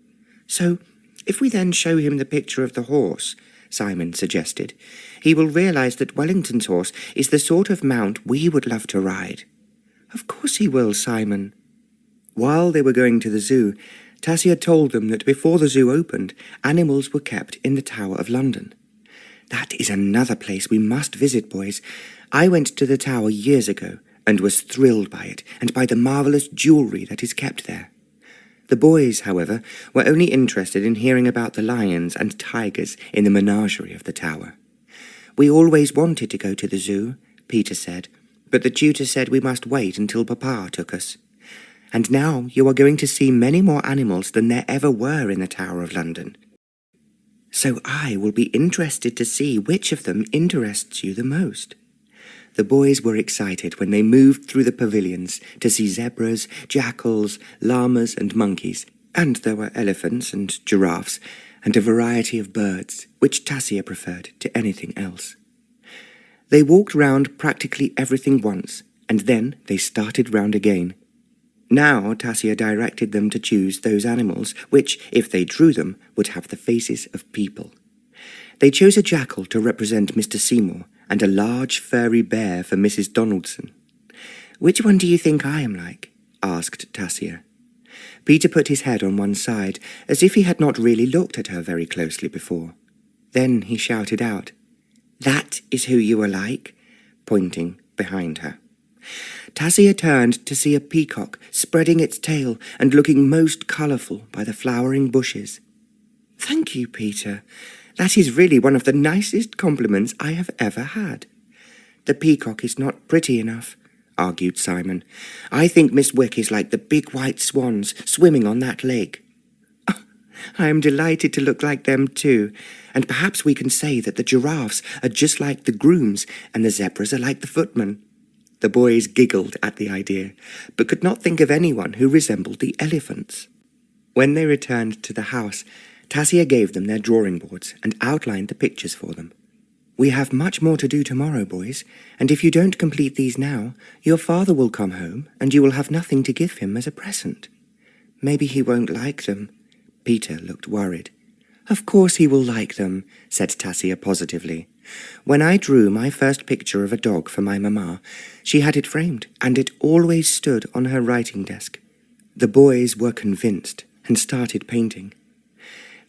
Speaker 2: So, if we then show him the picture of the horse," Simon suggested, "he will realize that Wellington's horse is the sort of mount we would love to ride." "Of course he will, Simon." While they were going to the zoo, Tasia told them that before the zoo opened, animals were kept in the Tower of London. "That is another place we must visit, boys. I went to the Tower years ago and was thrilled by it and by the marvellous jewellery that is kept there." The boys, however, were only interested in hearing about the lions and tigers in the menagerie of the tower. "We always wanted to go to the zoo," Peter said, "but the tutor said we must wait until Papa took us. And now you are going to see many more animals than there ever were in the Tower of London. So I will be interested to see which of them interests you the most." The boys were excited when they moved through the pavilions to see zebras, jackals, llamas and monkeys, and there were elephants and giraffes, and a variety of birds, which Tasia preferred to anything else. They walked round practically everything once, and then they started round again. Now Tasia directed them to choose those animals which, if they drew them, would have the faces of people. They chose a jackal to represent Mr. Seymour, and a large furry bear for Mrs. Donaldson. "Which one do you think I am like?" asked Tasia. Peter put his head on one side, as if he had not really looked at her very closely before. Then he shouted out, "That is who you are like," pointing behind her. Tasia turned to see a peacock spreading its tail and looking most colourful by the flowering bushes. "Thank you, Peter. That is really one of the nicest compliments I have ever had. The peacock is not pretty enough," argued Simon. "I think Miss Wick is like the big white swans swimming on that lake." "I am delighted to look like them too, and perhaps we can say that the giraffes are just like the grooms and the zebras are like the footmen." The boys giggled at the idea, but could not think of anyone who resembled the elephants. When they returned to the house, Tasia gave them their drawing boards and outlined the pictures for them. "We have much more to do tomorrow, boys, and if you don't complete these now, your father will come home and you will have nothing to give him as a present. Maybe he won't like them." Peter looked worried. "Of course he will like them," said Tasia positively. "When I drew my first picture of a dog for my mamma, she had it framed, and it always stood on her writing desk." The boys were convinced and started painting.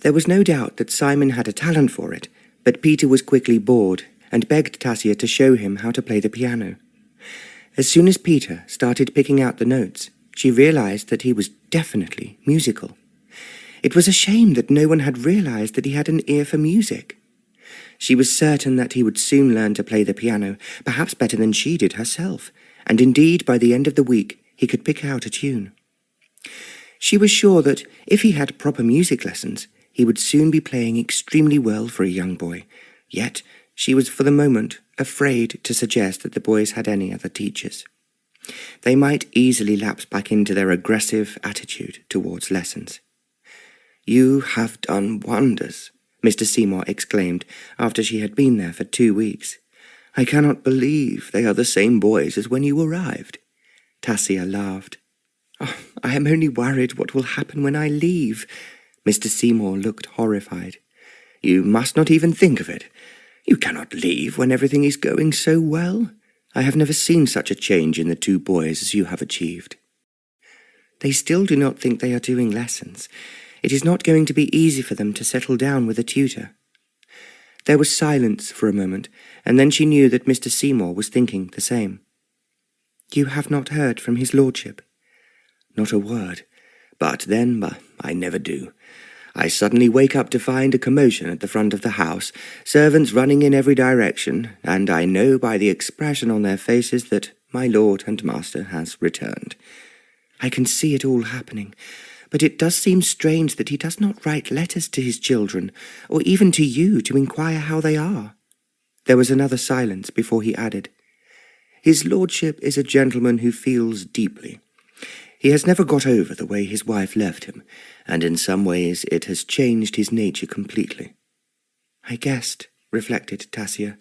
Speaker 2: There was no doubt that Simon had a talent for it, but Peter was quickly bored and begged Tasia to show him how to play the piano. As soon as Peter started picking out the notes, she realized that he was definitely musical. It was a shame that no one had realized that he had an ear for music. She was certain that he would soon learn to play the piano, perhaps better than she did herself, and indeed by the end of the week he could pick out a tune. She was sure that if he had proper music lessons, he would soon be playing extremely well for a young boy, yet she was for the moment afraid to suggest that the boys had any other teachers. They might easily lapse back into their aggressive attitude towards lessons. "You have done wonders," Mr. Seymour exclaimed after she had been there for 2 weeks. "I cannot believe they are the same boys as when you arrived." Tasia laughed. "Oh, I am only worried what will happen when I leave." Mr. Seymour looked horrified. "You must not even think of it. You cannot leave when everything is going so well. I have never seen such a change in the 2 boys as you have achieved." "They still do not think they are doing lessons. It is not going to be easy for them to settle down with a tutor." There was silence for a moment, and then she knew that Mr. Seymour was thinking the same. "You have not heard from his lordship?" "Not a word. But then, I never do. I suddenly wake up to find a commotion at the front of the house, servants running in every direction, and I know by the expression on their faces that my lord and master has returned. I can see it all happening, but it does seem strange that he does not write letters to his children, or even to you to inquire how they are." There was another silence before he added, "His lordship is a gentleman who feels deeply. He has never got over the way his wife left him, and in some ways it has changed his nature completely." "I guessed," reflected Tasia,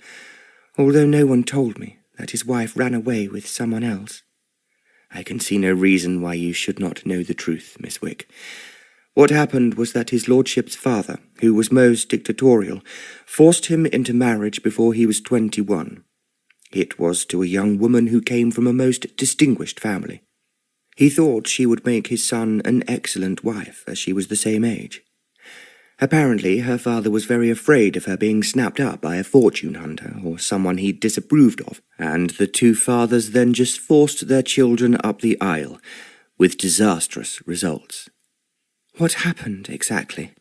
Speaker 2: "although no one told me that his wife ran away with someone else." "I can see no reason why you should not know the truth, Miss Wick. What happened was that his lordship's father, who was most dictatorial, forced him into marriage before he was 21. It was to a young woman who came from a most distinguished family. He thought she would make his son an excellent wife, as she was the same age. Apparently, her father was very afraid of her being snapped up by a fortune hunter or someone he disapproved of, and the 2 fathers then just forced their children up the aisle, with disastrous results." "What happened exactly?"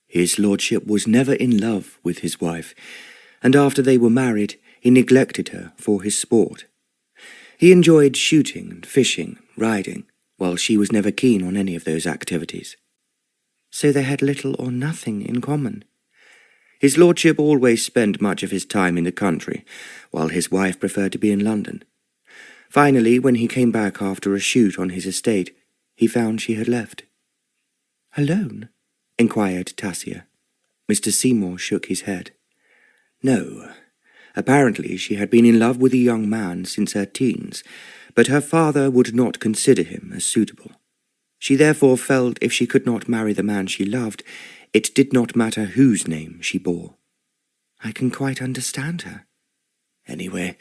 Speaker 2: "His lordship was never in love with his wife, and after they were married, he neglected her for his sport. He enjoyed shooting and fishing, riding, while she was never keen on any of those activities." "So they had little or nothing in common?" "His lordship always spent much of his time in the country, while his wife preferred to be in London. Finally, when he came back after a shoot on his estate, he found she had left." "Alone?" inquired Tasia. Mr. Seymour shook his head. "No. Apparently she had been in love with a young man since her teens, but her father would not consider him as suitable. She therefore felt if she could not marry the man she loved, it did not matter whose name she bore." "I can quite understand her." "Anyway,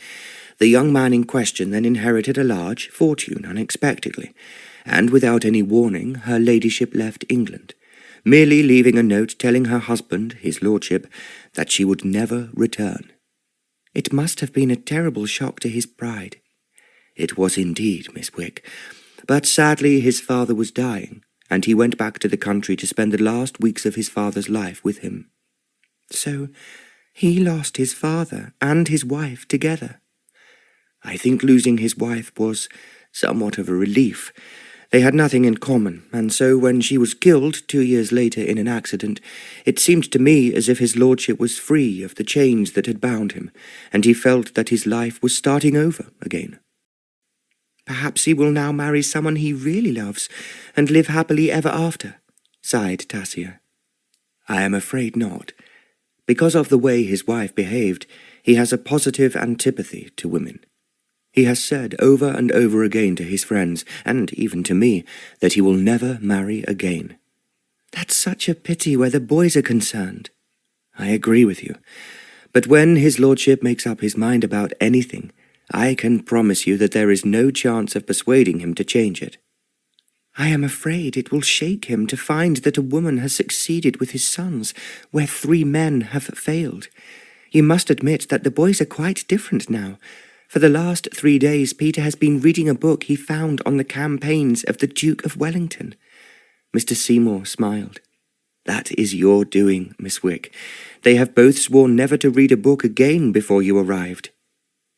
Speaker 2: the young man in question then inherited a large fortune unexpectedly, and without any warning her ladyship left England, merely leaving a note telling her husband, his lordship, that she would never return." "It must have been a terrible shock to his pride." "It was indeed, Miss Wick. But sadly his father was dying, and he went back to the country to spend the last weeks of his father's life with him." "So he lost his father and his wife together?" I think losing his wife was somewhat of a relief. They had nothing in common, and so when she was killed 2 years later in an accident, it seemed to me as if his lordship was free of the chains that had bound him, and he felt that his life was starting over again.
Speaker 1: Perhaps he will now marry someone he really loves, and live happily ever after, sighed Tasia.
Speaker 2: I am afraid not. Because of the way his wife behaved, he has a positive antipathy to women. He has said over and over again to his friends, and even to me, that he will never marry again.
Speaker 1: That's such a pity where the boys are concerned.
Speaker 2: I agree with you. But when his lordship makes up his mind about anything, I can promise you that there is no chance of persuading him to change it.
Speaker 1: I am afraid it will shake him to find that a woman has succeeded with his sons, where 3 men have failed. You must admit that the boys are quite different now. For the last 3 days, Peter has been reading a book he found on the campaigns of the Duke of Wellington.
Speaker 2: Mr. Seymour smiled. That is your doing, Miss Wick. They have both sworn never to read a book again before you arrived.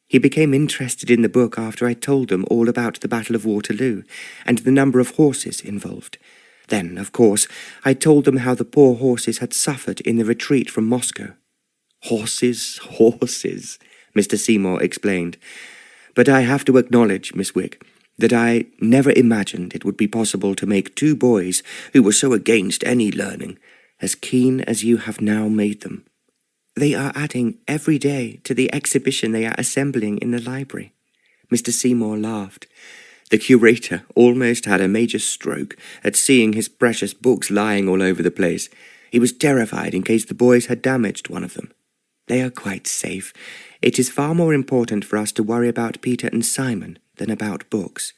Speaker 1: He became interested in the book after I told them all about the Battle of Waterloo and the number of horses involved. Then, of course, I told them how the poor horses had suffered in the retreat from Moscow.
Speaker 2: Horses, horses, Mr. Seymour explained. But I have to acknowledge, Miss Wick, that I never imagined it would be possible to make 2 boys who were so against any learning as keen as you have now made them.
Speaker 1: They are adding every day to the exhibition they are assembling in the library.
Speaker 2: Mr. Seymour laughed. The curator almost had a major stroke at seeing his precious books lying all over the place. He was terrified in case the boys had damaged one of them.
Speaker 1: They are quite safe. It is far more important for us to worry about Peter and Simon than about books.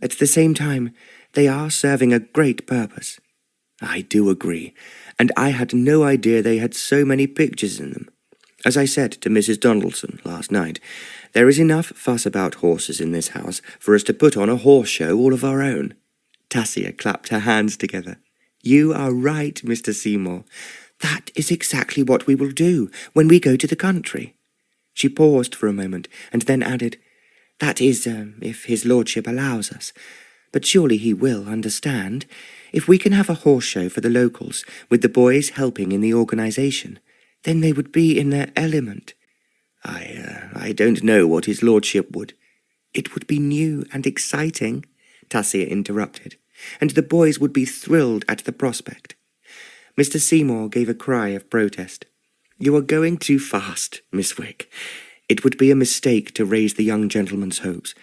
Speaker 1: At the same time, they are serving a great purpose.
Speaker 2: I do agree, and I had no idea they had so many pictures in them. As I said to Mrs. Donaldson last night, there is enough fuss about horses in this house for us to put on a horse show all of our own.
Speaker 1: Tasia clapped her hands together. You are right, Mr. Seymour. That is exactly what we will do when we go to the country. She paused for a moment and then added, That is, if his lordship allows us. But surely he will understand. If we can have a horse show for the locals, with the boys helping in the organisation, then they would be in their element.
Speaker 2: I don't know what his lordship would.
Speaker 1: It would be new and exciting, Tasia interrupted, and the boys would be thrilled at the prospect. Mr. Seymour gave a cry of protest. You are going too fast, Miss Wick. It would be a mistake to raise the young gentleman's hopes.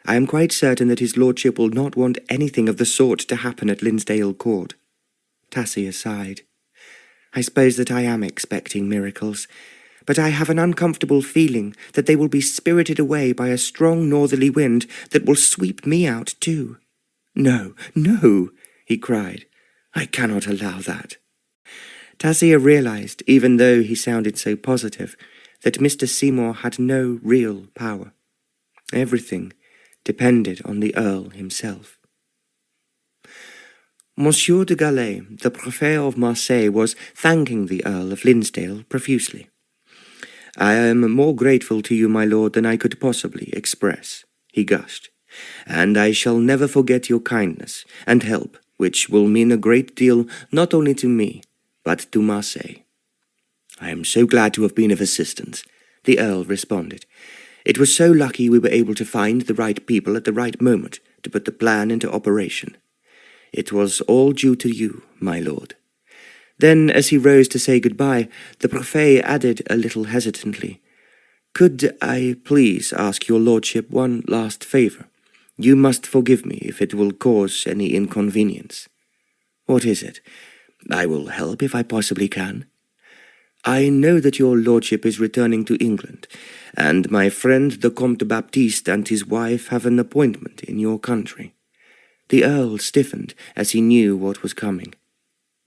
Speaker 1: I am quite certain that his lordship will not want anything of the sort to happen at Linsdale Court. Tasia sighed. I suppose that I am expecting miracles, but I have an uncomfortable feeling that they will be spirited away by a strong northerly wind that will sweep me out too. No, no, he cried. I cannot allow that. Tasia realized, even though he sounded so positive, that Mr. Seymour had no real power. Everything depended on the Earl himself. Monsieur de Galais, the Prefet of Marseille, was thanking the Earl of Linsdale profusely.
Speaker 2: I am more grateful to you, my lord, than I could possibly express, he gushed, and I shall never forget your kindness and help, which will mean a great deal not only to me, but to Marseille. I am so glad to have been of assistance, the Earl responded. It was so lucky we were able to find the right people at the right moment to put the plan into operation. It was all due to you, my lord. Then, as he rose to say goodbye, the Prefet added a little hesitantly, Could I please ask your lordship one last favour? You must forgive me if it will cause any inconvenience.
Speaker 1: What is it?
Speaker 2: I will help if I possibly can. I know that your lordship is returning to England, and my friend the Comte Baptiste and his wife have an appointment in your country. The Earl stiffened as he knew what was coming.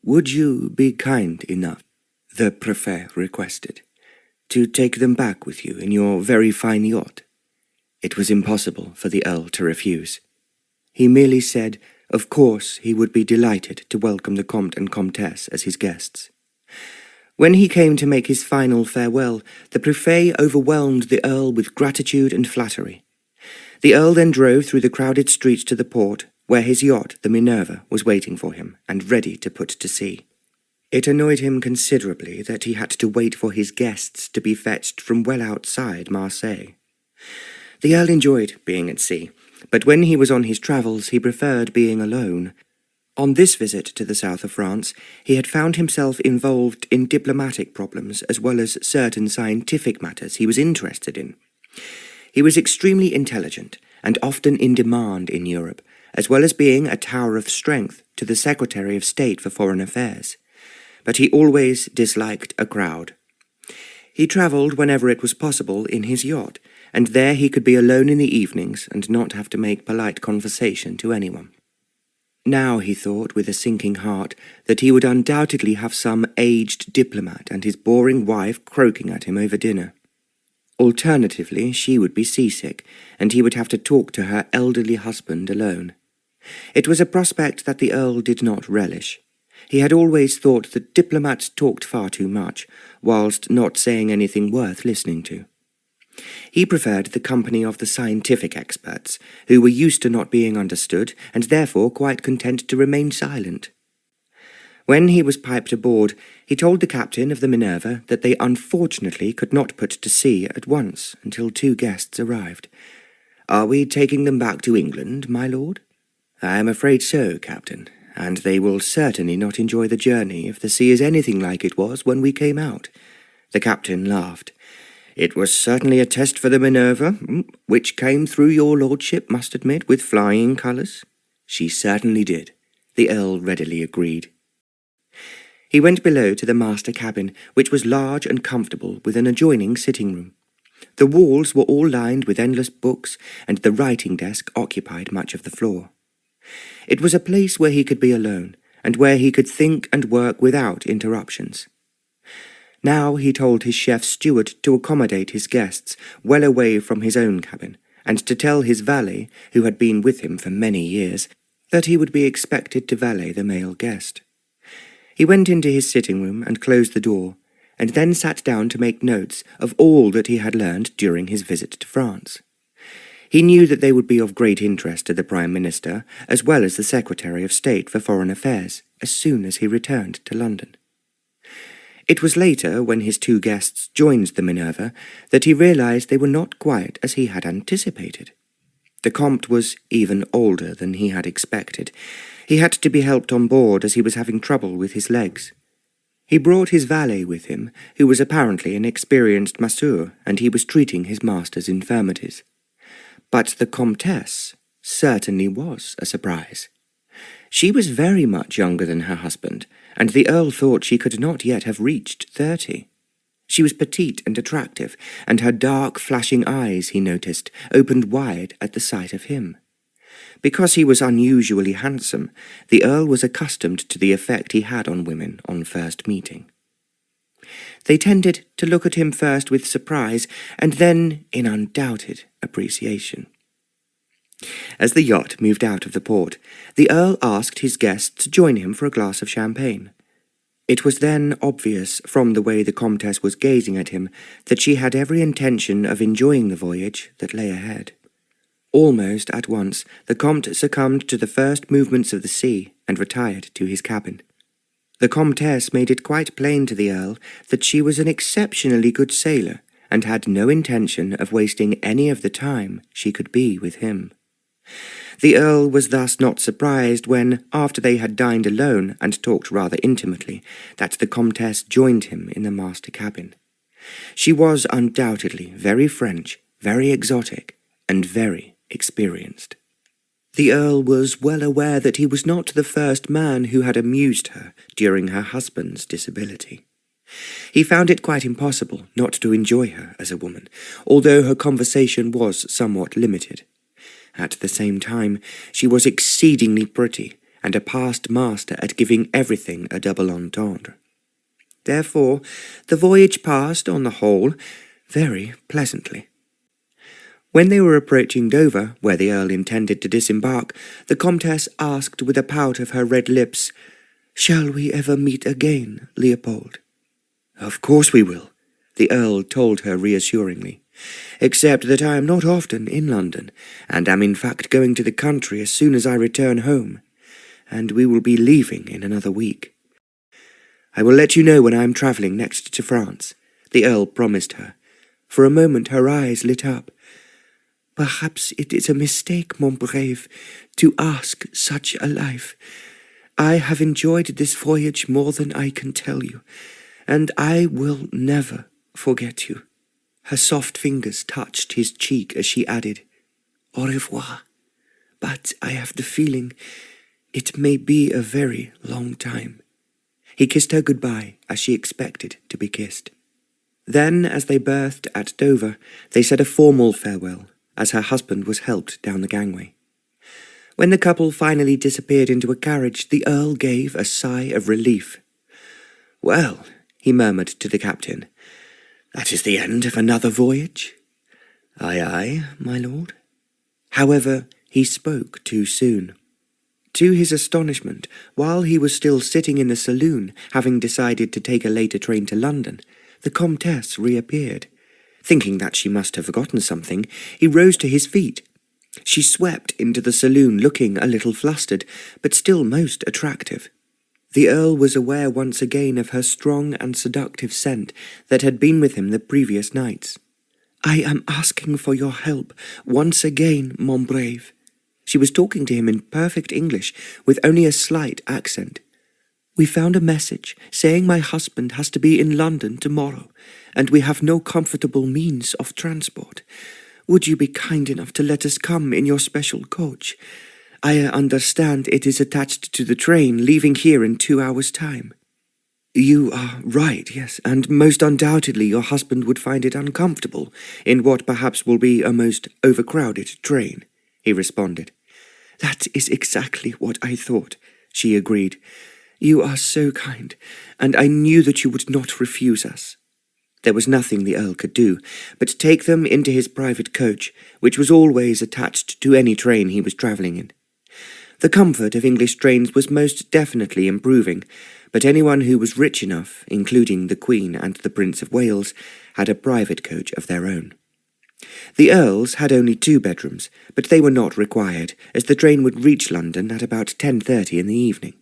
Speaker 2: Would you be kind enough, the Prefet requested, to take them back with you in your very fine yacht? It was impossible for the Earl to refuse. He merely said, of course he would be delighted to welcome the Comte and Comtesse as his guests. When he came to make his final farewell, the prefet overwhelmed the Earl with gratitude and flattery. The Earl then drove through the crowded streets to the port, where his yacht, the Minerva, was waiting for him and ready to put to sea. It annoyed him considerably that he had to wait for his guests to be fetched from well outside Marseille. The Earl enjoyed being at sea, but when he was on his travels he preferred being alone. On this visit to the south of France, he had found himself involved in diplomatic problems as well as certain scientific matters he was interested in. He was extremely intelligent and often in demand in Europe, as well as being a tower of strength to the Secretary of State for Foreign Affairs. But he always disliked a crowd. He travelled whenever it was possible in his yacht, and there he could be alone in the evenings and not have to make polite conversation to anyone. Now he thought with a sinking heart that he would undoubtedly have some aged diplomat and his boring wife croaking at him over dinner. Alternatively, she would be seasick, and he would have to talk to her elderly husband alone. It was a prospect that the Earl did not relish. He had always thought that diplomats talked far too much, whilst not saying anything worth listening to. He preferred the company of the scientific experts, who were used to not being understood, and therefore quite content to remain silent. When he was piped aboard, he told the captain of the Minerva that they unfortunately could not put to sea at once until 2 guests arrived. "Are we taking them back to England, my lord?" "I am afraid so, Captain, and they will certainly not enjoy the journey if the sea is anything like it was when we came out." The captain laughed. "It was certainly a test for the Minerva, which came through your lordship, must admit, with flying colours." "She certainly did," the Earl readily agreed. He went below to the master cabin, which was large and comfortable, with an adjoining sitting room. The walls were all lined with endless books, and the writing desk occupied much of the floor. It was a place where he could be alone, and where he could think and work without interruptions. Now he told his chef's steward to accommodate his guests well away from his own cabin, and to tell his valet, who had been with him for many years, that he would be expected to valet the male guest. He went into his sitting room and closed the door, and then sat down to make notes of all that he had learned during his visit to France. He knew that they would be of great interest to the Prime Minister, as well as the Secretary of State for Foreign Affairs, as soon as he returned to London. It was later, when his 2 guests joined the Minerva, that he realized they were not quite as he had anticipated. The Comte was even older than he had expected. He had to be helped on board as he was having trouble with his legs. He brought his valet with him, who was apparently an experienced masseur, and he was treating his master's infirmities. But the Comtesse certainly was a surprise. She was very much younger than her husband, and the Earl thought she could not yet have reached 30. She was petite and attractive, and her dark, flashing eyes, he noticed, opened wide at the sight of him. Because he was unusually handsome, the Earl was accustomed to the effect he had on women on first meeting. They tended to look at him first with surprise, and then in undoubted appreciation. As the yacht moved out of the port, the Earl asked his guests to join him for a glass of champagne. It was then obvious, from the way the Comtesse was gazing at him, that she had every intention of enjoying the voyage that lay ahead. Almost at once, the Comte succumbed to the first movements of the sea and retired to his cabin. The Comtesse made it quite plain to the Earl that she was an exceptionally good sailor and had no intention of wasting any of the time she could be with him. The Earl was thus not surprised when, after they had dined alone and talked rather intimately, that the Comtesse joined him in the master cabin. She was undoubtedly very French, very exotic, and very experienced. The Earl was well aware that he was not the first man who had amused her during her husband's disability. He found it quite impossible not to enjoy her as a woman, although her conversation was somewhat limited. At the same time, she was exceedingly pretty, and a past master at giving everything a double entendre. Therefore, the voyage passed, on the whole, very pleasantly. When they were approaching Dover, where the Earl intended to disembark, the Comtesse asked with a pout of her red lips, "Shall we ever meet again, Leopold?" "Of course we will," the Earl told her reassuringly, "except that I am not often in London, and am in fact going to the country as soon as I return home, and we will be leaving in another week. I will let you know when I am travelling next to France," the Earl promised her. For a moment her eyes lit up. "Perhaps it is a mistake, mon brave, to ask such a life. I have enjoyed this voyage more than I can tell you, and I will never forget you." Her soft fingers touched his cheek as she added, "Au revoir, but I have the feeling it may be a very long time." He kissed her goodbye as she expected to be kissed. Then, as they berthed at Dover, they said a formal farewell, as her husband was helped down the gangway. When the couple finally disappeared into a carriage, the Earl gave a sigh of relief. "Well," he murmured to the captain, "that is the end of another voyage." "Aye, aye, my lord." However, he spoke too soon. To his astonishment, while he was still sitting in the saloon, having decided to take a later train to London, the Comtesse reappeared. Thinking that she must have forgotten something, he rose to his feet. She swept into the saloon looking a little flustered, but still most attractive. The Earl was aware once again of her strong and seductive scent that had been with him the previous nights. "I am asking for your help once again, mon brave." She was talking to him in perfect English, with only a slight accent. "We found a message saying my husband has to be in London tomorrow, and we have no comfortable means of transport. Would you be kind enough to let us come in your special coach? I understand it is attached to the train leaving here in 2 hours' time." "You are right, yes, and most undoubtedly your husband would find it uncomfortable in what perhaps will be a most overcrowded train," he responded. "That is exactly what I thought," she agreed. "You are so kind, and I knew that you would not refuse us." There was nothing the Earl could do but take them into his private coach, which was always attached to any train he was travelling in. The comfort of English trains was most definitely improving, but anyone who was rich enough, including the Queen and the Prince of Wales, had a private coach of their own. The Earls had only 2 bedrooms, but they were not required, as the train would reach London at about 10:30 in the evening.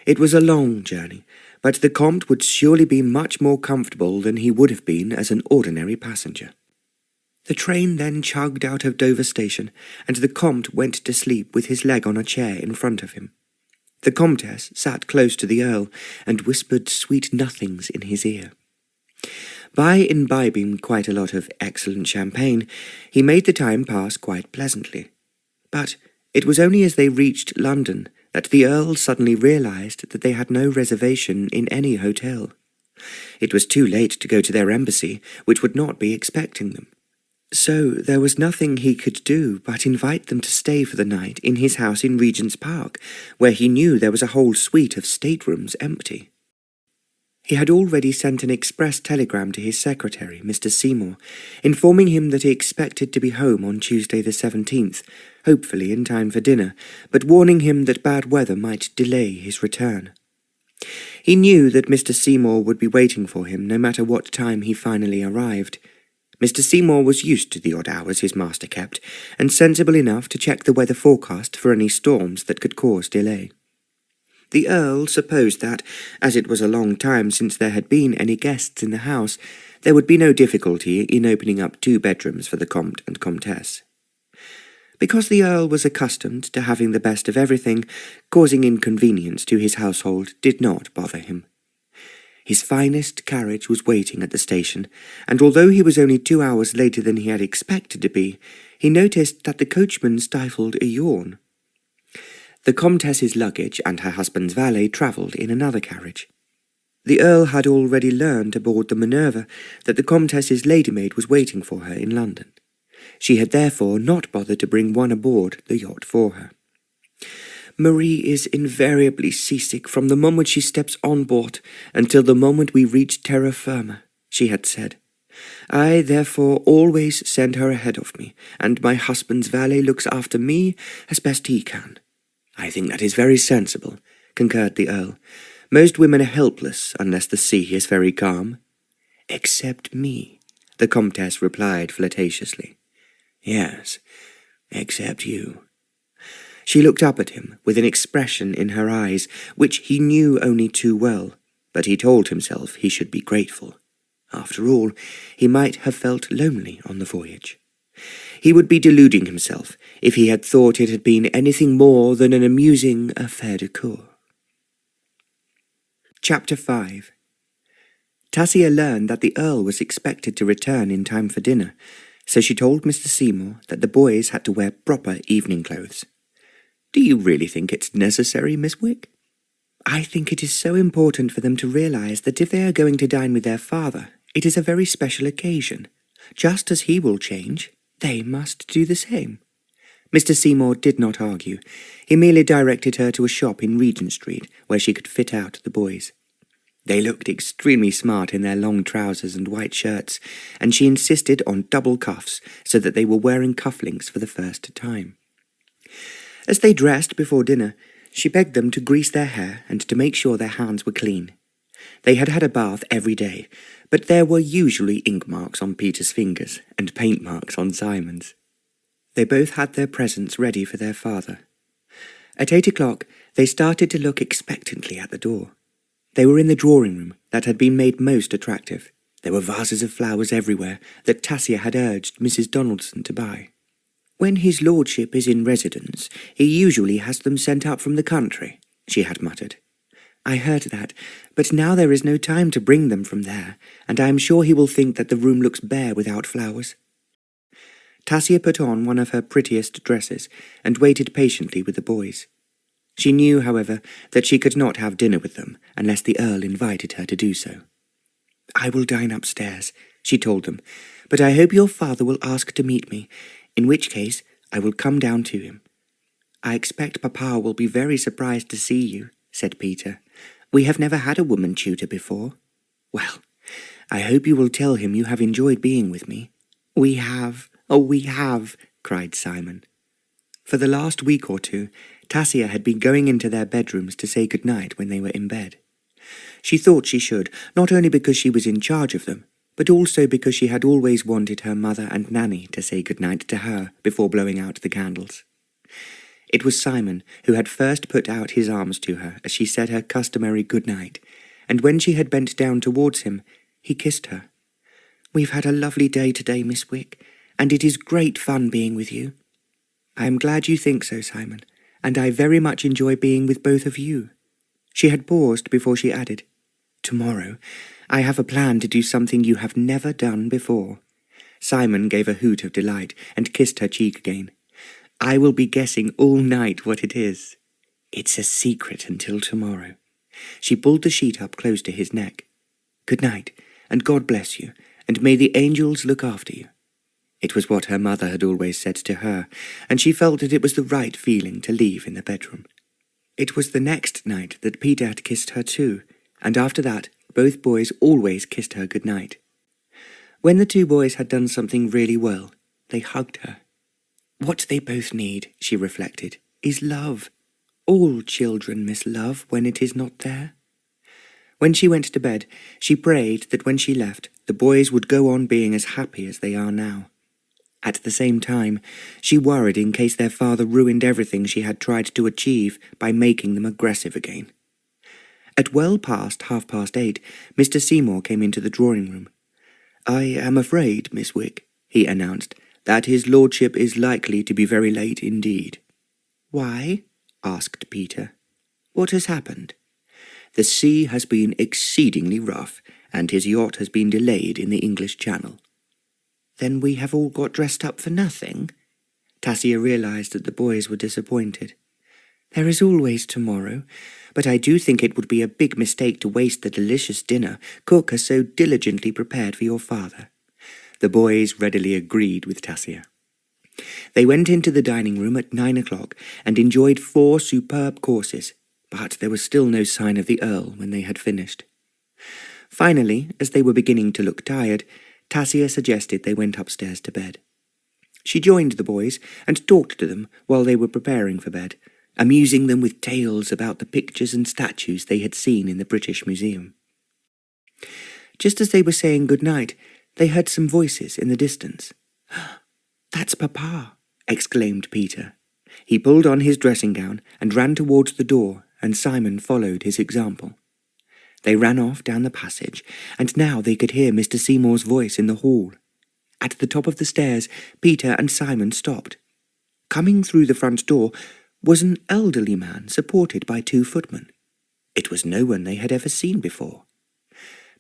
Speaker 2: It was a long journey, but the Comte would surely be much more comfortable than he would have been as an ordinary passenger. The train then chugged out of Dover station, and the Comte went to sleep with his leg on a chair in front of him. The Comtesse sat close to the Earl and whispered sweet nothings in his ear. By imbibing quite a lot of excellent champagne, he made the time pass quite pleasantly. But it was only as they reached London that the Earl suddenly realised that they had no reservation in any hotel. It was too late to go to their embassy, which would not be expecting them. So there was nothing he could do but invite them to stay for the night in his house in Regent's Park, where he knew there was a whole suite of staterooms empty. He had already sent an express telegram to his secretary, Mr. Seymour, informing him that he expected to be home on Tuesday the 17th, hopefully in time for dinner, but warning him that bad weather might delay his return. He knew that Mr. Seymour would be waiting for him no matter what time he finally arrived. Mr. Seymour was used to the odd hours his master kept, and sensible enough to check the weather forecast for any storms that could cause delay. The Earl supposed that, as it was a long time since there had been any guests in the house, there would be no difficulty in opening up 2 bedrooms for the Comte and Comtesse. Because the Earl was accustomed to having the best of everything, causing inconvenience to his household did not bother him. His finest carriage was waiting at the station, and although he was only 2 hours later than he had expected to be, he noticed that the coachman stifled a yawn. The Comtesse's luggage and her husband's valet travelled in another carriage. The Earl had already learned aboard the Minerva that the Comtesse's ladymaid was waiting for her in London. She had therefore not bothered to bring one aboard the yacht for her. "Marie is invariably seasick from the moment she steps on board until the moment we reach terra firma," she had said. "I therefore always send her ahead of me, and my husband's valet looks after me as best he can." "I think that is very sensible," concurred the Earl, Most women are helpless unless the sea is very calm.
Speaker 1: Except me, the Comtesse replied flirtatiously. Yes, except you. She looked up at him with an expression in her eyes which he knew only too well, but he told himself he should be grateful. After all, he might have felt lonely on the voyage. He would be deluding himself if he had thought it had been anything more than an amusing affaire de cour. Chapter 5. Tasia learned that the Earl was expected to return in time for dinner, so she told Mr. Seymour that the boys had to wear proper evening clothes. Do you really think it's necessary, Miss Wick? I think it is so important for them to realize that if they are going to dine with their father, it is a very special occasion. Just as he will change, they must do the same. Mr. Seymour did not argue. He merely directed her to a shop in Regent Street where she could fit out the boys. They looked extremely smart in their long trousers and white shirts, and she insisted on double cuffs so that they were wearing cufflinks for the first time. As they dressed before dinner, she begged them to grease their hair and to make sure their hands were clean. They had had a bath every day, but there were usually ink marks on Peter's fingers and paint marks on Simon's. They both had their presents ready for their father. At 8 o'clock, they started to look expectantly at the door. They were in the drawing room that had been made most attractive. There were vases of flowers everywhere that Tasia had urged Mrs. Donaldson to buy. When his lordship is in residence, he usually has them sent up from the country, she had muttered. I heard that, but now there is no time to bring them from there, and I am sure he will think that the room looks bare without flowers. Tasia put on one of her prettiest dresses and waited patiently with the boys. She knew, however, that she could not have dinner with them unless the Earl invited her to do so. I will dine upstairs, she told them, but I hope your father will ask to meet me, in which case I will come down to him. I expect Papa will be very surprised to see you, said Peter. We have never had a woman tutor before. Well, I hope you will tell him you have enjoyed being with me. We have, oh, we have, cried Simon. For the last week or two, Tasia had been going into their bedrooms to say good night when they were in bed. She thought she should, not only because she was in charge of them, but also because she had always wanted her mother and Nanny to say good night to her before blowing out the candles. It was Simon who had first put out his arms to her as she said her customary good night, and when she had bent down towards him, he kissed her. We've had a lovely day today, Miss Wick, and it is great fun being with you. I am glad you think so, Simon, and I very much enjoy being with both of you. She had paused before she added, Tomorrow, I have a plan to do something you have never done before. Simon gave a hoot of delight and kissed her cheek again. I will be guessing all night what it is. It's a secret until tomorrow. She pulled the sheet up close to his neck. Good night, and God bless you, and may the angels look after you. It was what her mother had always said to her, and she felt that it was the right feeling to leave in the bedroom. It was the next night that Peter had kissed her too, and after that both boys always kissed her good night. When the two boys had done something really well, they hugged her. What they both need, she reflected, is love. All children miss love when it is not there. When she went to bed, she prayed that when she left, the boys would go on being as happy as they are now. At the same time, she worried in case their father ruined everything she had tried to achieve by making them aggressive again. At well past 8:30, Mr. Seymour came into the drawing-room. I am afraid, Miss Wick, he announced, that his lordship is likely to be very late indeed. Why? Asked Peter. What has happened? The sea has been exceedingly rough, and his yacht has been delayed in the English Channel. Then we have all got dressed up for nothing? Tasia realized that the boys were disappointed. There is always tomorrow, but I do think it would be a big mistake to waste the delicious dinner cook has so diligently prepared for your father. The boys readily agreed with Tasia. They went into the dining room at 9 o'clock and enjoyed 4 superb courses, but there was still no sign of the Earl when they had finished. Finally, as they were beginning to look tired, Tasia suggested they went upstairs to bed. She joined the boys and talked to them while they were preparing for bed,
Speaker 2: amusing them with tales about the pictures and statues they had seen in the British Museum. Just as they were saying good night, they heard some voices in the distance. "That's Papa," exclaimed Peter. He pulled on his dressing gown and ran towards the door, and Simon followed his example. They ran off down the passage, and now they could hear Mr. Seymour's voice in the hall. At the top of the stairs, Peter and Simon stopped. Coming through the front door was an elderly man supported by 2 footmen. It was no one they had ever seen before.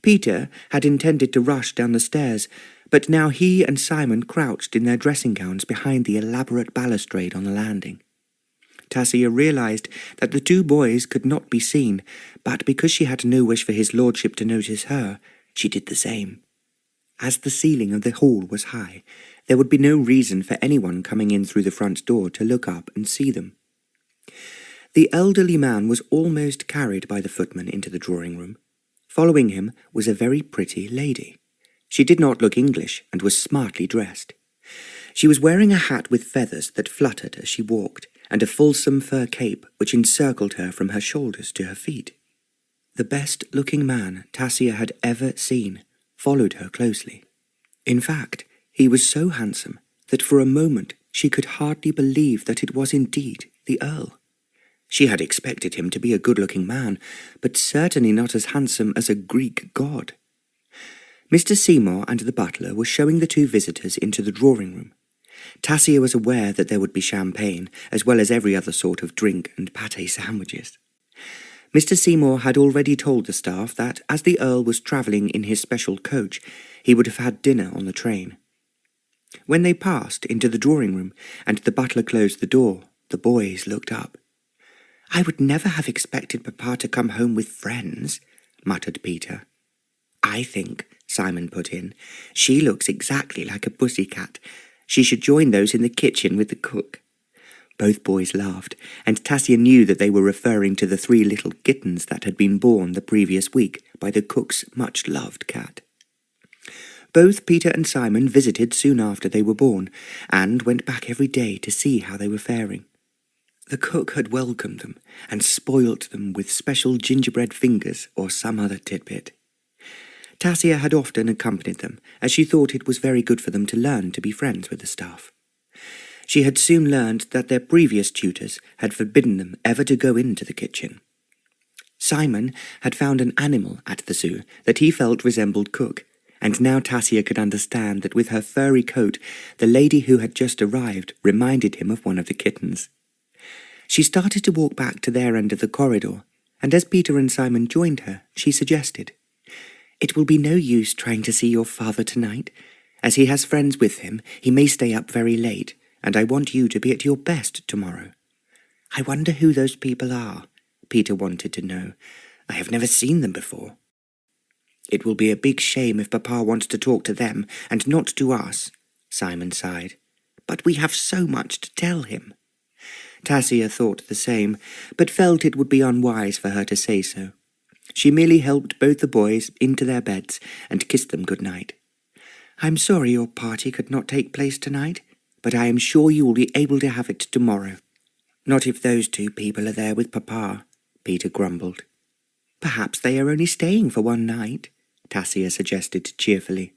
Speaker 2: Peter had intended to rush down the stairs, but now he and Simon crouched in their dressing gowns behind the elaborate balustrade on the landing. Tasia realized that the 2 boys could not be seen, but because she had no wish for his lordship to notice her, she did the same. As the ceiling of the hall was high, there would be no reason for anyone coming in through the front door to look up and see them. The elderly man was almost carried by the footman into the drawing-room. Following him was a very pretty lady. She did not look English and was smartly dressed. She was wearing a hat with feathers that fluttered as she walked, and a fulsome fur cape which encircled her from her shoulders to her feet. The best-looking man Tasia had ever seen followed her closely. In fact, he was so handsome that for a moment she could hardly believe that it was indeed the Earl. She had expected him to be a good-looking man, but certainly not as handsome as a Greek god. Mr. Seymour and the butler were showing the 2 visitors into the drawing-room. Tasia was aware that there would be champagne, as well as every other sort of drink and pâté sandwiches. Mr. Seymour had already told the staff that, as the Earl was travelling in his special coach, he would have had dinner on the train. When they passed into the drawing-room and the butler closed the door, the boys looked up. "I would never have expected Papa to come home with friends," muttered Peter. "I think," Simon put in, "she looks exactly like a pussycat. She should join those in the kitchen with the cook." Both boys laughed, and Tasia knew that they were referring to the 3 little kittens that had been born the previous week by the cook's much-loved cat. Both Peter and Simon visited soon after they were born, and went back every day to see how they were faring. The cook had welcomed them, and spoilt them with special gingerbread fingers or some other tidbit. Tasia had often accompanied them, as she thought it was very good for them to learn to be friends with the staff. She had soon learned that their previous tutors had forbidden them ever to go into the kitchen. Simon had found an animal at the zoo that he felt resembled Cook, and now Tasia could understand that with her furry coat, the lady who had just arrived reminded him of one of the kittens. She started to walk back to their end of the corridor, and as Peter and Simon joined her, she suggested, "It will be no use trying to see your father tonight. As he has friends with him, he may stay up very late, and I want you to be at your best tomorrow." "I wonder who those people are," Peter wanted to know. "I have never seen them before." "It will be a big shame if Papa wants to talk to them and not to us," Simon sighed. "But we have so much to tell him." Tasia thought the same, but felt it would be unwise for her to say so. She merely helped both the boys into their beds and kissed them good night. "I'm sorry your party could not take place tonight, but I am sure you will be able to have it tomorrow." "Not if those 2 people are there with Papa," Peter grumbled. "Perhaps they are only staying for one night," Tasia suggested cheerfully.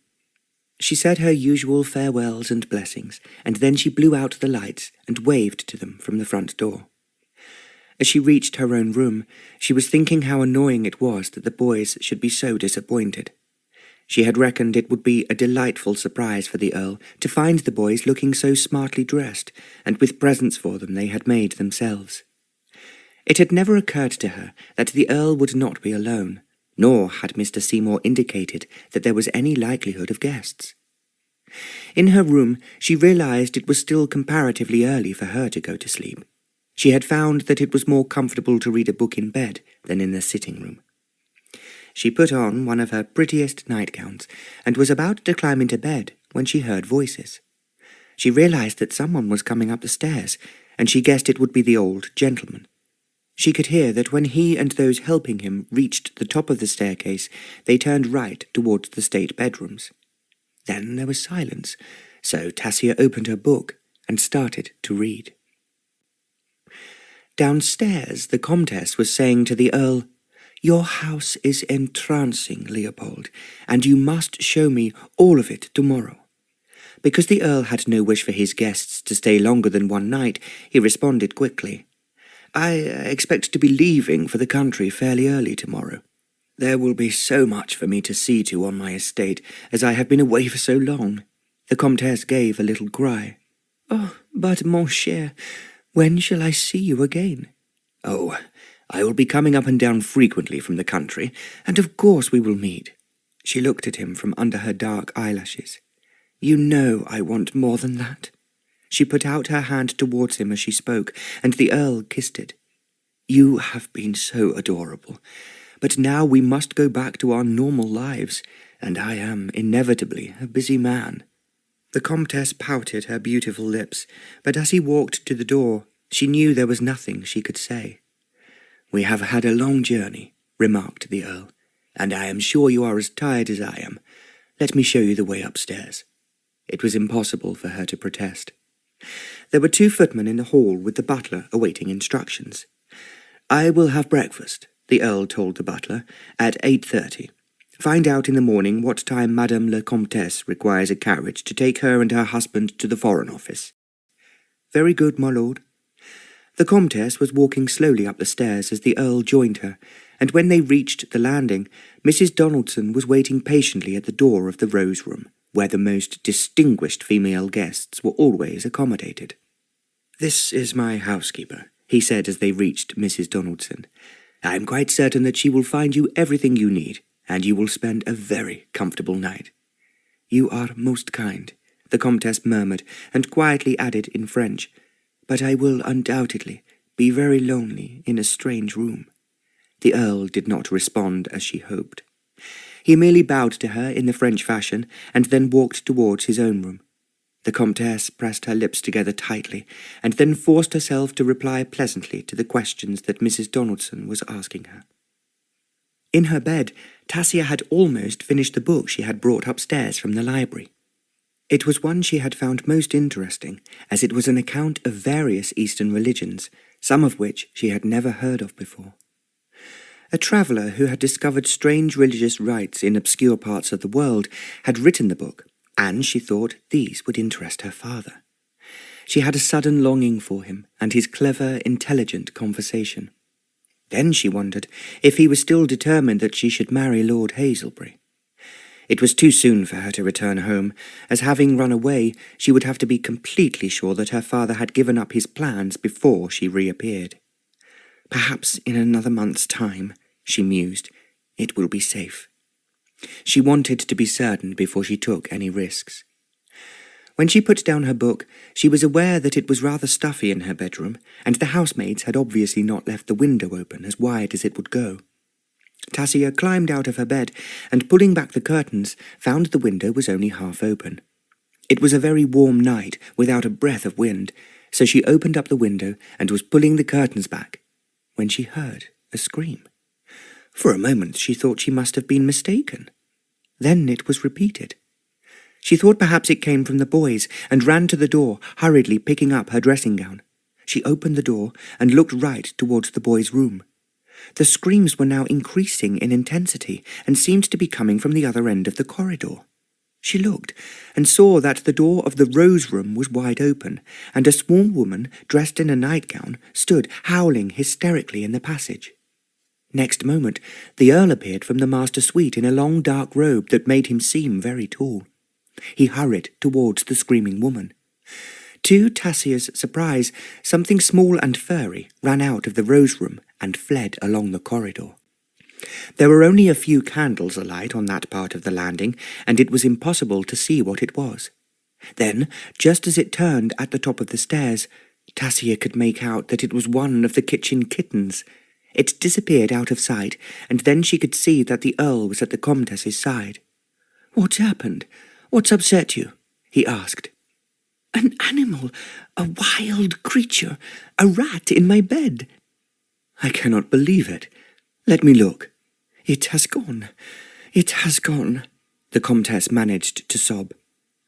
Speaker 2: She said her usual farewells and blessings, and then she blew out the lights and waved to them from the front door. As she reached her own room, she was thinking how annoying it was that the boys should be so disappointed. She had reckoned it would be a delightful surprise for the Earl to find the boys looking so smartly dressed, and with presents for them they had made themselves. It had never occurred to her that the Earl would not be alone, nor had Mr. Seymour indicated that there was any likelihood of guests. In her room, she realized it was still comparatively early for her to go to sleep. She had found that it was more comfortable to read a book in bed than in the sitting room. She put on one of her prettiest nightgowns and was about to climb into bed when she heard voices. She realized that someone was coming up the stairs, and she guessed it would be the old gentleman. She could hear that when he and those helping him reached the top of the staircase, they turned right towards the state bedrooms. Then there was silence, so Tasia opened her book and started to read. Downstairs, the Comtesse was saying to the Earl, "Your house is entrancing, Leopold, and you must show me all of it tomorrow." Because the Earl had no wish for his guests to stay longer than one night, he responded quickly, "I expect to be leaving for the country fairly early tomorrow. There will be so much for me to see to on my estate, as I have been away for so long." The Comtesse gave a little cry. "Oh, but mon cher, when shall I see you again?" "Oh, I will be coming up and down frequently from the country, and of course we will meet." She looked at him from under her dark eyelashes. "You know I want more than that." She put out her hand towards him as she spoke, and the Earl kissed it. "You have been so adorable, but now we must go back to our normal lives, and I am inevitably a busy man." The Comtesse pouted her beautiful lips, but as he walked to the door, she knew there was nothing she could say. "We have had a long journey," remarked the Earl, "and I am sure you are as tired as I am. Let me show you the way upstairs." It was impossible for her to protest. There were 2 footmen in the hall with the butler awaiting instructions. "I will have breakfast," the Earl told the butler, "at 8:30. Find out in the morning what time Madame la Comtesse requires a carriage to take her and her husband to the Foreign Office." "Very good, my lord." The Comtesse was walking slowly up the stairs as the Earl joined her, and when they reached the landing, Mrs. Donaldson was waiting patiently at the door of the Rose Room, where the most distinguished female guests were always accommodated. "This is my housekeeper," he said as they reached Mrs. Donaldson. "I am quite certain that she will find you everything you need, and you will spend a very comfortable night." "You are most kind," the Comtesse murmured, and quietly added in French, "but I will undoubtedly be very lonely in a strange room." The Earl did not respond as she hoped. He merely bowed to her in the French fashion, and then walked towards his own room. The Comtesse pressed her lips together tightly, and then forced herself to reply pleasantly to the questions that Mrs. Donaldson was asking her. In her bed, Tasia had almost finished the book she had brought upstairs from the library. It was one she had found most interesting, as it was an account of various Eastern religions, some of which she had never heard of before. A traveller who had discovered strange religious rites in obscure parts of the world had written the book, and she thought these would interest her father. She had a sudden longing for him and his clever, intelligent conversation. Then she wondered if he was still determined that she should marry Lord Hazelbury. It was too soon for her to return home, as having run away, she would have to be completely sure that her father had given up his plans before she reappeared. "Perhaps in another month's time," she mused, "it will be safe." She wanted to be certain before she took any risks. When she put down her book, she was aware that it was rather stuffy in her bedroom, and the housemaids had obviously not left the window open as wide as it would go. Tasia climbed out of her bed, and pulling back the curtains, found the window was only half open. It was a very warm night, without a breath of wind, so she opened up the window and was pulling the curtains back, when she heard a scream. For a moment she thought she must have been mistaken. Then it was repeated. She thought perhaps it came from the boys, and ran to the door, hurriedly picking up her dressing gown. She opened the door and looked right towards the boys' room. The screams were now increasing in intensity, and seemed to be coming from the other end of the corridor. She looked, and saw that the door of the Rose Room was wide open, and a small woman, dressed in a nightgown, stood howling hysterically in the passage. Next moment, the Earl appeared from the master suite in a long dark robe that made him seem very tall. He hurried towards the screaming woman. To Tasia's surprise, something small and furry ran out of the Rose Room and fled along the corridor. There were only a few candles alight on that part of the landing, and it was impossible to see what it was. Then, just as it turned at the top of the stairs, Tasia could make out that it was one of the kitchen kittens. It disappeared out of sight, and then she could see that the Earl was at the Comtesse's side. "What's happened? What's upset you?" he asked. "An animal, a wild creature, a rat in my bed." "I cannot believe it. Let me look." It has gone, the Comtesse managed to sob.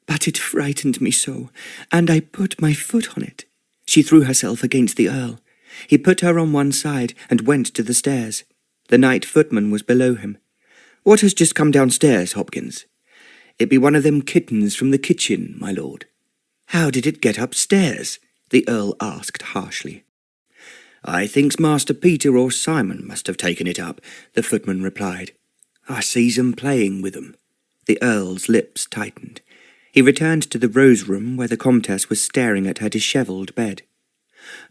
Speaker 2: "But it frightened me so, and I put my foot on it." She threw herself against the Earl.
Speaker 1: He put her on one side and went to the stairs. The night footman was below him.
Speaker 2: "What has just come downstairs, Hopkins?" "It be one of them kittens from the kitchen, my lord."
Speaker 1: "How did it get upstairs?" the Earl asked harshly.
Speaker 2: "I thinks Master Peter or Simon must have taken it up," the footman replied. "I sees 'em playing with 'em."
Speaker 1: The Earl's lips tightened. He returned to the rose room where the Comtesse was staring at her dishevelled bed.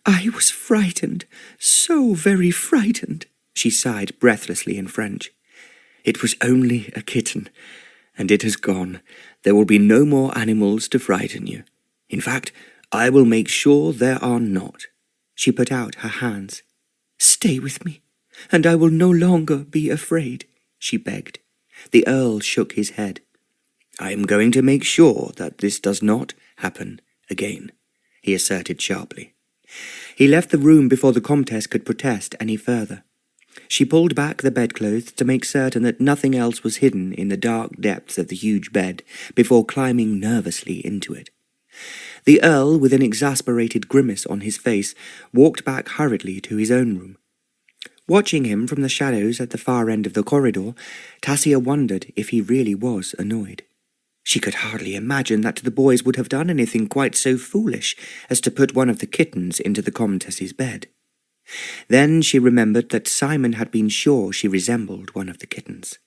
Speaker 1: "I was frightened, so very frightened," she sighed breathlessly in French.
Speaker 2: "It was only a kitten, and it has gone. There will be no more animals to frighten you. In fact, I will make sure there are not."
Speaker 1: She put out her hands. "Stay with me, and I will no longer be afraid," she begged. The Earl shook his head.
Speaker 2: "I am going to make sure that this does not happen again," he asserted sharply.
Speaker 1: He left the room before the Comtesse could protest any further. She pulled back the bedclothes to make certain that nothing else was hidden in the dark depths of the huge bed before climbing nervously into it. The Earl, with an exasperated grimace on his face, walked back hurriedly to his own room. Watching him from the shadows at the far end of the corridor, Tasia wondered if he really was annoyed. She could hardly imagine that the boys would have done anything quite so foolish as to put one of the kittens into the Comtesse's bed. Then she remembered that Simon had been sure she resembled one of the kittens.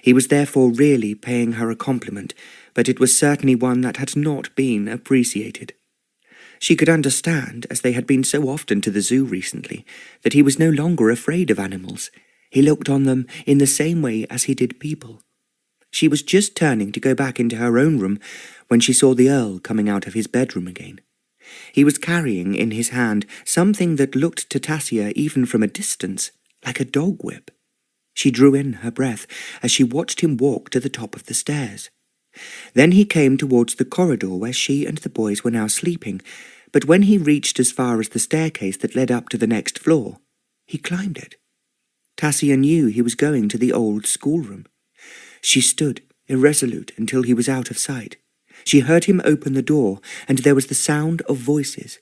Speaker 1: He was therefore really paying her a compliment, but it was certainly one that had not been appreciated. She could understand, as they had been so often to the zoo recently, that he was no longer afraid of animals. He looked on them in the same way as he did people. She was just turning to go back into her own room when she saw the Earl coming out of his bedroom again. He was carrying in his hand something that looked to Tasia even from a distance like a dog whip. She drew in her breath as she watched him walk to the top of the stairs. Then he came towards the corridor where she and the boys were now sleeping, but when he reached as far as the staircase that led up to the next floor, he climbed it. Tasia knew he was going to the old schoolroom. She stood irresolute until he was out of sight. She heard him open the door, and there was the sound of voices.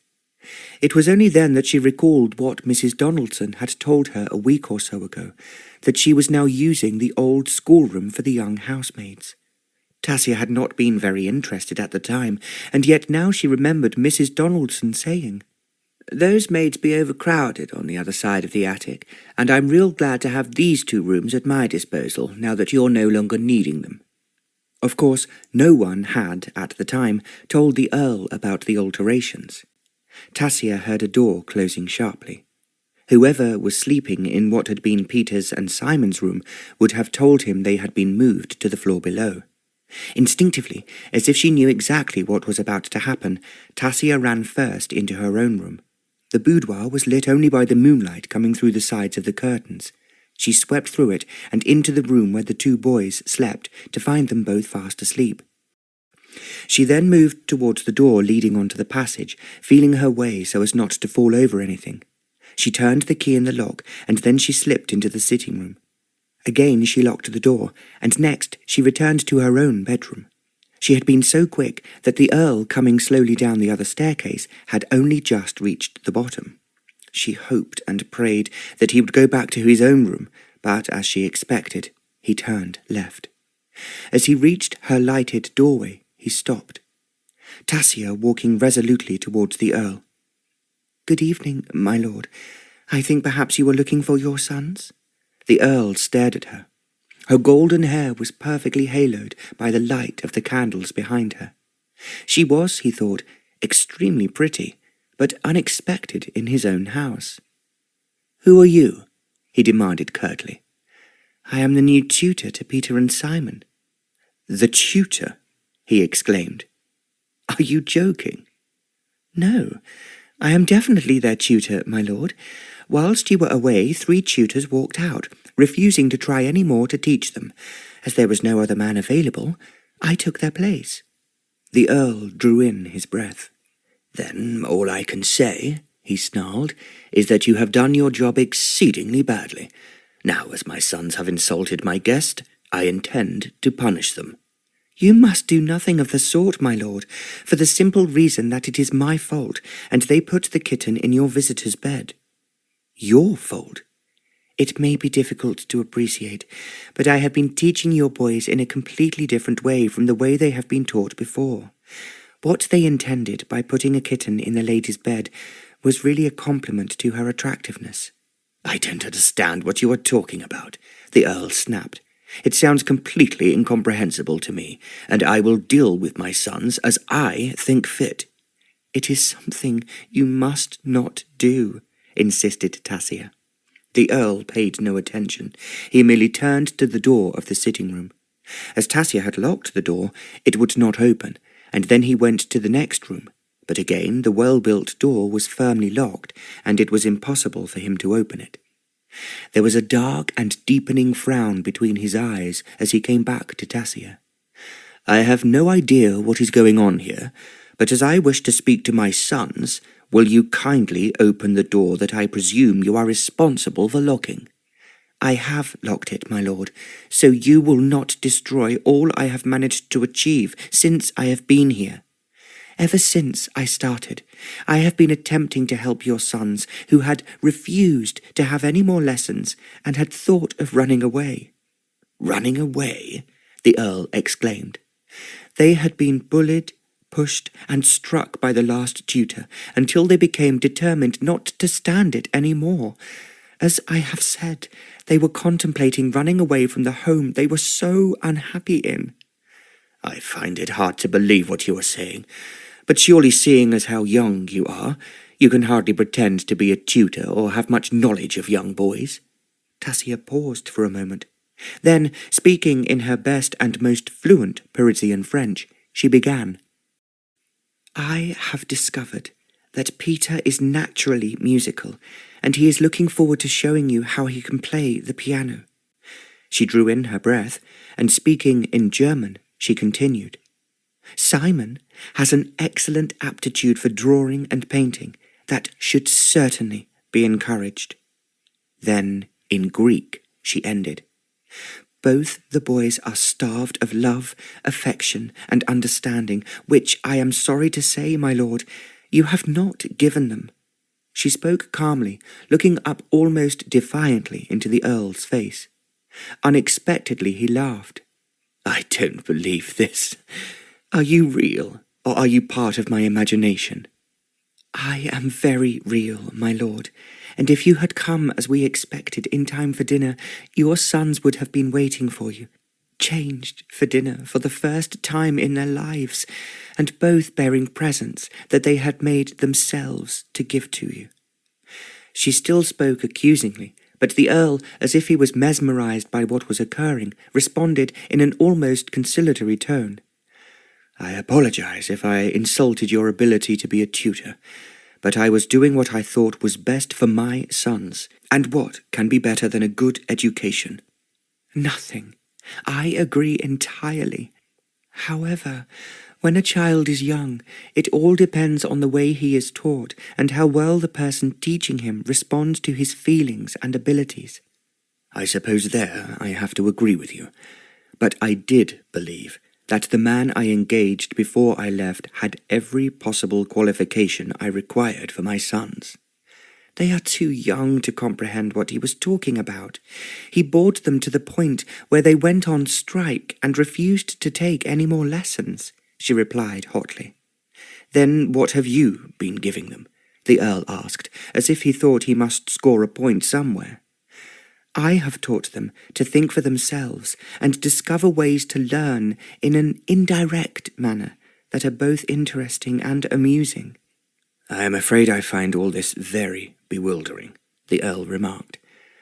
Speaker 1: It was only then that she recalled what Mrs. Donaldson had told her a week or so ago, that she was now using the old schoolroom for the young housemaids. Tasia had not been very interested at the time, and yet now she remembered Mrs. Donaldson saying, "Those maids be overcrowded on the other side of the attic, and I'm real glad to have these 2 rooms at my disposal now that you're no longer needing them." Of course, no one had, at the time, told the Earl about the alterations. Tasia heard a door closing sharply. Whoever was sleeping in what had been Peter's and Simon's room would have told him they had been moved to the floor below. Instinctively, as if she knew exactly what was about to happen, Tasia ran first into her own room. The boudoir was lit only by the moonlight coming through the sides of the curtains. She swept through it and into the room where the 2 boys slept to find them both fast asleep. She then moved towards the door leading onto the passage, feeling her way so as not to fall over anything. She turned the key in the lock, and then she slipped into the sitting room. Again she locked the door, and next she returned to her own bedroom. She had been so quick that the Earl, coming slowly down the other staircase, had only just reached the bottom. She hoped and prayed that he would go back to his own room, but as she expected, he turned left. As he reached her lighted doorway, he stopped. Tasia walking resolutely towards the Earl. "Good evening, my lord. I think perhaps you were looking for your sons?" The Earl stared at her. Her golden hair was perfectly haloed by the light of the candles behind her. She was, he thought, extremely pretty, but unexpected in his own house. "Who are you?" he demanded curtly. "I am the new tutor to Peter and Simon." "The tutor?" he exclaimed. "Are you joking?" "No, I am definitely their tutor, my lord. Whilst you were away, 3 tutors walked out, refusing to try any more to teach them. As there was no other man available, I took their place." The Earl drew in his breath. "Then all I can say," he snarled, "is that you have done your job exceedingly badly. Now, as my sons have insulted my guest, I intend to punish them." You must do nothing of the sort, my lord, for the simple reason that it is my fault, and they put the kitten in your visitor's bed. Your fault? It may be difficult to appreciate, but I have been teaching your boys in a completely different way from the way they have been taught before. What they intended by putting a kitten in the lady's bed was really a compliment to her attractiveness.
Speaker 2: I don't understand what you are talking about, the Earl snapped. It sounds completely incomprehensible to me, and I will deal with my sons as I think fit.
Speaker 1: It is something you must not do, insisted Tasia.
Speaker 2: The Earl paid no attention. He merely turned to the door of the sitting room. As Tasia had locked the door, it would not open, and then he went to the next room. But again the well-built door was firmly locked, and it was impossible for him to open it. There was a dark and deepening frown between his eyes as he came back to Tasia. I have no idea what is going on here, but as I wish to speak to my sons, will you kindly open the door that I presume you are responsible for locking?
Speaker 1: I have locked it, my lord, so you will not destroy all I have managed to achieve since I have been here. Ever since I started, I have been attempting to help your sons who had refused to have any more lessons and had thought of running away.
Speaker 2: Running away? The Earl exclaimed.
Speaker 1: They had been bullied, pushed, and struck by the last tutor until they became determined not to stand it any more. As I have said, they were contemplating running away from the home they were so unhappy in.
Speaker 2: I find it hard to believe what you are saying, but surely seeing as how young you are, you can hardly pretend to be a tutor or have much knowledge of young boys.
Speaker 1: Tasia paused for a moment. Then, speaking in her best and most fluent Parisian French, she began. I have discovered that Peter is naturally musical, and he is looking forward to showing you how he can play the piano. She drew in her breath, and speaking in German, she continued. Simon has an excellent aptitude for drawing and painting that should certainly be encouraged. Then, in Greek, she ended. Both the boys are starved of love, affection, and understanding, which I am sorry to say, my lord, you have not given them. She spoke calmly, looking up almost defiantly into the Earl's face. Unexpectedly he laughed.
Speaker 2: I don't believe this. Are you real, or are you part of my imagination?
Speaker 1: I am very real, my lord, and if you had come as we expected in time for dinner, your sons would have been waiting for you, changed for dinner for the first time in their lives, and both bearing presents that they had made themselves to give to you. She still spoke accusingly, but the Earl, as if he was mesmerized by what was occurring, responded in an almost conciliatory tone.
Speaker 2: I apologize if I insulted your ability to be a tutor, but I was doing what I thought was best for my sons, and what can be better than a good education?
Speaker 1: Nothing. I agree entirely. However, when a child is young, it all depends on the way he is taught and how well the person teaching him responds to his feelings and abilities.
Speaker 2: I suppose there I have to agree with you, but I did believe that the man I engaged before I left had every possible qualification I required for my sons.
Speaker 1: They are too young to comprehend what he was talking about. He bored them to the point where they went on strike and refused to take any more lessons, she replied hotly.
Speaker 2: Then what have you been giving them? The Earl asked, as if he thought he must score a point somewhere.
Speaker 1: I have taught them to think for themselves and discover ways to learn in an indirect manner that are both interesting and amusing.
Speaker 2: I am afraid I find all this very bewildering, the Earl remarked,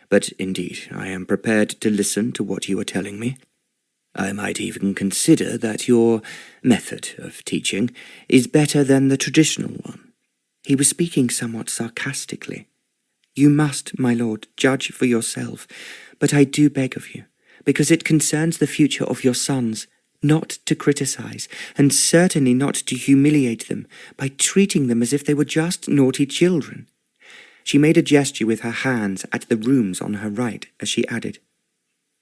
Speaker 2: but indeed I am prepared to listen to what you are telling me. I might even consider that your method of teaching is better than the traditional one.
Speaker 1: He was speaking somewhat sarcastically. You must, my lord, judge for yourself, but I do beg of you, because it concerns the future of your sons, not to criticize, and certainly not to humiliate them by treating them as if they were just naughty children. She made a gesture with her hands at the rooms on her right as she added,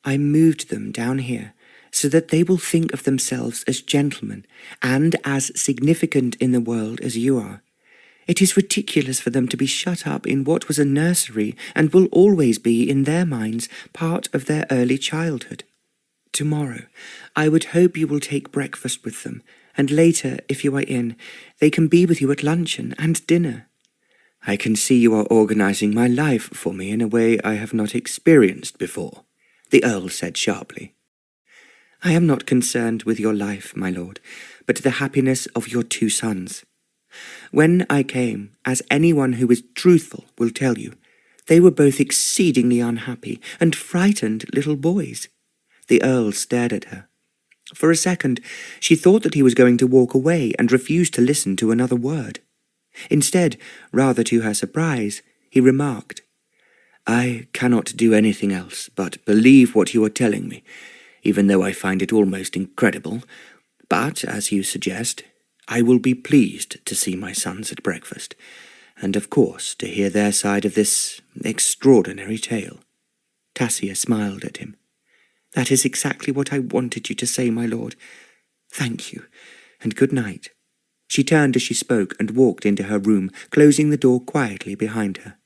Speaker 1: I moved them down here so that they will think of themselves as gentlemen and as significant in the world as you are. It is ridiculous for them to be shut up in what was a nursery and will always be, in their minds, part of their early childhood. Tomorrow, I would hope you will take breakfast with them, and later, if you are in, they can be with you at luncheon and dinner. I can see you are organising my life for me in a way I have not experienced before, the Earl said sharply. I am not concerned with your life, my lord, but the happiness of your 2 sons. When I came, as anyone who is truthful will tell you, they were both exceedingly unhappy and frightened little boys. The Earl stared at her. For a second, she thought that he was going to walk away and refuse to listen to another word. Instead, rather to her surprise, he remarked, I cannot do anything else but believe what you are telling me, even though I find it almost incredible. But, as you suggest, I will be pleased to see my sons at breakfast, and of course to hear their side of this extraordinary tale. Tasia smiled at him. That is exactly what I wanted you to say, my lord. Thank you, and good night. She turned as she spoke and walked into her room, closing the door quietly behind her.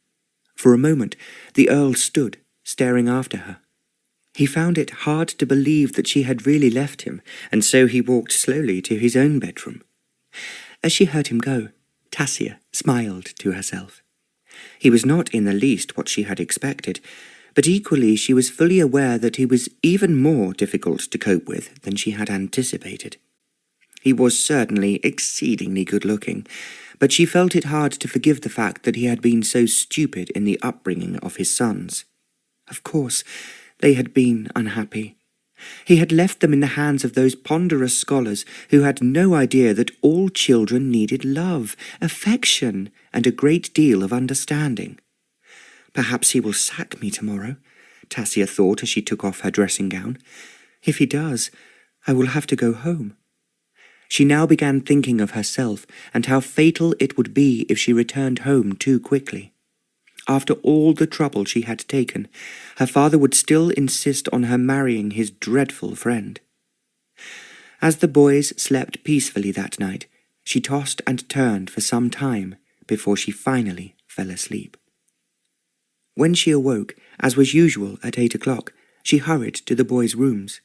Speaker 1: For a moment, the Earl stood, staring after her. He found it hard to believe that she had really left him, and so he walked slowly to his own bedroom. As she heard him go, Tasia smiled to herself. He was not in the least what she had expected, but equally she was fully aware that he was even more difficult to cope with than she had anticipated. He was certainly exceedingly good-looking, but she felt it hard to forgive the fact that he had been so stupid in the upbringing of his sons. Of course, they had been unhappy. He had left them in the hands of those ponderous scholars who had no idea that all children needed love, affection, and a great deal of understanding. Perhaps he will sack me tomorrow, Tasia thought as she took off her dressing gown. If he does, I will have to go home. She now began thinking of herself and how fatal it would be if she returned home too quickly. After all the trouble she had taken, her father would still insist on her marrying his dreadful friend. As the boys slept peacefully that night, she tossed and turned for some time before she finally fell asleep. When she awoke, as was usual at 8 o'clock, she hurried to the boys' rooms.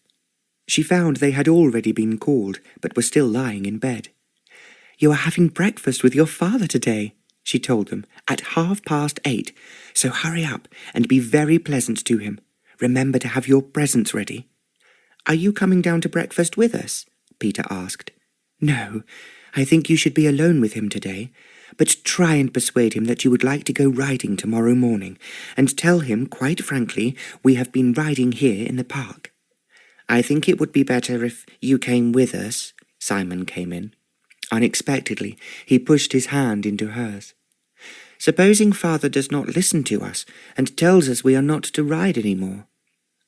Speaker 1: She found they had already been called, but were still lying in bed. "You are having breakfast with your father today," she told them, "at 8:30, so hurry up and be very pleasant to him. Remember to have your presents ready." "Are you coming down to breakfast with us?" Peter asked. "No, I think you should be alone with him today, but try and persuade him that you would like to go riding tomorrow morning, and tell him, quite frankly, we have been riding here in the park." "I think it would be better if you came with us," Simon came in. Unexpectedly, he pushed his hand into hers. "Supposing father does not listen to us and tells us we are not to ride any more?"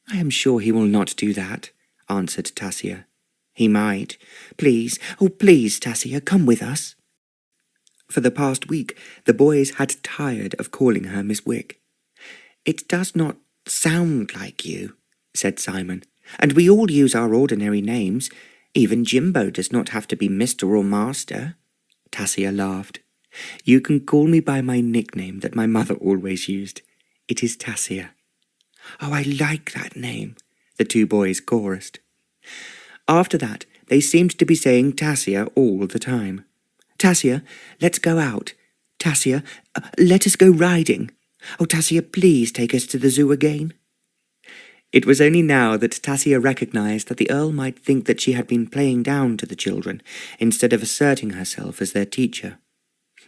Speaker 1: "I am sure he will not do that," answered Tasia. "He might. Please, oh please, Tasia, come with us." For the past week, the boys had tired of calling her Miss Wick. "It does not sound like you," said Simon, "and we all use our ordinary names. Even Jimbo does not have to be Mr. or Master." Tasia laughed. "You can call me by my nickname that my mother always used. It is Tasia." "Oh, I like that name," the two boys chorused. After that, they seemed to be saying Tasia all the time. "Tasia, let's go out. Tasia, let us go riding. Oh, Tasia, please take us to the zoo again." It was only now that Tasia recognized that the Earl might think that she had been playing down to the children, instead of asserting herself as their teacher.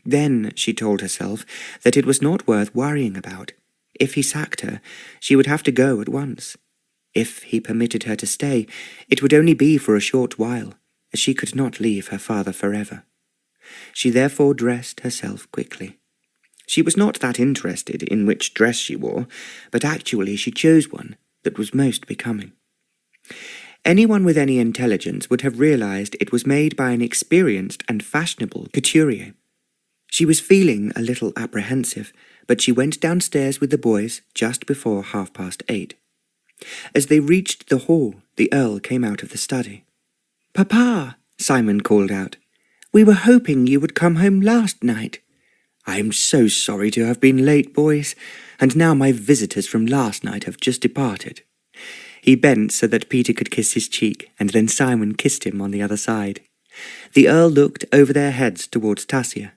Speaker 1: Then she told herself that it was not worth worrying about. If he sacked her, she would have to go at once. If he permitted her to stay, it would only be for a short while, as she could not leave her father forever. She therefore dressed herself quickly. She was not that interested in which dress she wore, but actually she chose one that was most becoming. Anyone with any intelligence would have realized it was made by an experienced and fashionable couturier. She was feeling a little apprehensive, but she went downstairs with the boys just before 8:30.
Speaker 2: As they reached the hall, the Earl came out of the study. "Papa," Simon called out, "we were hoping you would come home last night." "I am so sorry to have been late, boys, and now my visitors from last night have just departed." He bent so that Peter could kiss his cheek, and then Simon kissed him on the other side. The Earl looked over their heads towards Tasia.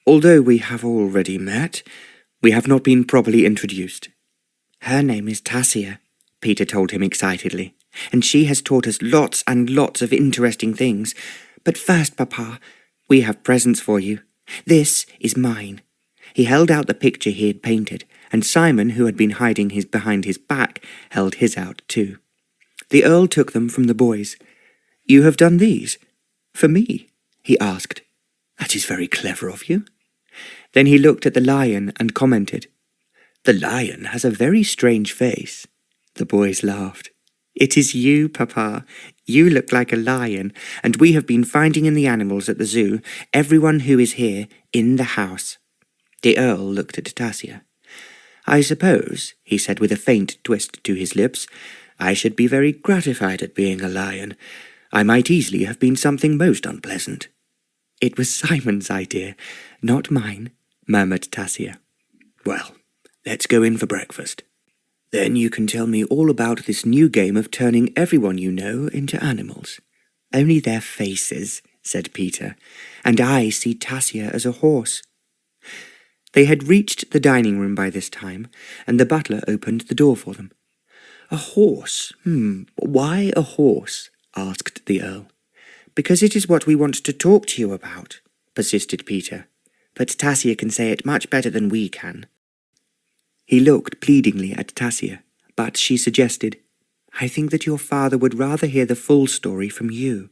Speaker 2: "Although we have already met, we have not been properly introduced." "Her name is Tasia," Peter told him excitedly, "and she has taught us lots and lots of interesting things. But first, Papa, we have presents for you. This is mine." He held out the picture he had painted, and Simon, who had been hiding behind his back, held his out too. The Earl took them from the boys. "You have done these? For me?" he asked. "That is very clever of you." Then he looked at the lion and commented, "The lion has a very strange face." The boys laughed. "It is you, Papa. You look like a lion, and we have been finding in the animals at the zoo everyone who is here in the house." The Earl looked at Tasia. "I suppose," he said with a faint twist to his lips, "I should be very gratified at being a lion. I might easily have been something most unpleasant." "It was Simon's idea, not mine," murmured Tasia. "Well, let's go in for breakfast. Then you can tell me all about this new game of turning everyone you know into animals." "Only their faces," said Peter, "and I see Tasia as a horse." They had reached the dining room by this time, and the butler opened the door for them. "A horse? Why a horse?" asked the Earl. "Because it is what we want to talk to you about," persisted Peter. "But Tasia can say it much better than we can." He looked pleadingly at Tasia, but she suggested, "I think that your father would rather hear the full story from you."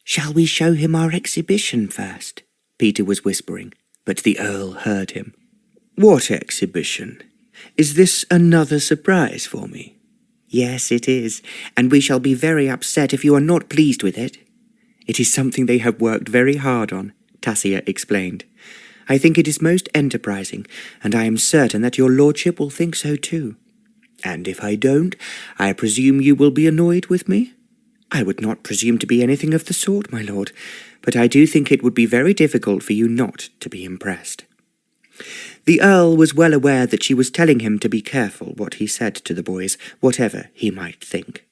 Speaker 2: "Shall we show him our exhibition first?" Peter was whispering, but the Earl heard him. "What exhibition? Is this another surprise for me?" "Yes, it is, and we shall be very upset if you are not pleased with it." "It is something they have worked very hard on," Tasia explained. "I think it is most enterprising, and I am certain that your lordship will think so too." "And if I don't, I presume you will be annoyed with me?" "I would not presume to be anything of the sort, my lord, but I do think it would be very difficult for you not to be impressed." The Earl was well aware that she was telling him to be careful what he said to the boys, whatever he might think.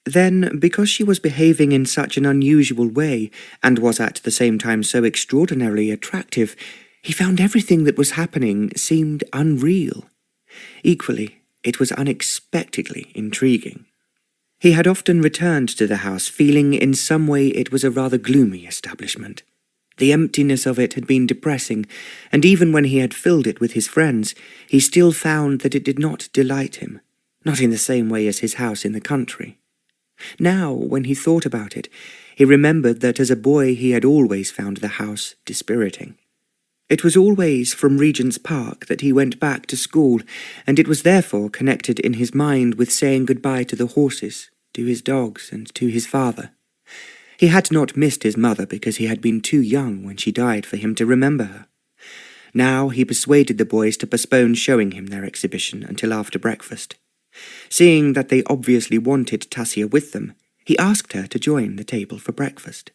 Speaker 2: Then, because she was behaving in such an unusual way, and was at the same time so extraordinarily attractive, he found everything that was happening seemed unreal. Equally, it was unexpectedly intriguing. He had often returned to the house feeling in some way it was a rather gloomy establishment. The emptiness of it had been depressing, and even when he had filled it with his friends, he still found that it did not delight him, not in the same way as his house in the country. Now, when he thought about it, he remembered that as a boy he had always found the house dispiriting. It was always from Regent's Park that he went back to school, and it was therefore connected in his mind with saying goodbye to the horses, to his dogs, and to his father. He had not missed his mother because he had been too young when she died for him to remember her. Now he persuaded the boys to postpone showing him their exhibition until after breakfast. Seeing that they obviously wanted Tasia with them, he asked her to join the table for breakfast.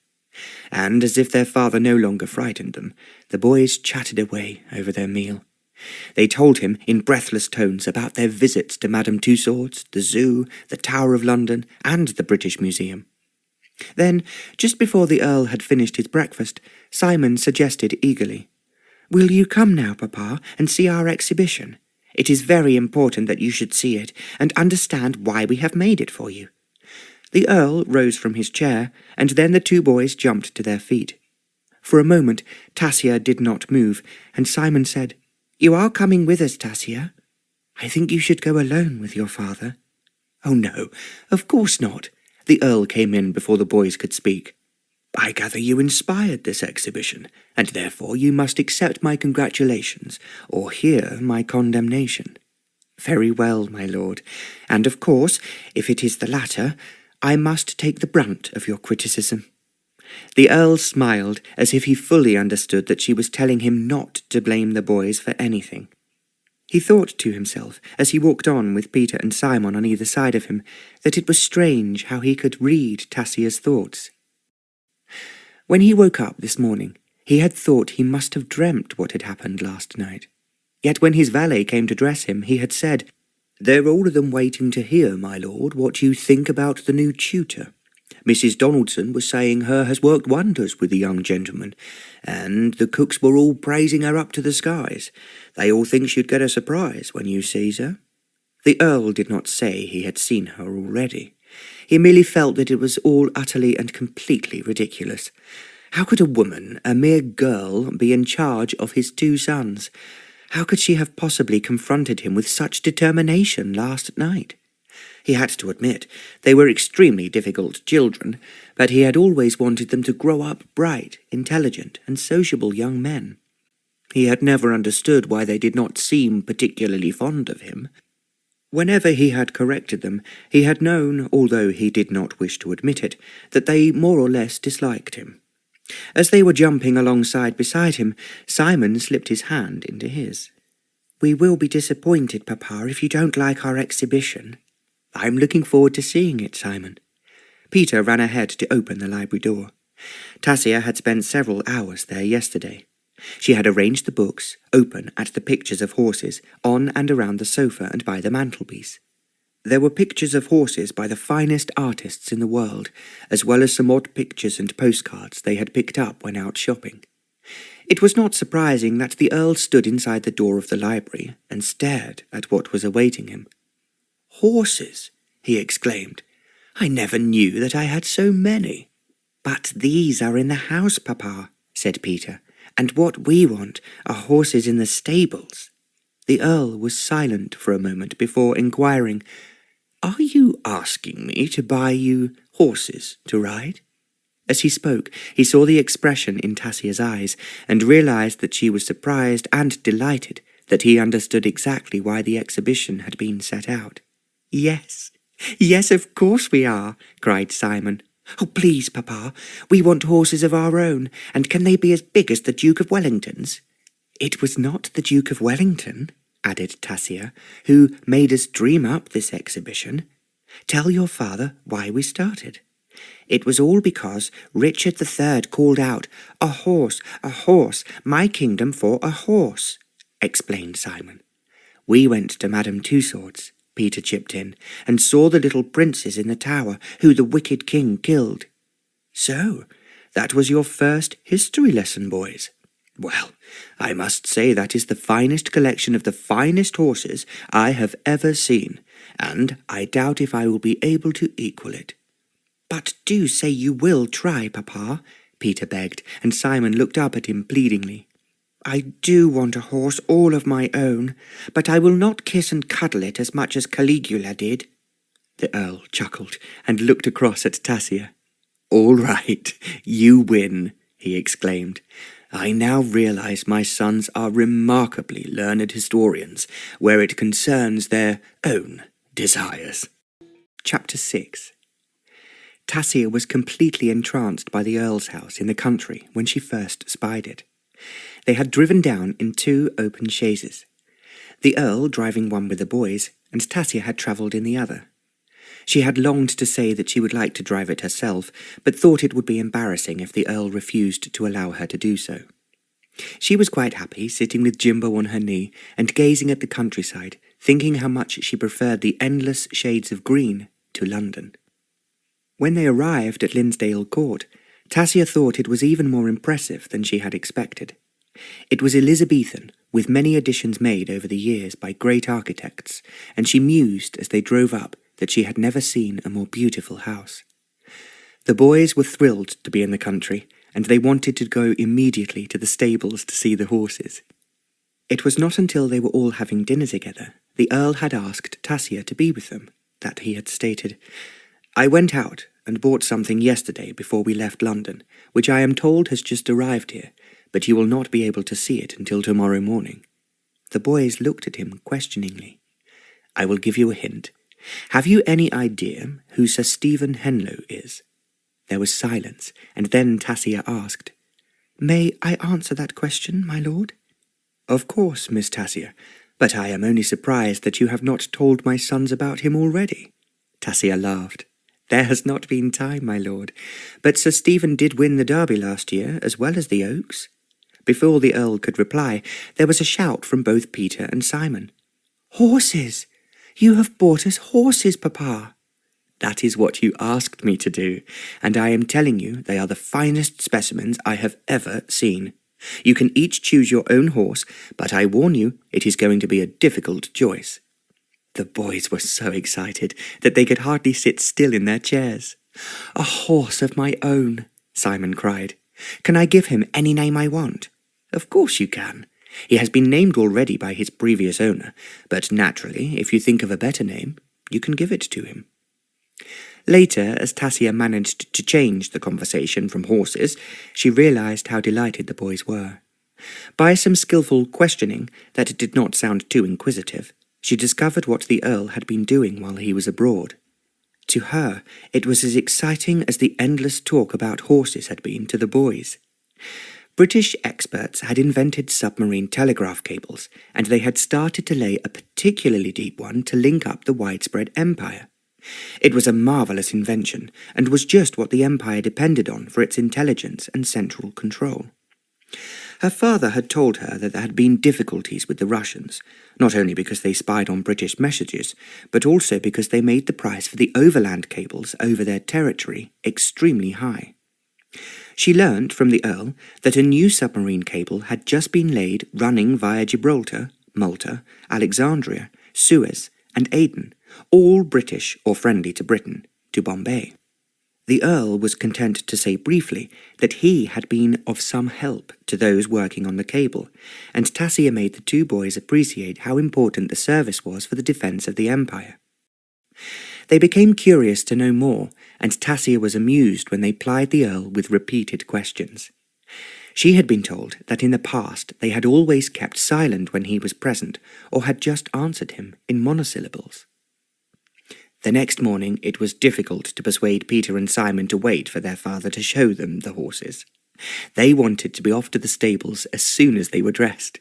Speaker 2: And, as if their father no longer frightened them, the boys chatted away over their meal. They told him in breathless tones about their visits to Madame Tussauds, the Zoo, the Tower of London, and the British Museum. Then, just before the Earl had finished his breakfast, Simon suggested eagerly, "Will you come now, Papa, and see our exhibition? It is very important that you should see it, and understand why we have made it for you." The Earl rose from his chair, and then the two boys jumped to their feet. For a moment, Tasia did not move, and Simon said, "You are coming with us, Tasia? I think you should go alone with your father." "Oh no, of course not." The Earl came in before the boys could speak. "I gather you inspired this exhibition, and therefore you must accept my congratulations, or hear my condemnation." "Very well, my lord, and of course, if it is the latter, I must take the brunt of your criticism." The Earl smiled as if he fully understood that she was telling him not to blame the boys for anything.
Speaker 1: He thought to himself, as he walked on with Peter and Simon on either side of him, that it was strange how he could read Tasia's thoughts. When he woke up this morning, he had thought he must have dreamt what had happened last night. Yet when his valet came to dress him, he had said, "They're all of them waiting to hear, my lord, what you think about the new tutor. Mrs. Donaldson was saying her has worked wonders with the young gentleman, and the cooks were all praising her up to the skies. They all think she'd get a surprise when you sees her." The Earl did not say he had seen her already. He merely felt that it was all utterly and completely ridiculous. How could a woman, a mere girl, be in charge of his 2 sons? How could she have possibly confronted him with such determination last night? He had to admit they were extremely difficult children, but he had always wanted them to grow up bright, intelligent, and sociable young men. He had never understood why they did not seem particularly fond of him. Whenever he had corrected them, he had known, although he did not wish to admit it, that they more or less disliked him. As they were jumping alongside beside him, Simon slipped his hand into his. "We will be disappointed, Papa, if you don't like our exhibition." "I'm looking forward to seeing it, Simon." Peter ran ahead to open the library door. Tasia had spent several hours there yesterday. She had arranged the books, open at the pictures of horses, on and around the sofa and by the mantelpiece. There were pictures of horses by the finest artists in the world, as well as some odd pictures and postcards they had picked up when out shopping. It was not surprising that the Earl stood inside the door of the library and stared at what was awaiting him. "Horses!" he exclaimed. "I never knew that I had so many." "But these are in the house, Papa," said Peter, "and what we want are horses in the stables." The Earl was silent for a moment before inquiring, "Are you asking me to buy you horses to ride?" As he spoke, he saw the expression in Tasia's eyes, and realized that she was surprised and delighted that he understood exactly why the exhibition had been set out. Yes, of course we are," cried Simon. "Oh, please, Papa, we want horses of our own, and can they be as big as the Duke of Wellington's?" "It was not the Duke of Wellington," added Tasia, "who made us dream up this exhibition. Tell your father why we started." "It was all because Richard III called out, 'A horse, my kingdom for a horse,'" explained Simon. "We went to Madame Tussauds," Peter chipped in, "and saw the little princes in the tower who the wicked king killed." "So, that was your first history lesson, boys? Well, I must say that is the finest collection of the finest horses I have ever seen, and I doubt if I will be able to equal it." "But do say you will try, Papa," Peter begged, and Simon looked up at him pleadingly. "I do want a horse all of my own, but I will not kiss and cuddle it as much as Caligula did." The Earl chuckled and looked across at Tasia. "All right, you win," he exclaimed. "I now realize my sons are remarkably learned historians where it concerns their own desires." Chapter 6. Tasia was completely entranced by the Earl's house in the country when she first spied it. They had driven down in 2 open chaises, the Earl driving one with the boys, and Tasia had travelled in the other. She had longed to say that she would like to drive it herself, but thought it would be embarrassing if the Earl refused to allow her to do so. She was quite happy sitting with Jimbo on her knee and gazing at the countryside, thinking how much she preferred the endless shades of green to London. When they arrived at Linsdale Court, Tasia thought it was even more impressive than she had expected. It was Elizabethan, with many additions made over the years by great architects, and she mused as they drove up that she had never seen a more beautiful house. The boys were thrilled to be in the country, and they wanted to go immediately to the stables to see the horses. It was not until they were all having dinner together, the Earl had asked Tasia to be with them, that he had stated, "I went out and bought something yesterday before we left London, which I am told has just arrived here, but you will not be able to see it until tomorrow morning." The boys looked at him questioningly. "I will give you a hint. Have you any idea who Sir Stephen Henlow is?" There was silence, and then Tasia asked, "May I answer that question, my lord?" "Of course, Miss Tasia,
Speaker 2: But I am only surprised that you have not told my sons about him already." Tasia laughed. "There has not been time, my lord. But Sir Stephen did win the Derby last year, as well as the Oaks." Before the Earl could reply, there was a shout from both Peter and Simon. "Horses! You have bought us horses, Papa!" "That is what you asked me to do, and I am telling you they are the finest specimens I have ever seen. You can each choose your own horse, but I warn you, it is going to be a difficult choice." The boys were so excited that they could hardly sit still in their chairs. "A horse of my own," Simon cried. "Can I give him any name I want?" "Of course you can. He has been named already by his previous owner, but naturally, if you think of a better name, you can give it to him." Later, as Tasia managed to change the conversation from horses, she realized how delighted the boys were. By some skillful questioning that did not sound too inquisitive, she discovered what the Earl had been doing while he was abroad. To her, it was as exciting as the endless talk about horses had been to the boys. British experts had invented submarine telegraph cables, and they had started to lay a particularly deep one to link up the widespread empire. It was a marvellous invention, and was just what the empire depended on for its intelligence and central control. Her father had told her that there had been difficulties with the Russians, not only because they spied on British messages, but also because they made the price for the overland cables over their territory extremely high. She learnt from the Earl that a new submarine cable had just been laid running via Gibraltar, Malta, Alexandria, Suez, and Aden, all British or friendly to Britain, to Bombay. The Earl was content to say briefly that he had been of some help to those working on the cable, and Tasia made the two boys appreciate how important the service was for the defence of the empire. They became curious to know more, and Tasia was amused when they plied the Earl with repeated questions. She had been told that in the past they had always kept silent when he was present, or had just answered him in monosyllables. The next morning it was difficult to persuade Peter and Simon to wait for their father to show them the horses. They wanted to be off to the stables as soon as they were dressed.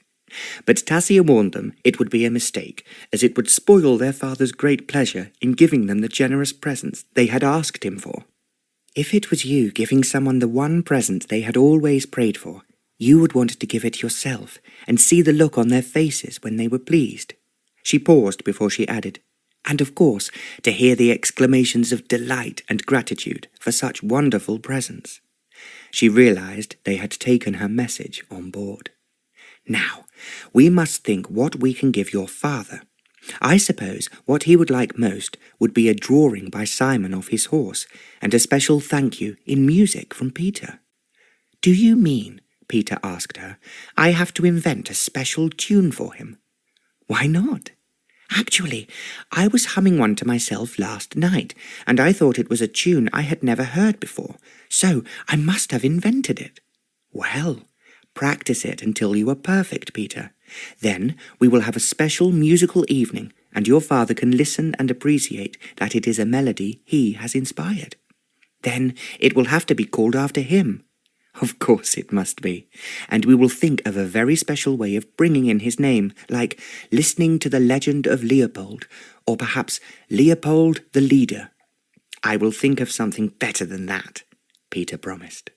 Speaker 2: But Tasia warned them it would be a mistake, as it would spoil their father's great pleasure in giving them the generous presents they had asked him for. "If it was you giving someone the one present they had always prayed for, you would want to give it yourself, and see the look on their faces when they were pleased." She paused before she added, "And of course, to hear the exclamations of delight and gratitude for such wonderful presents." She realized they had taken her message on board. "Now, we must think what we can give your father. I suppose what he would like most would be a drawing by Simon of his horse, and a special thank you in music from Peter." "Do you mean," Peter asked her, "I have to invent a special tune for him?" "Why not? Actually, I was humming one to myself last night, and I thought it was a tune I had never heard before, so I must have invented it." "Well, practice it until you are perfect, Peter. Then we will have a special musical evening, and your father can listen and appreciate that it is a melody he has inspired. Then it will have to be called after him." "Of course it must be. And we will think of a very special way of bringing in his name, like listening to the legend of Leopold, or perhaps Leopold the Leader." "I will think of something better than that," Peter promised.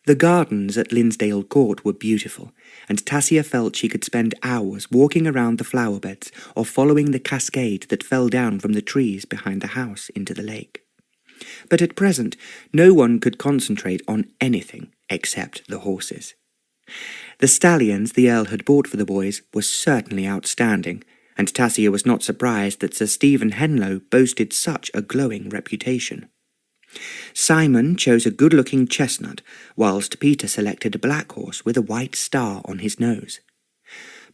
Speaker 2: The gardens at Linsdale Court were beautiful, and Tasia felt she could spend hours walking around the flower beds or following the cascade that fell down from the trees behind the house into the lake. But at present, no one could concentrate on anything except the horses. The stallions the Earl had bought for the boys were certainly outstanding, and Tasia was not surprised that Sir Stephen Henlow boasted such a glowing reputation. Simon chose a good-looking chestnut, whilst Peter selected a black horse with a white star on his nose.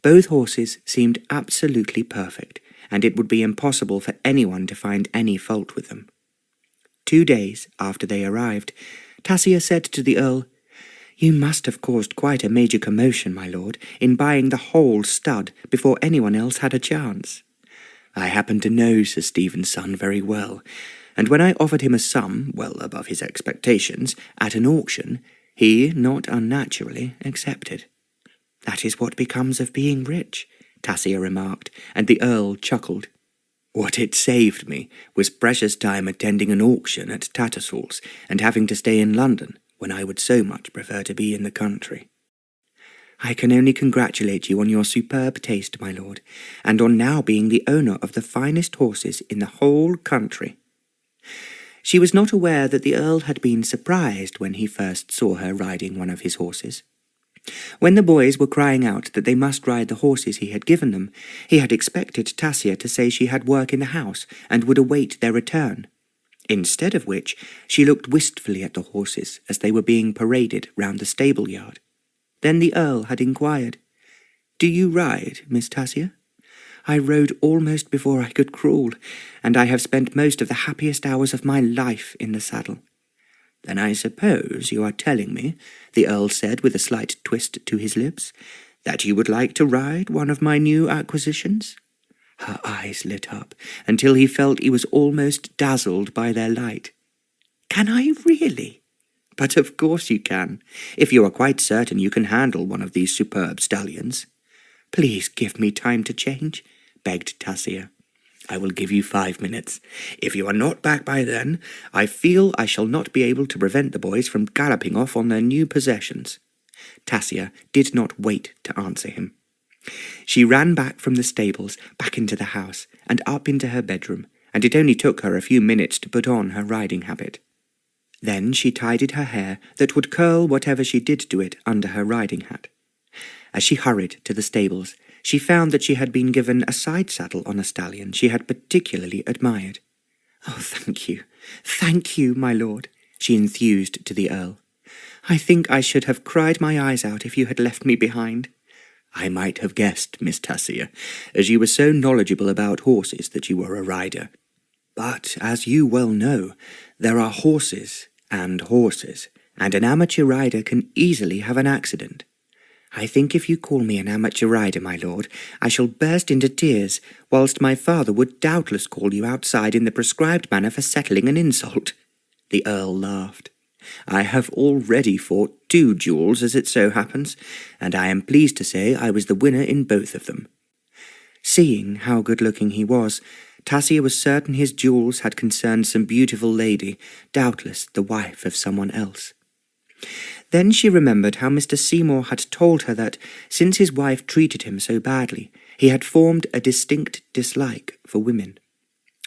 Speaker 2: Both horses seemed absolutely perfect, and it would be impossible for anyone to find any fault with them. 2 days after they arrived, Tasia said to the Earl, "You must have caused quite a major commotion, my lord, in buying the whole stud before anyone else had a chance." "I happen to know Sir Stephen's son very well, and when I offered him a sum well above his expectations at an auction, he, not unnaturally, accepted. That is what becomes of being rich," Tasia remarked, and the Earl chuckled. What it saved me was precious time attending an auction at Tattersall's and having to stay in London when I would so much prefer to be in the country. I can only congratulate you on your superb taste, my lord, and on now being the owner of the finest horses in the whole country. She was not aware that the Earl had been surprised when he first saw her riding one of his horses. When the boys were crying out that they must ride the horses he had given them, he had expected Tasia to say she had work in the house and would await their return, instead of which she looked wistfully at the horses as they were being paraded round the stable-yard. Then the Earl had inquired, "Do you ride, Miss Tasia? I rode almost before I could crawl, and I have spent most of the happiest hours of my life in the saddle." "Then I suppose you are telling me," the Earl said with a slight twist to his lips, "that you would like to ride one of my new acquisitions?" Her eyes lit up until he felt he was almost dazzled by their light. "Can I really?" "But of course you can, if you are quite certain you can handle one of these superb stallions." "Please give me time to change," begged Tasia. "I will give you 5 minutes. If you are not back by then, I feel I shall not be able to prevent the boys from galloping off on their new possessions." Tasia did not wait to answer him. She ran back from the stables, back into the house, and up into her bedroom, and it only took her a few minutes to put on her riding habit. Then she tidied her hair that would curl whatever she did to it under her riding hat. As she hurried to the stables, she found that she had been given a side saddle on a stallion she had particularly admired. "Oh, thank you, my lord," she enthused to the Earl. "I think I should have cried my eyes out if you had left me behind." "I might have guessed, Miss Tasia, as you were so knowledgeable about horses that you were a rider. But, as you well know, there are horses, and an amateur rider can easily have an accident." "I think if you call me an amateur rider, my lord, I shall burst into tears, whilst my father would doubtless call you outside in the prescribed manner for settling an insult." The Earl laughed. "I have already fought 2 duels, as it so happens, and I am pleased to say I was the winner in both of them." Seeing how good-looking he was, Tasia was certain his duels had concerned some beautiful lady, doubtless the wife of someone else. Then she remembered how Mr. Seymour had told her that, since his wife treated him so badly, he had formed a distinct dislike for women.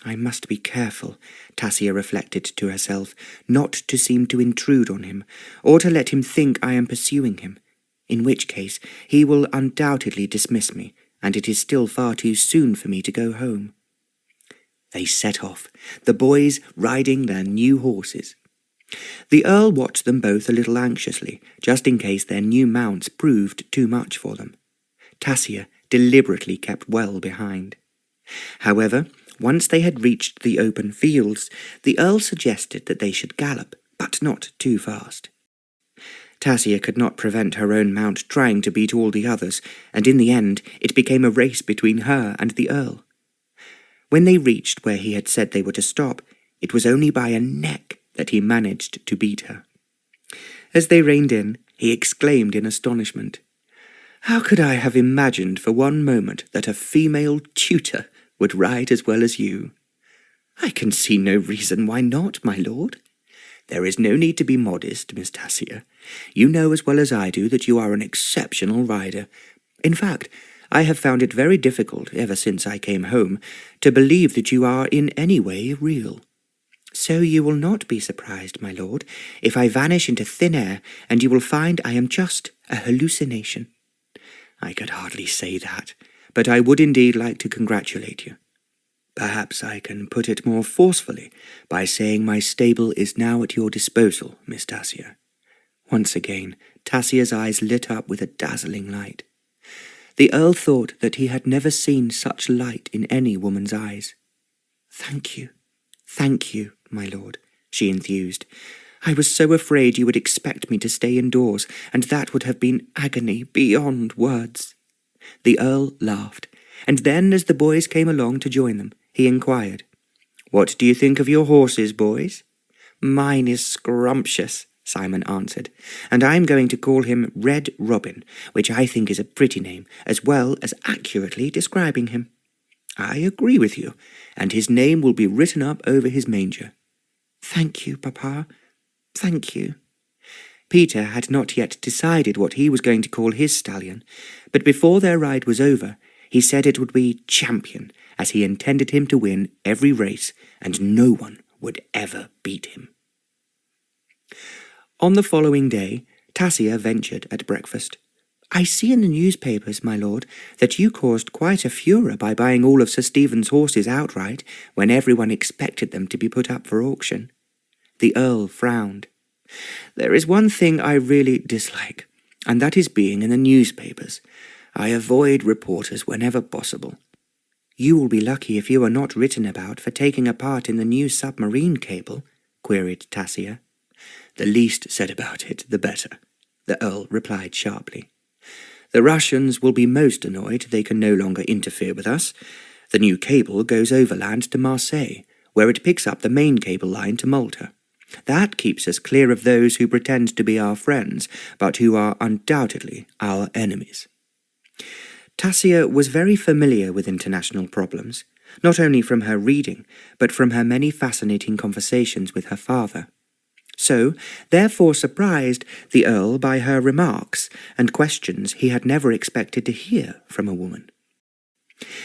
Speaker 2: "I must be careful," Tasia reflected to herself, "not to seem to intrude on him, or to let him think I am pursuing him, in which case he will undoubtedly dismiss me, and it is still far too soon for me to go home." They set off, the boys riding their new horses. The Earl watched them both a little anxiously, just in case their new mounts proved too much for them. Tasia deliberately kept well behind. However, once they had reached the open fields, the Earl suggested that they should gallop, but not too fast. Tasia could not prevent her own mount trying to beat all the others, and in the end it became a race between her and the Earl. When they reached where he had said they were to stop, it was only by a neck that he managed to beat her. As they reined in, he exclaimed in astonishment, "How could I have imagined for one moment that a female tutor would ride as well as you?" "I can see no reason why not, my lord." "There is no need to be modest, Miss Tasia. You know as well as I do that you are an exceptional rider. In fact, I have found it very difficult, ever since I came home, to believe that you are in any way real." "So you will not be surprised, my lord, if I vanish into thin air, and you will find I am just a hallucination." "I could hardly say that, but I would indeed like to congratulate you. Perhaps I can put it more forcefully by saying my stable is now at your disposal, Miss Tasia." Once again, Tasia's eyes lit up with a dazzling light. The Earl thought that he had never seen such light in any woman's eyes. Thank you, my lord," she enthused. "I was so afraid you would expect me to stay indoors, and that would have been agony beyond words." The Earl laughed, and then as the boys came along to join them, he inquired, "What do you think of your horses, boys?" "Mine is scrumptious," Simon answered, "and I'm going to call him Red Robin, which I think is a pretty name, as well as accurately describing him." "I agree with you, and his name will be written up over his manger."
Speaker 1: "Thank you, Papa. Thank you."
Speaker 2: Peter had not yet decided what he was going to call his stallion, but before their ride was over, he said it would be Champion, as he intended him to win every race, and no one would ever beat him. On the following day, Tasia ventured at breakfast. "I see in the newspapers, my lord, that you caused quite a furor by buying all of Sir Stephen's horses outright, when everyone expected them to be put up for auction." The Earl frowned. "There is one thing I really dislike, and that is being in the newspapers. I avoid reporters whenever possible." "You will be lucky if you are not written about for taking a part in the new submarine cable," queried Tasia. "The least said about it, the better," the Earl replied sharply. "The Russians will be most annoyed they can no longer interfere with us. The new cable goes overland to Marseille, where it picks up the main cable line to Malta. That keeps us clear of those who pretend to be our friends, but who are undoubtedly our enemies." Tasia was very familiar with international problems, not only from her reading, but from her many fascinating conversations with her father. So, therefore surprised the Earl by her remarks and questions he had never expected to hear from a woman.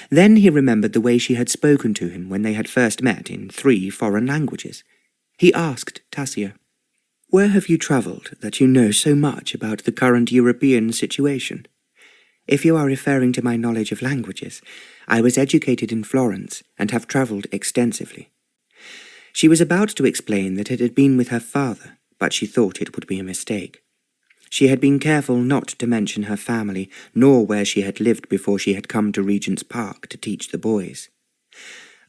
Speaker 2: Then he remembered the way she had spoken to him when they had first met in 3 foreign languages. He asked Tasia, "Where have you travelled that you know so much about the current European situation?" "If you are referring to my knowledge of languages, I was educated in Florence and have travelled extensively." She was about to explain that it had been with her father, but she thought it would be a mistake. She had been careful not to mention her family, nor where she had lived before she had come to Regent's Park to teach the boys.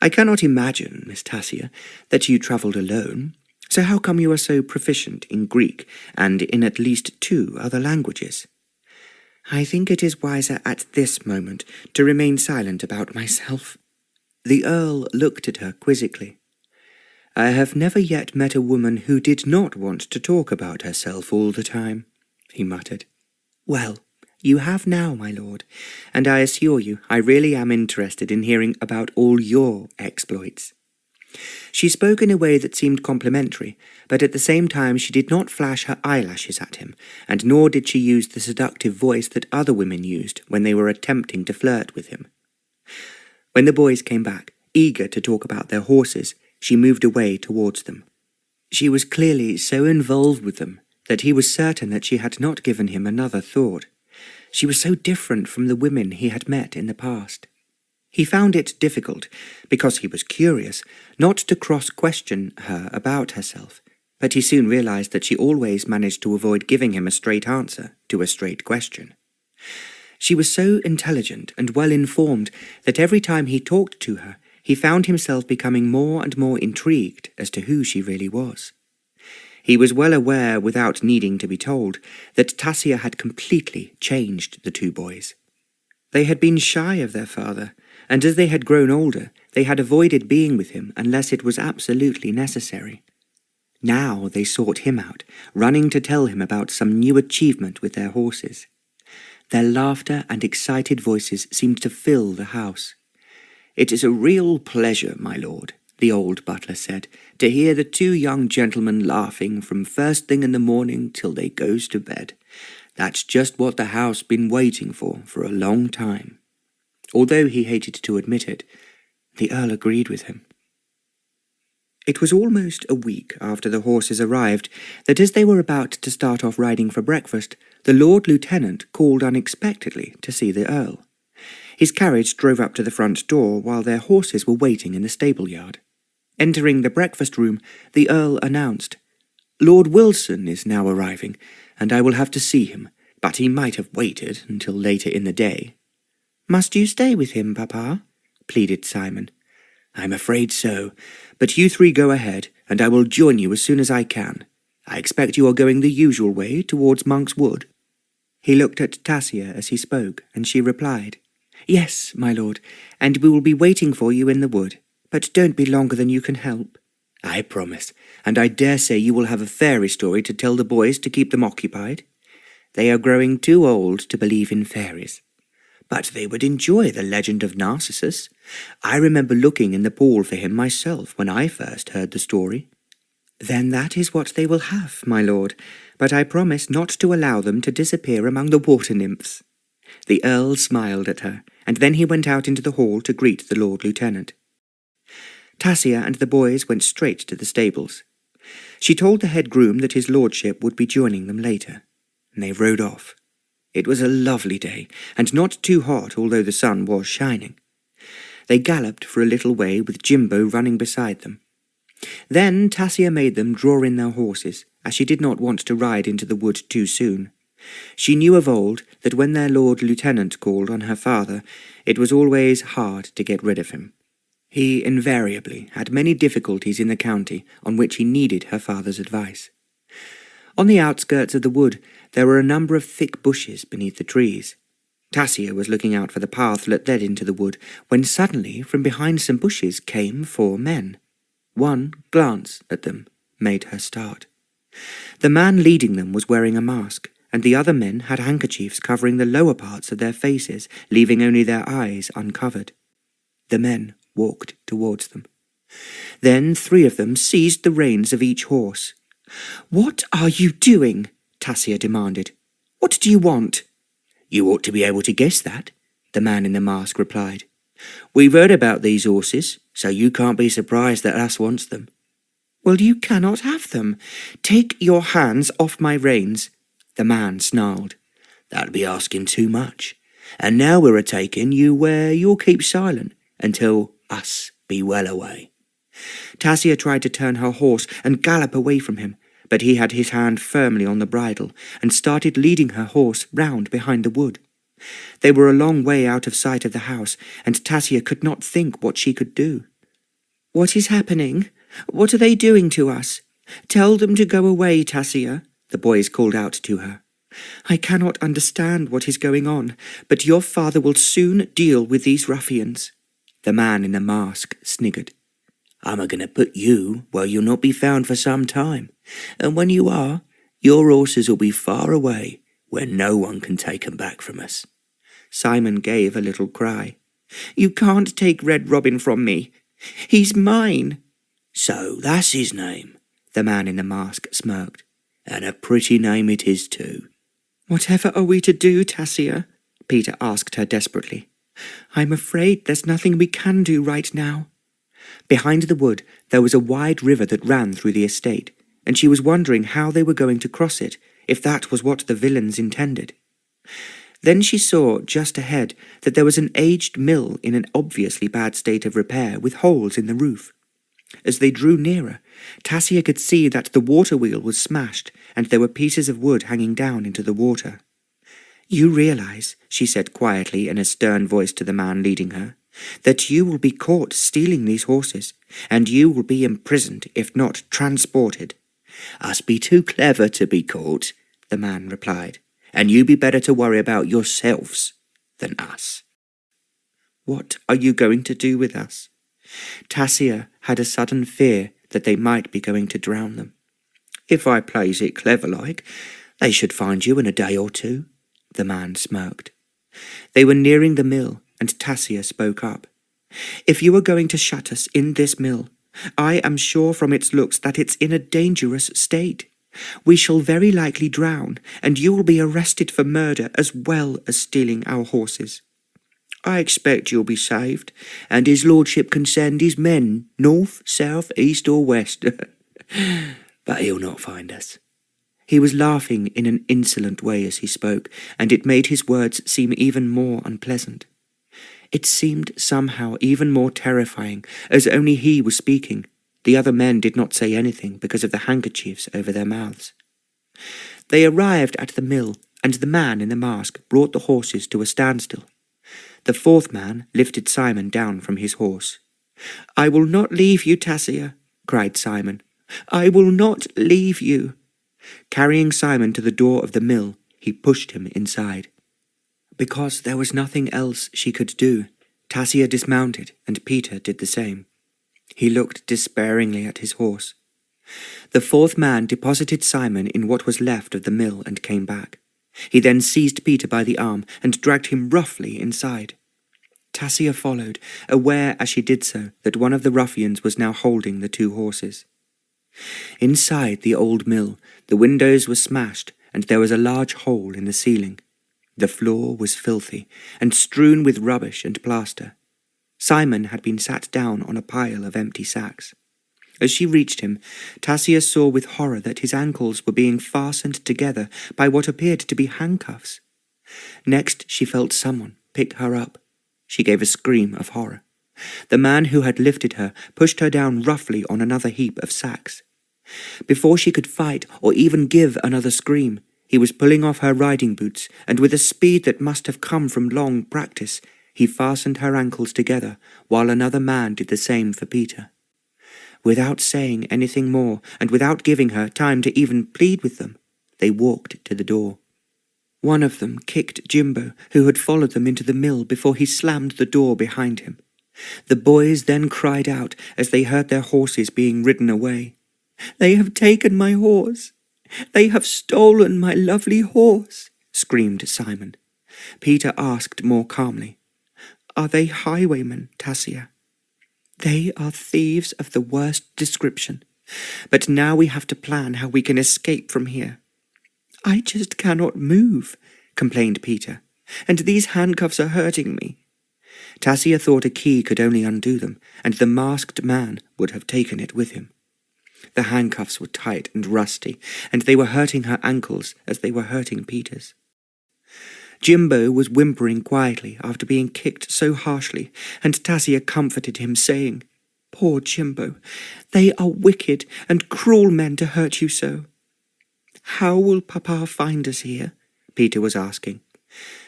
Speaker 2: "I cannot imagine, Miss Tasia, that you travelled alone. So how come you are so proficient in Greek and in at least 2 other languages?" "I think it is wiser at this moment to remain silent about myself." The Earl looked at her quizzically. "I have never yet met a woman who did not want to talk about herself all the time," he muttered. "Well, you have now, my lord, and I assure you I really am interested in hearing about all your exploits." She spoke in a way that seemed complimentary, but at the same time she did not flash her eyelashes at him, and nor did she use the seductive voice that other women used when they were attempting to flirt with him. When the boys came back, eager to talk about their horses, she moved away towards them. She was clearly so involved with them that he was certain that she had not given him another thought. She was so different from the women he had met in the past. He found it difficult, because he was curious, not to cross-question her about herself, but he soon realized that she always managed to avoid giving him a straight answer to a straight question. She was so intelligent and well-informed that every time he talked to her, he found himself becoming more and more intrigued as to who she really was. He was well aware, without needing to be told, that Tasia had completely changed the 2 boys. They had been shy of their father, and as they had grown older, they had avoided being with him unless it was absolutely necessary. Now they sought him out, running to tell him about some new achievement with their horses. Their laughter and excited voices seemed to fill the house. "It is a real pleasure, my lord," the old butler said, "to hear the 2 young gentlemen laughing from first thing in the morning till they goes to bed. That's just what the house been waiting for a long time." Although he hated to admit it, the Earl agreed with him. It was almost a week after the horses arrived that as they were about to start off riding for breakfast, the Lord Lieutenant called unexpectedly to see the Earl. His carriage drove up to the front door while their horses were waiting in the stable yard. Entering the breakfast room, the Earl announced, "Lord Wilson is now arriving, and I will have to see him, but he might have waited until later in the day." "Must you stay with him, Papa?" pleaded Simon. "I'm afraid so, but you 3 go ahead, and I will join you as soon as I can. I expect you are going the usual way towards Monk's Wood." He looked at Tasia as he spoke, and she replied, "Yes, my lord, and we will be waiting for you in the wood, but don't be longer than you can help." I promise, and I dare say you will have a fairy story to tell the boys to keep them occupied. They are growing too old to believe in fairies. But they would enjoy the legend of Narcissus. I remember looking in the pool for him myself when I first heard the story.
Speaker 1: Then that is what they will have, my lord, but I promise not to allow them to disappear among the water nymphs. The Earl smiled at her, and then he went out into the hall to greet the Lord Lieutenant. Tasia and the boys went straight to the stables. She told the head groom that his lordship would be joining them later, and they rode off. It was a lovely day, and not too hot, although the sun was shining. They galloped for a little way with Jimbo running beside them. Then Tasia made them draw in their horses, as she did not want to ride into the wood too soon. She knew of old that when their Lord Lieutenant called on her father, it was always hard to get rid of him. He invariably had many difficulties in the county on which he needed her father's advice. On the outskirts of the wood there were a number of thick bushes beneath the trees. Tasia was looking out for the path that led into the wood, when suddenly from behind some bushes came 4 men. One glance at them made her start. The man leading them was wearing a mask, and the other men had handkerchiefs covering the lower parts of their faces, leaving only their eyes uncovered. The men walked towards them. Then 3 of them seized the reins of each horse. "What are you doing?" Tasia demanded. "What do you want?" "You ought to be able to guess that," the man in the mask replied. "We've heard about these horses, so you can't be surprised that us wants them." "Well, you cannot have them. Take your hands off my reins," the man snarled. "That'd be asking too much. And now we're a-taking you where you'll keep silent until us be well away." Tasia tried to turn her horse and gallop away from him, but he had his hand firmly on the bridle and started leading her horse round behind the wood. They were a long way out of sight of the house, and Tasia could not think what she could do. "What is happening? What are they doing to us? Tell them to go away, Tasia," the boys called out to her. "I cannot understand what is going on, but your father will soon deal with these ruffians." The man in the mask sniggered. "I'm a-going to put you where you'll not be found for some time, and when you are, your horses will be far away, where no one can take 'em back from us." Simon gave a little cry. "You can't take Red Robin from me. He's mine." "So that's his name," the man in the mask smirked. "And a pretty name it is too." "Whatever are we to do, Tasia?" Peter asked her desperately. "I'm afraid there's nothing we can do right now." Behind the wood there was a wide river that ran through the estate, and she was wondering how they were going to cross it, if that was what the villains intended. Then she saw, just ahead, that there was an aged mill in an obviously bad state of repair with holes in the roof. As they drew nearer, Tasia could see that the water wheel was smashed and there were pieces of wood hanging down into the water. "You realize," she said quietly in a stern voice to the man leading her, "that you will be caught stealing these horses, and you will be imprisoned if not transported." "Us be too clever to be caught," the man replied, "and you be better to worry about yourselves than us." "What are you going to do with us?" Tasia had a sudden fear that they might be going to drown them. "If I plays it clever-like, they should find you in a day or 2, the man smirked. They were nearing the mill, and Tasia spoke up. "If you are going to shut us in this mill, I am sure from its looks that it's in a dangerous state. We shall very likely drown, and you will be arrested for murder as well as stealing our horses." "I expect you'll be saved, and his lordship can send his men north, south, east or west. But he'll not find us." He was laughing in an insolent way as he spoke, and it made his words seem even more unpleasant. It seemed somehow even more terrifying, as only he was speaking. The other men did not say anything because of the handkerchiefs over their mouths. They arrived at the mill, and the man in the mask brought the horses to a standstill. The 4th man lifted Simon down from his horse. "I will not leave you, Tasia," cried Simon. "I will not leave you." Carrying Simon to the door of the mill, he pushed him inside. Because there was nothing else she could do, Tasia dismounted, and Peter did the same.
Speaker 2: He looked despairingly at his horse. The fourth man deposited Simon in what was left of the mill and came back. He then seized Peter by the arm and dragged him roughly inside. Tasia followed, aware as she did so that one of the ruffians was now holding the two horses. Inside the old mill, the windows were smashed and there was a large hole in the ceiling. The floor was filthy and strewn with rubbish and plaster. Simon had been sat down on a pile of empty sacks. As she reached him, Tasia saw with horror that his ankles were being fastened together by what appeared to be handcuffs. Next she felt someone pick her up. She gave a scream of horror. The man who had lifted her pushed her down roughly on another heap of sacks. Before she could fight or even give another scream, he was pulling off her riding boots, and with a speed that must have come from long practice, he fastened her ankles together, while another man did the same for Peter. Without saying anything more, and without giving her time to even plead with them, they walked to the door. One of them kicked Jimbo, who had followed them into the mill before he slammed the door behind him. The boys then cried out as they heard their horses being ridden away. "They have taken my horse! They have stolen my lovely horse!" screamed Simon. Peter asked more calmly, "Are they highwaymen, Tasia?" "They are thieves of the worst description. But now we have to plan how we can escape from here." "I just cannot move," complained Peter, "and these handcuffs are hurting me." Tasia thought a key could only undo them, and the masked man would have taken it with him. The handcuffs were tight and rusty, and they were hurting her ankles as they were hurting Peter's. Jimbo was whimpering quietly after being kicked so harshly, and Tasia comforted him, saying, "Poor Jimbo, they are wicked and cruel men to hurt you so." "How will Papa find us here?" Peter was asking.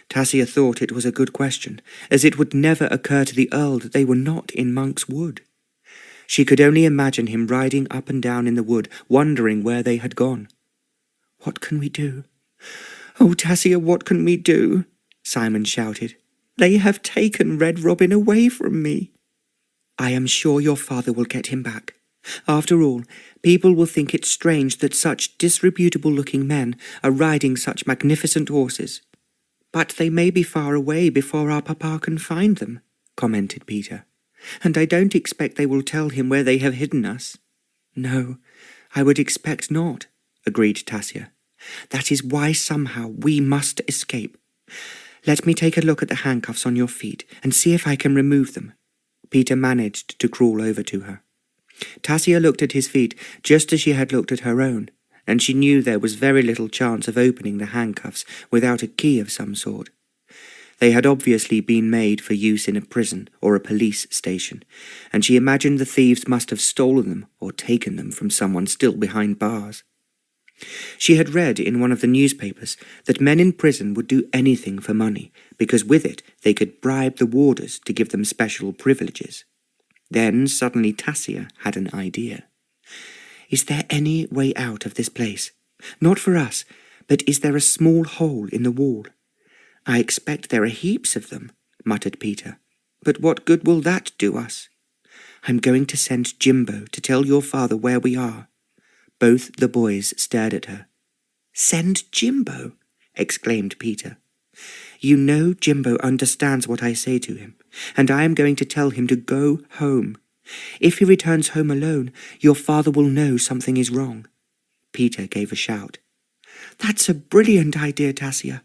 Speaker 2: Tasia thought it was a good question, as it would never occur to the Earl that they were not in Monk's Wood. She could only imagine him riding up and down in the wood, wondering where they had gone. "What can we do? Oh, Tasia, what can we do?" Simon shouted. "They have taken Red Robin away from me." "I am sure your father will get him back. After all, people will think it strange that such disreputable-looking men are riding such magnificent horses." "But they may be far away before our papa can find them," commented Peter. "And I don't expect they will tell him where they have hidden us." "No, I would expect not," agreed Tasia. "That is why somehow we must escape. Let me take a look at the handcuffs on your feet and see if I can remove them." Peter managed to crawl over to her. Tasia looked at his feet just as she had looked at her own, and she knew there was very little chance of opening the handcuffs without a key of some sort. They had obviously been made for use in a prison or a police station, and she imagined the thieves must have stolen them or taken them from someone still behind bars. She had read in one of the newspapers that men in prison would do anything for money, because with it they could bribe the warders to give them special privileges. Then suddenly Tasia had an idea. "Is there any way out of this place? Not for us, but is there a small hole in the wall?" "I expect there are heaps of them," muttered Peter. "But what good will that do us?" "I'm going to send Jimbo to tell your father where we are." Both the boys stared at her. "Send Jimbo?" exclaimed Peter. "You know Jimbo understands what I say to him, and I am going to tell him to go home. If he returns home alone, your father will know something is wrong." Peter gave a shout. "That's a brilliant idea, Tasia.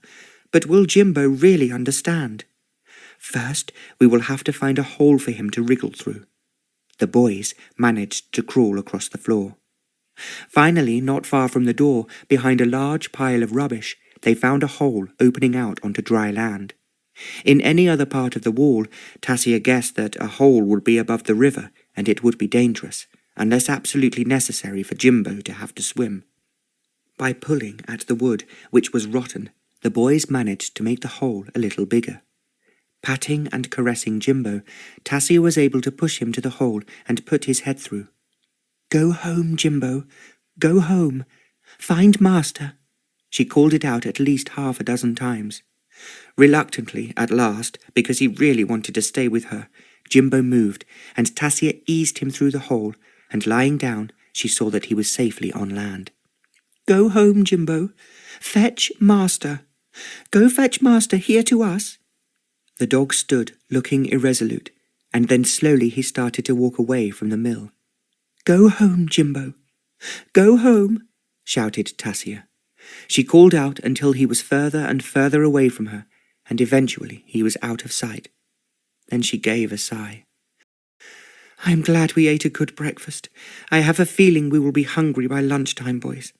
Speaker 2: But will Jimbo really understand? First, we will have to find a hole for him to wriggle through." The boys managed to crawl across the floor. Finally, not far from the door, behind a large pile of rubbish, they found a hole opening out onto dry land. In any other part of the wall, Tasia guessed that a hole would be above the river, and it would be dangerous, unless absolutely necessary for Jimbo to have to swim. By pulling at the wood, which was rotten, the boys managed to make the hole a little bigger. Patting and caressing Jimbo, Tasia was able to push him to the hole and put his head through. "Go home, Jimbo. Go home. Find Master." She called it out at least half a dozen times. Reluctantly, at last, because he really wanted to stay with her,
Speaker 1: Jimbo moved, and Tasia eased him through the hole, and lying down, she saw that he was safely on land. "Go home, Jimbo. Fetch master. Go fetch master here to us." The dog stood, looking irresolute, and then slowly he started to walk away from the mill. "Go home, Jimbo. Go home," shouted Tasia. She called out until he was further and further away from her, and eventually he was out of sight. Then she gave a sigh. "I am glad we ate a good breakfast. I have a feeling we will be hungry by lunchtime, boys."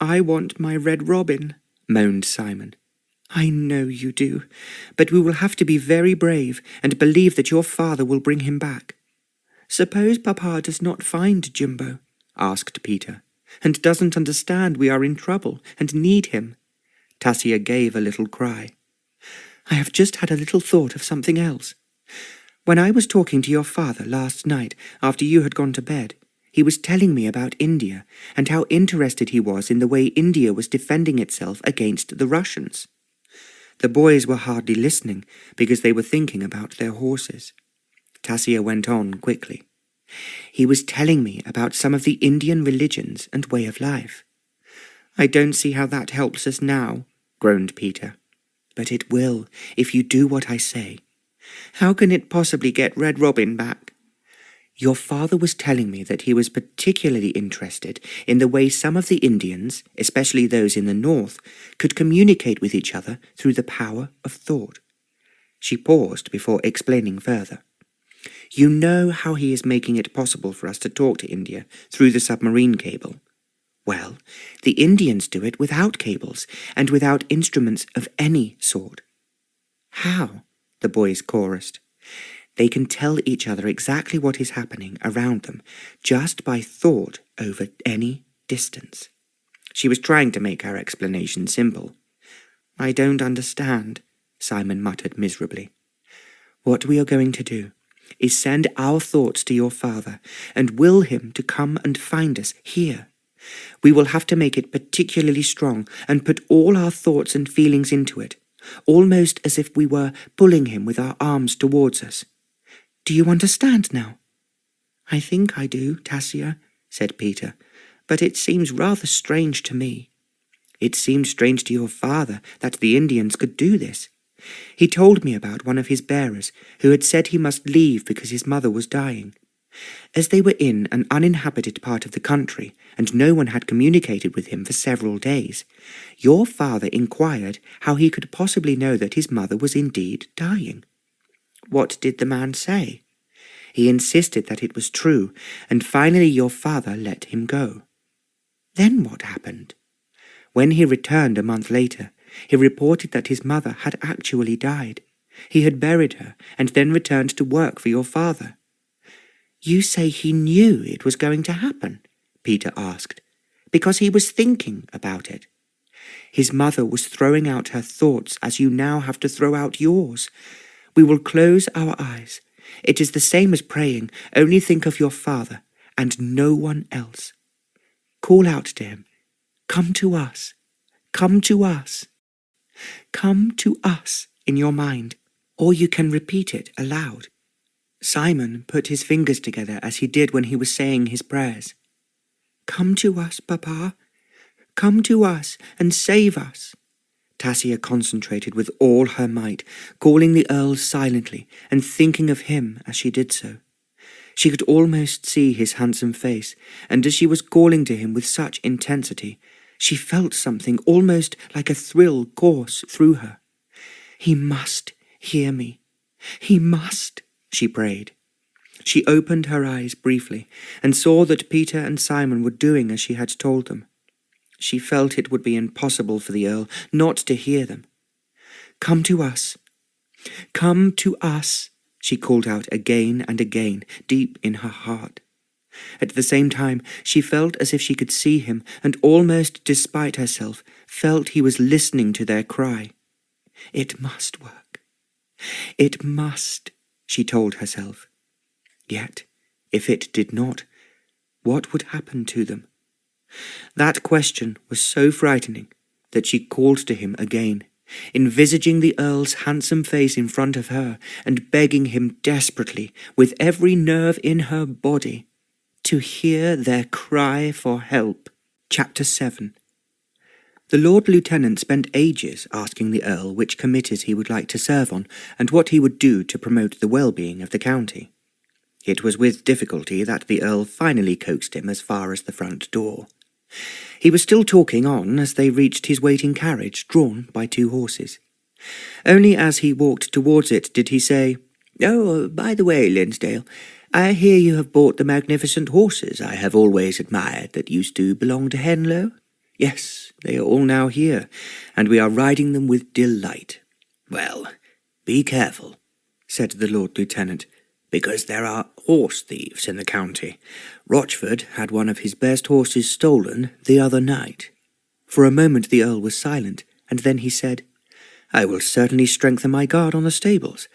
Speaker 1: "I want my Red Robin," moaned Simon. "I know you do, but we will have to be very brave and believe that your father will bring him back." "Suppose Papa does not find Jimbo?" asked Peter, "and doesn't understand we are in trouble and need him." Tasia gave a little cry. "I have just had a little thought of something else. When I was talking to your father last night after you had gone to bed, he was telling me about India and how interested he was in the way India was defending itself against the Russians." The boys were hardly listening because they were thinking about their horses. Tasia went on quickly. "He was telling me about some of the Indian religions and way of life." "I don't see how that helps us now," groaned Peter. "But it will, if you do what I say." "How can it possibly get Red Robin back?" "Your father was telling me that he was particularly interested in the way some of the Indians, especially those in the north, could communicate with each other through the power of thought." She paused before explaining further. "You know how he is making it possible for us to talk to India through the submarine cable? Well, the Indians do it without cables and without instruments of any sort." "How?" the boys chorused. "They can tell each other exactly what is happening around them just by thought over any distance." She was trying to make her explanation simple. "I don't understand," Simon muttered miserably. "What we are going to do is send our thoughts to your father and will him to come and find us here. We will have to make it particularly strong and put all our thoughts and feelings into it, almost as if we were pulling him with our arms towards us. Do you understand now?" "I think I do, Tasia," said Peter, "but it seems rather strange to me." "It seemed strange to your father that the Indians could do this. He told me about one of his bearers who had said he must leave because his mother was dying. As they were in an uninhabited part of the country, and no one had communicated with him for several days, your father inquired how he could possibly know that his mother was indeed dying. What did the man say? He insisted that it was true, and finally your father let him go." "Then what happened?" "When he returned a month later, he reported that his mother had actually died. He had buried her and then returned to work for your father." "You say he knew it was going to happen?" Peter asked. "Because he was thinking about it." "His mother was throwing out her thoughts as you now have to throw out yours. We will close our eyes. It is the same as praying, only think of your father and no one else. Call out to him. Come to us. Come to us. Come to us in your mind, or you can repeat it aloud." Simon put his fingers together as he did when he was saying his prayers. "Come to us, Papa. Come to us and save us." Tasia concentrated with all her might, calling the Earl silently and thinking of him as she did so. She could almost see his handsome face, and as she was calling to him with such intensity, she felt something almost like a thrill course through her. "He must hear me. He must," she prayed. She opened her eyes briefly and saw that Peter and Simon were doing as she had told them. She felt it would be impossible for the Earl not to hear them. "Come to us. Come to us," she called out again and again, deep in her heart. At the same time, she felt as if she could see him, and almost despite herself, felt he was listening to their cry. It must work. It must, she told herself. Yet, if it did not, what would happen to them? That question was so frightening that she called to him again, envisaging the Earl's handsome face in front of her, and begging him desperately, with every nerve in her body, to hear their cry for help. Chapter 7. The Lord Lieutenant spent ages asking the Earl which committees he would like to serve on, and what he would do to promote the well-being of the county. It was with difficulty that the Earl finally coaxed him as far as the front door. He was still talking on as they reached his waiting carriage, drawn by 2 horses. Only as he walked towards it did he say, "Oh, by the way, Linsdale, I hear you have bought the magnificent horses I have always admired that used to belong to Henlow. Yes, they are all now here, and we are riding them with delight." "Well, be careful," said the Lord Lieutenant, "because there are horse thieves in the county. Rochford had one of his best horses stolen the other night." For a moment the Earl was silent, and then he said, "I will certainly strengthen my guard on the stables.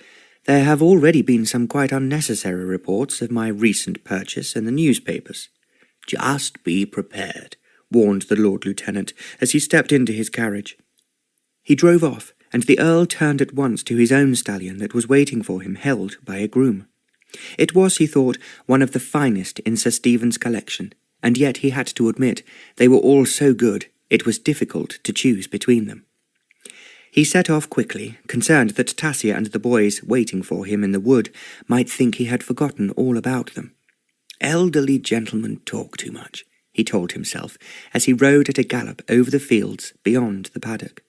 Speaker 1: There have already been some quite unnecessary reports of my recent purchase in the newspapers." "Just be prepared," warned the Lord Lieutenant as he stepped into his carriage. He drove off, and the Earl turned at once to his own stallion that was waiting for him, held by a groom. It was, he thought, one of the finest in Sir Stephen's collection, and yet he had to admit they were all so good it was difficult to choose between them. He set off quickly, concerned that Tasia and the boys waiting for him in the wood might think he had forgotten all about them. "Elderly gentlemen talk too much," he told himself as he rode at a gallop over the fields beyond the paddock.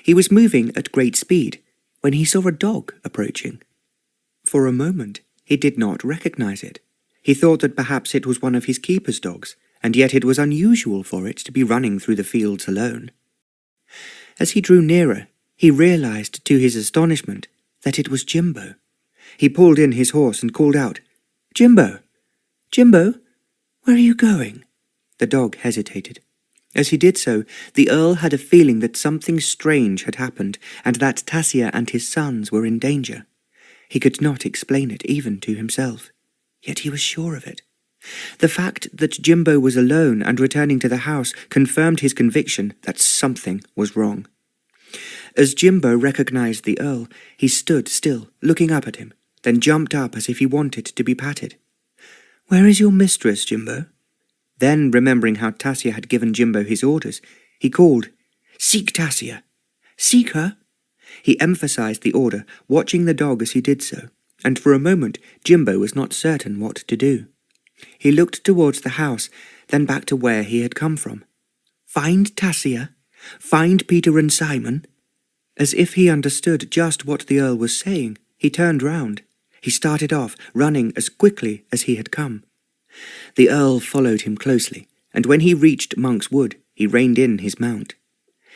Speaker 1: He was moving at great speed when he saw a dog approaching. For a moment he did not recognize it. He thought that perhaps it was one of his keeper's dogs, and yet it was unusual for it to be running through the fields alone. As he drew nearer, he realized to his astonishment that it was Jimbo. He pulled in his horse and called out, "Jimbo! Jimbo! Where are you going?" The dog hesitated. As he did so, the Earl had a feeling that something strange had happened, and that Tasia and his sons were in danger. He could not explain it even to himself, yet he was sure of it. The fact that Jimbo was alone and returning to the house confirmed his conviction that something was wrong. As Jimbo recognized the Earl, he stood still, looking up at him, then jumped up as if he wanted to be patted. "Where is your mistress, Jimbo?" Then, remembering how Tasia had given Jimbo his orders, he called, "Seek Tasia! Seek her!" He emphasized the order, watching the dog as he did so, and for a moment Jimbo was not certain what to do. He looked towards the house, then back to where he had come from. "Find Tasia! Find Peter and Simon!" As if he understood just what the Earl was saying, he turned round. He started off, running as quickly as he had come. The Earl followed him closely, and when he reached Monk's Wood, he reined in his mount.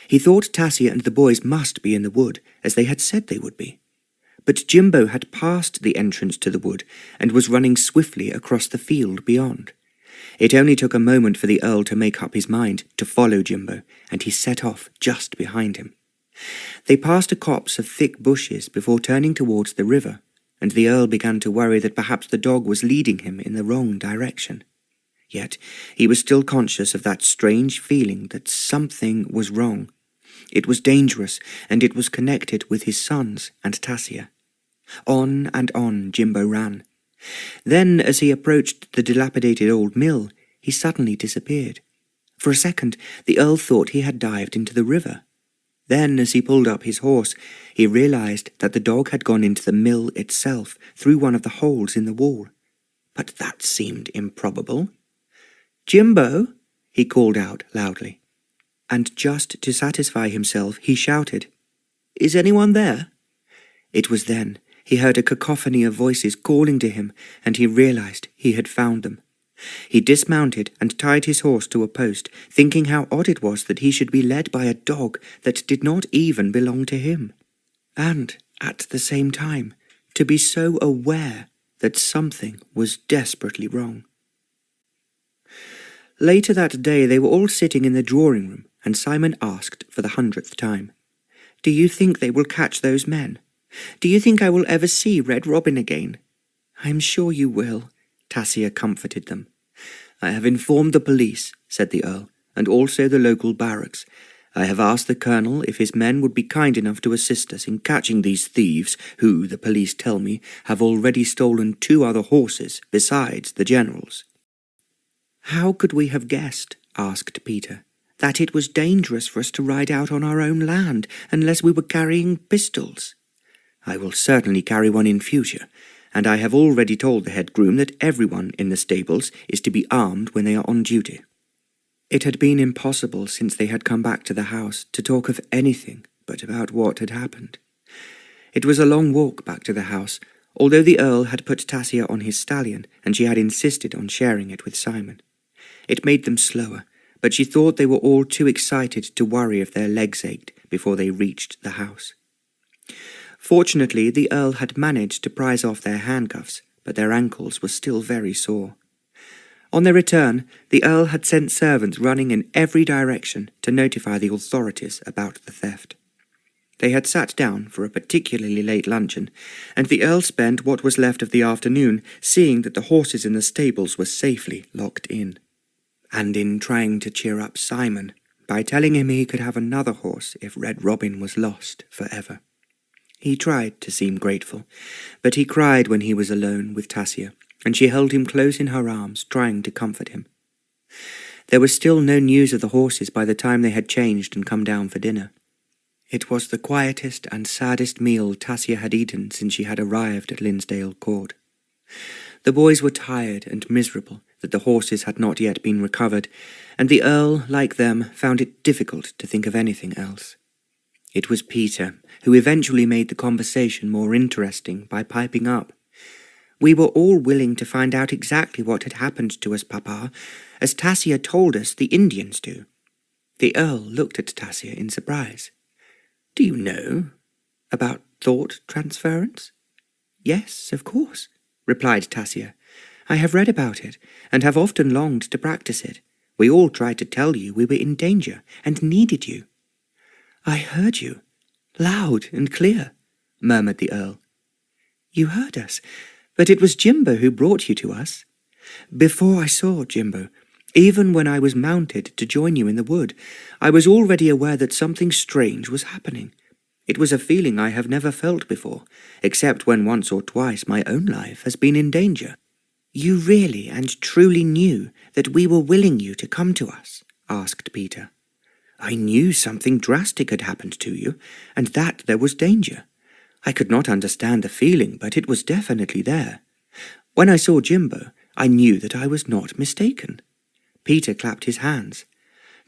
Speaker 1: He thought Tasia and the boys must be in the wood, as they had said they would be. But Jimbo had passed the entrance to the wood, and was running swiftly across the field beyond. It only took a moment for the Earl to make up his mind to follow Jimbo, and he set off just behind him. They passed a copse of thick bushes before turning towards the river, and the Earl began to worry that perhaps the dog was leading him in the wrong direction. Yet he was still conscious of that strange feeling that something was wrong. It was dangerous, and it was connected with his sons and Tasia. On and on Jimbo ran. Then, as he approached the dilapidated old mill, he suddenly disappeared. For a second, the Earl thought he had dived into the river. Then, as he pulled up his horse, he realized that the dog had gone into the mill itself through one of the holes in the wall. But that seemed improbable. "Jimbo!" he called out loudly. And just to satisfy himself, he shouted, "Is anyone there?" It was then he heard a cacophony of voices calling to him, and he realized he had found them. He dismounted and tied his horse to a post, thinking how odd it was that he should be led by a dog that did not even belong to him, and, at the same time, to be so aware that something was desperately wrong. Later that day they were all sitting in the drawing-room, and Simon asked for the 100th time, "Do you think they will catch those men? Do you think I will ever see Red Robin again?" "I am sure you will," Tasia comforted them. "I have informed the police," said the Earl, "and also the local barracks.
Speaker 2: I have asked the colonel if his men would be kind enough to assist us in catching these thieves who, the police tell me, have already stolen 2 other horses besides the general's."
Speaker 1: "How could we have guessed," asked Peter, "that it was dangerous for us to ride out on our own land unless we were carrying pistols?"
Speaker 2: "I will certainly carry one in future, and I have already told the head groom that everyone in the stables is to be armed when they are on duty."
Speaker 1: It had been impossible since they had come back to the house to talk of anything but about what had happened. It was a long walk back to the house, although the Earl had put Tasia on his stallion and she had insisted on sharing it with Simon. It made them slower, but she thought they were all too excited to worry if their legs ached before they reached the house. Fortunately, the Earl had managed to prise off their handcuffs, but their ankles were still very sore. On their return, the Earl had sent servants running in every direction to notify the authorities about the theft. They had sat down for a particularly late luncheon, and the Earl spent what was left of the afternoon seeing that the horses in the stables were safely locked in, and in trying to cheer up Simon by telling him he could have another horse if Red Robin was lost forever. He tried to seem grateful, but he cried when he was alone with Tasia, and she held him close in her arms, trying to comfort him. There was still no news of the horses by the time they had changed and come down for dinner. It was the quietest and saddest meal Tasia had eaten since she had arrived at Linsdale Court. The boys were tired and miserable that the horses had not yet been recovered, and the Earl, like them, found it difficult to think of anything else. It was Peter who eventually made the conversation more interesting by piping up. "We were all willing to find out exactly what had happened to us, Papa, as Tasia told us the Indians do." The Earl looked at Tasia in surprise. "Do you know about thought transference?" "Yes, of course," replied Tasia. "I have read about it, and have often longed to practice it. We all tried to tell you we were in danger, and needed you." "I heard you, loud and clear," murmured the Earl. "You heard us, but it was Jimbo who brought you to us. Before I saw Jimbo, even when I was mounted to join you in the wood, I was already aware that something strange was happening. It was a feeling I have never felt before, except when once or twice my own life has been in danger." "You really and truly knew that we were willing you to come to us?" asked Peter. "I knew something drastic had happened to you, and that there was danger. I could not understand the feeling, but it was definitely there. When I saw Jimbo, I knew that I was not mistaken." Peter clapped his hands.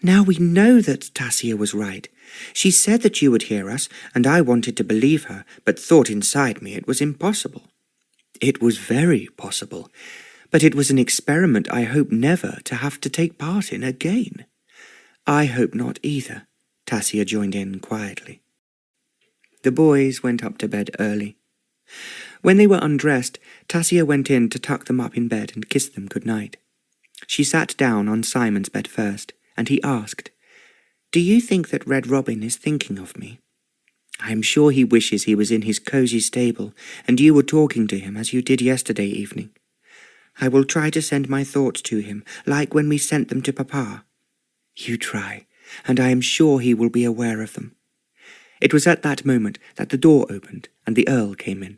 Speaker 1: "Now we know that Tasia was right. She said that you would hear us, and I wanted to believe her, but thought inside me it was impossible." "It was very possible, but it was an experiment I hope never to have to take part in again." "I hope not either," Tasia joined in quietly. The boys went up to bed early. When they were undressed, Tasia went in to tuck them up in bed and kiss them good night. She sat down on Simon's bed first, and he asked, "Do you think that Red Robin is thinking of me? I am sure he wishes he was in his cosy stable, and you were talking to him as you did yesterday evening. I will try to send my thoughts to him, like when we sent them to Papa. You try, and I am sure he will be aware of them." It was at that moment that the door opened, and the Earl came in.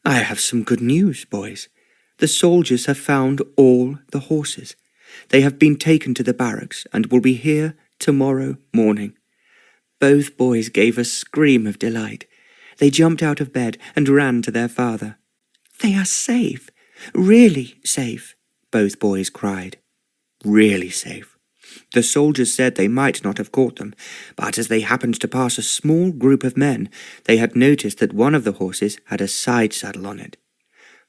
Speaker 1: "I have some good news, boys. The soldiers have found all the horses. They have been taken to the barracks, and will be here tomorrow morning." Both boys gave a scream of delight. They jumped out of bed and ran to their father. "They are safe, really safe," both boys cried. "Really safe. The soldiers said they might not have caught them, but as they happened to pass a small group of men, they had noticed that one of the horses had a side saddle on it."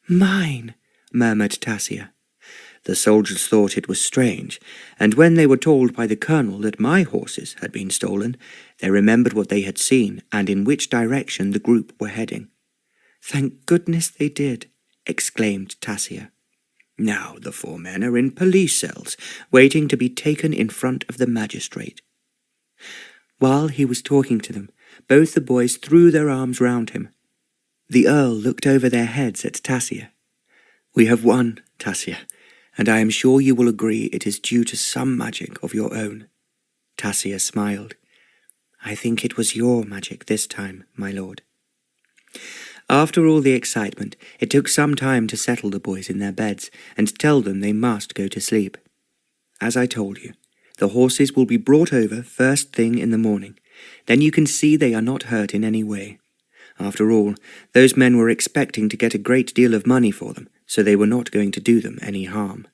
Speaker 1: "Mine," murmured Tasia. The soldiers thought it was strange, and when they were told by the colonel that my horses had been stolen, they remembered what they had seen and in which direction the group were heading. "Thank goodness they did," exclaimed Tasia. "Now the 4 men are in police cells, waiting to be taken in front of the magistrate." While he was talking to them, both the boys threw their arms round him. The Earl looked over their heads at Tasia. "We have won, Tasia, and I am sure you will agree it is due to some magic of your own." Tasia smiled. I think it was your magic this time, my lord. After all the excitement, it took some time to settle the boys in their beds and tell them they must go to sleep. As I told you, the horses will be brought over first thing in the morning. Then you can see they are not hurt in any way. After all, those men were expecting to get a great deal of money for them, so they were not going to do them any harm.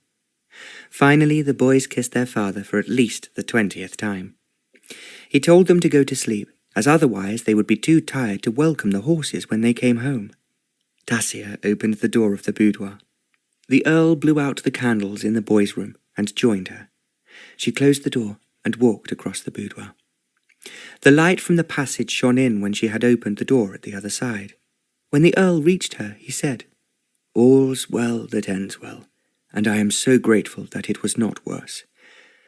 Speaker 1: Finally, the boys kissed their father for at least the 20th time. He told them to go to sleep, as otherwise they would be too tired to welcome the horses when they came home. Tasia opened the door of the boudoir. The Earl blew out the candles in the boys' room and joined her. She closed the door and walked across the boudoir. The light from the passage shone in when she had opened the door at the other side. When the Earl reached her, he said, "All's well that ends well, and I am so grateful that it was not worse.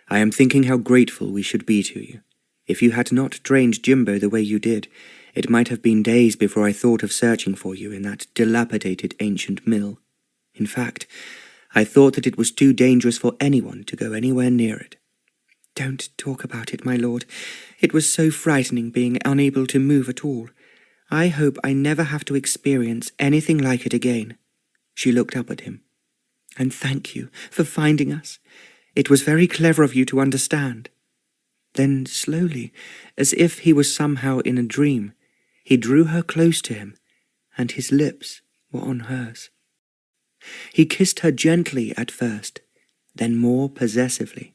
Speaker 1: I am thinking how grateful we should be to you. If you had not trained Jimbo the way you did, it might have been days before I thought of searching for you in that dilapidated ancient mill. In fact, I thought that it was too dangerous for anyone to go anywhere near it." "Don't talk about it, my lord. It was so frightening being unable to move at all. I hope I never have to experience anything like it again." She looked up at him. "And thank you for finding us. It was very clever of you to understand." Then slowly, as if he was somehow in a dream, he drew her close to him, and his lips were on hers. He kissed her gently at first, then more possessively.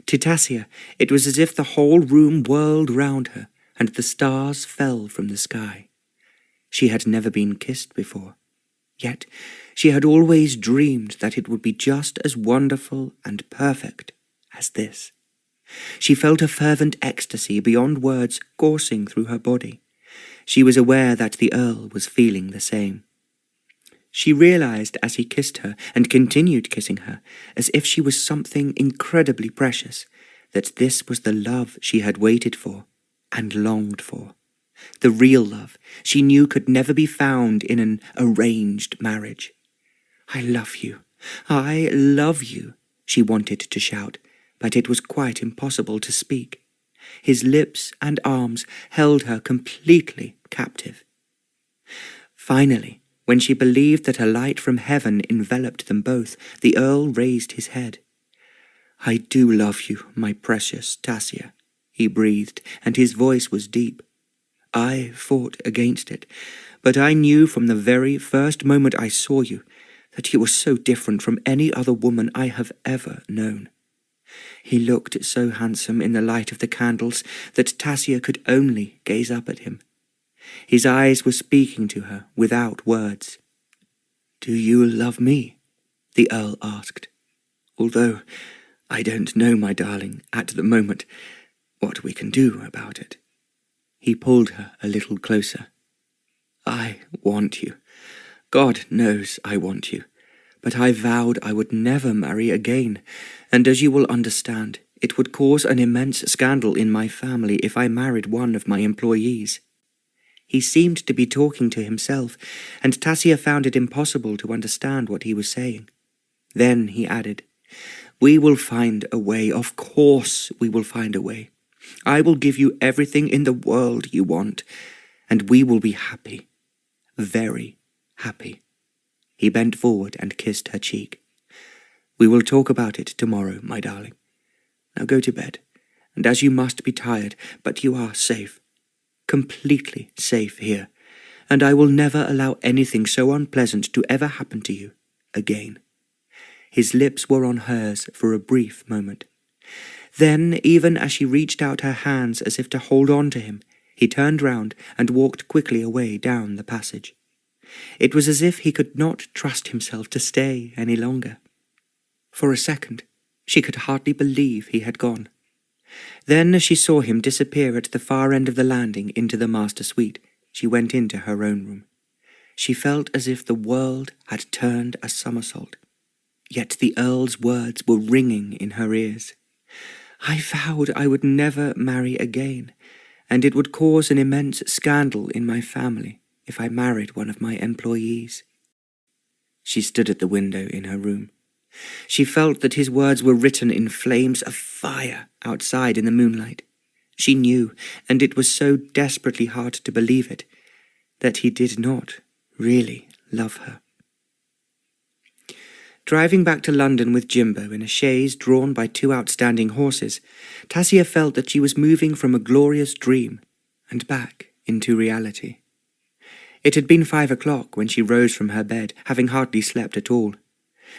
Speaker 1: To Tasia, it was as if the whole room whirled round her, and the stars fell from the sky. She had never been kissed before, yet she had always dreamed that it would be just as wonderful and perfect as this. She felt a fervent ecstasy beyond words coursing through her body. She was aware that the Earl was feeling the same. She realized as he kissed her and continued kissing her, as if she was something incredibly precious, that this was the love she had waited for and longed for. The real love she knew could never be found in an arranged marriage. "I love you, I love you," she wanted to shout, but it was quite impossible to speak. His lips and arms held her completely captive. Finally, when she believed that a light from heaven enveloped them both, the Earl raised his head. "I do love you, my precious Tasia," he breathed, and his voice was deep. "I fought against it, but I knew from the very first moment I saw you that you were so different from any other woman I have ever known." He looked so handsome in the light of the candles that Tasia could only gaze up at him. His eyes were speaking to her without words. "Do you love me?" the Earl asked. "Although I don't know, my darling, at the moment, what we can do about it." He pulled her a little closer. "I want you. God knows I want you. But I vowed I would never marry again, and as you will understand, it would cause an immense scandal in my family if I married one of my employees." He seemed to be talking to himself, and Tasia found it impossible to understand what he was saying. Then he added, "We will find a way, of course we will find a way. I will give you everything in the world you want, and we will be happy, very happy." He bent forward and kissed her cheek. "We will talk about it tomorrow, my darling. Now go to bed, and as you must be tired, but you are safe, completely safe here, and I will never allow anything so unpleasant to ever happen to you again." His lips were on hers for a brief moment. Then, even as she reached out her hands as if to hold on to him, he turned round and walked quickly away down the passage. It was as if he could not trust himself to stay any longer. For a second, she could hardly believe he had gone. Then, as she saw him disappear at the far end of the landing into the master suite, she went into her own room. She felt as if the world had turned a somersault. Yet the Earl's words were ringing in her ears. "I vowed I would never marry again, and it would cause an immense scandal in my family if I married one of my employees." She stood at the window in her room. She felt that his words were written in flames of fire outside in the moonlight. She knew, and it was so desperately hard to believe it, that he did not really love her. Driving back to London with Jimbo in a chaise drawn by 2 outstanding horses, Tasia felt that she was moving from a glorious dream and back into reality. It had been 5 o'clock when she rose from her bed, having hardly slept at all.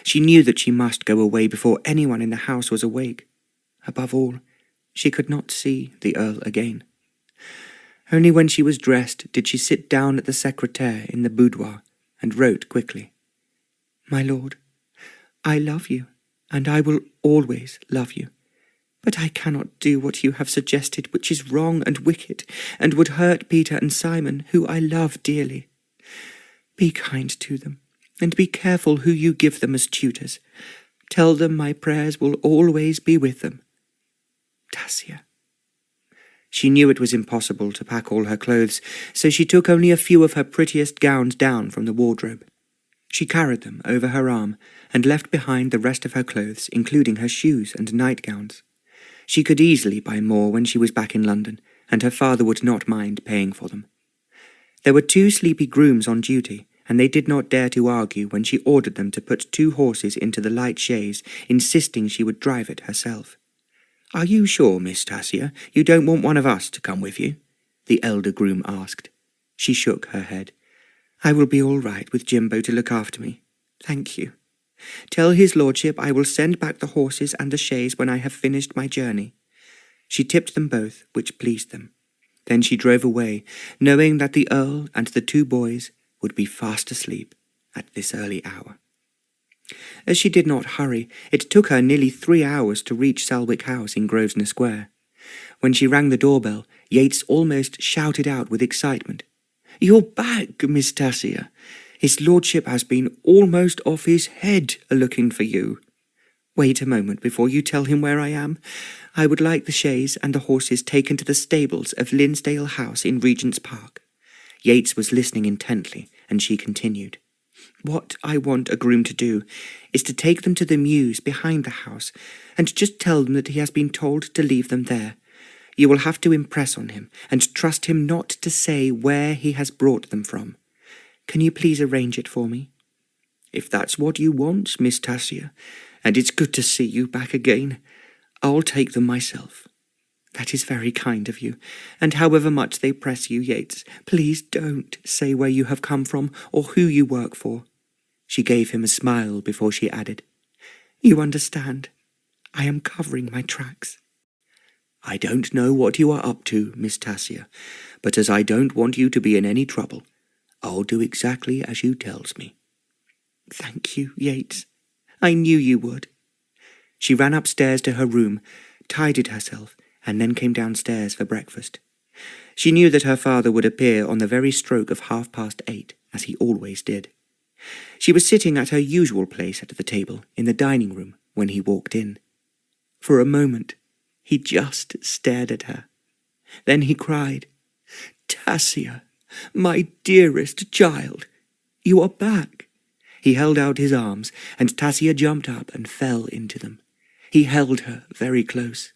Speaker 1: She knew that she must go away before anyone in the house was awake. Above all, she could not see the Earl again. Only when she was dressed did she sit down at the secretaire in the boudoir and wrote quickly, "My lord, I love you, and I will always love you. But I cannot do what you have suggested, which is wrong and wicked, and would hurt Peter and Simon, who I love dearly. Be kind to them, and be careful who you give them as tutors. Tell them my prayers will always be with them. Tasia." She knew it was impossible to pack all her clothes, so she took only a few of her prettiest gowns down from the wardrobe. She carried them over her arm and left behind the rest of her clothes, including her shoes and nightgowns. She could easily buy more when she was back in London, and her father would not mind paying for them. There were 2 sleepy grooms on duty, and they did not dare to argue when she ordered them to put 2 horses into the light chaise, insisting she would drive it herself. "Are you sure, Miss Tasia, you don't want one of us to come with you?" the elder groom asked. She shook her head. "I will be all right with Jimbo to look after me. Thank you. Tell his lordship I will send back the horses and the chaise when I have finished my journey." She tipped them both, which pleased them. Then she drove away, knowing that the Earl and the 2 boys would be fast asleep at this early hour. As she did not hurry, it took her nearly 3 hours to reach Selwick House in Grosvenor Square. When she rang the doorbell, Yates almost shouted out with excitement, "You're back, Miss Tasia. His lordship has been almost off his head a-looking for you. Wait a moment before you tell him where I am. I would like the chaise and the horses taken to the stables of Linsdale House in Regent's Park." Yates was listening intently, and she continued, "What I want a groom to do is to take them to the mews behind the house, and just tell them that he has been told to leave them there. You will have to impress on him, and trust him not to say where he has brought them from. Can you please arrange it for me?" "If that's what you want, Miss Tasia, and it's good to see you back again, I'll take them myself." "That is very kind of you, and however much they press you, Yates, please don't say where you have come from or who you work for." She gave him a smile before she added, "You understand. I am covering my tracks." "I don't know what you are up to, Miss Tasia, but as I don't want you to be in any trouble, I'll do exactly as you tells me." "Thank you, Yates. I knew you would." She ran upstairs to her room, tidied herself, and then came downstairs for breakfast. She knew that her father would appear on the very stroke of 8:30, as he always did. She was sitting at her usual place at the table in the dining room when he walked in. For a moment, he just stared at her. Then he cried, "Tasia, my dearest child, you are back." He held out his arms, and Tasia jumped up and fell into them. He held her very close.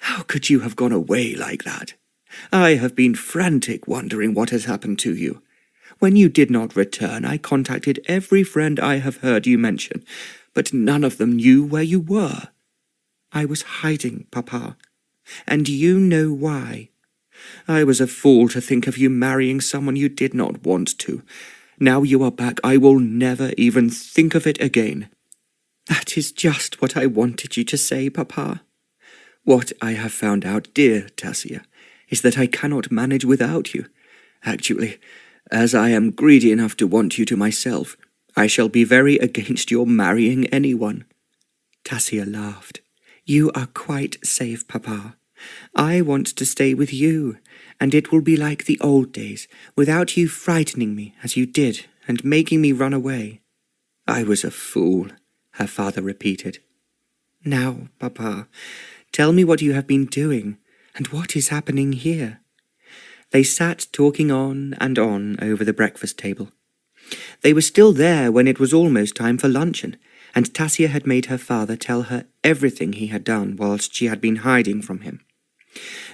Speaker 1: "How could you have gone away like that? I have been frantic wondering what has happened to you. When you did not return, I contacted every friend I have heard you mention, but none of them knew where you were." "I was hiding, Papa, and you know why." "I was a fool to think of you marrying someone you did not want to. Now you are back, I will never even think of it again." "That is just what I wanted you to say, Papa." "What I have found out, dear Tasia, is that I cannot manage without you. Actually, as I am greedy enough to want you to myself, I shall be very against your marrying anyone." Tasia laughed. "You are quite safe, Papa. I want to stay with you, and it will be like the old days, without you frightening me as you did and making me run away." "I was a fool," her father repeated. "Now, Papa, tell me what you have been doing, and what is happening here." They sat talking on and on over the breakfast table. They were still there when it was almost time for luncheon, and Tasia had made her father tell her everything he had done whilst she had been hiding from him.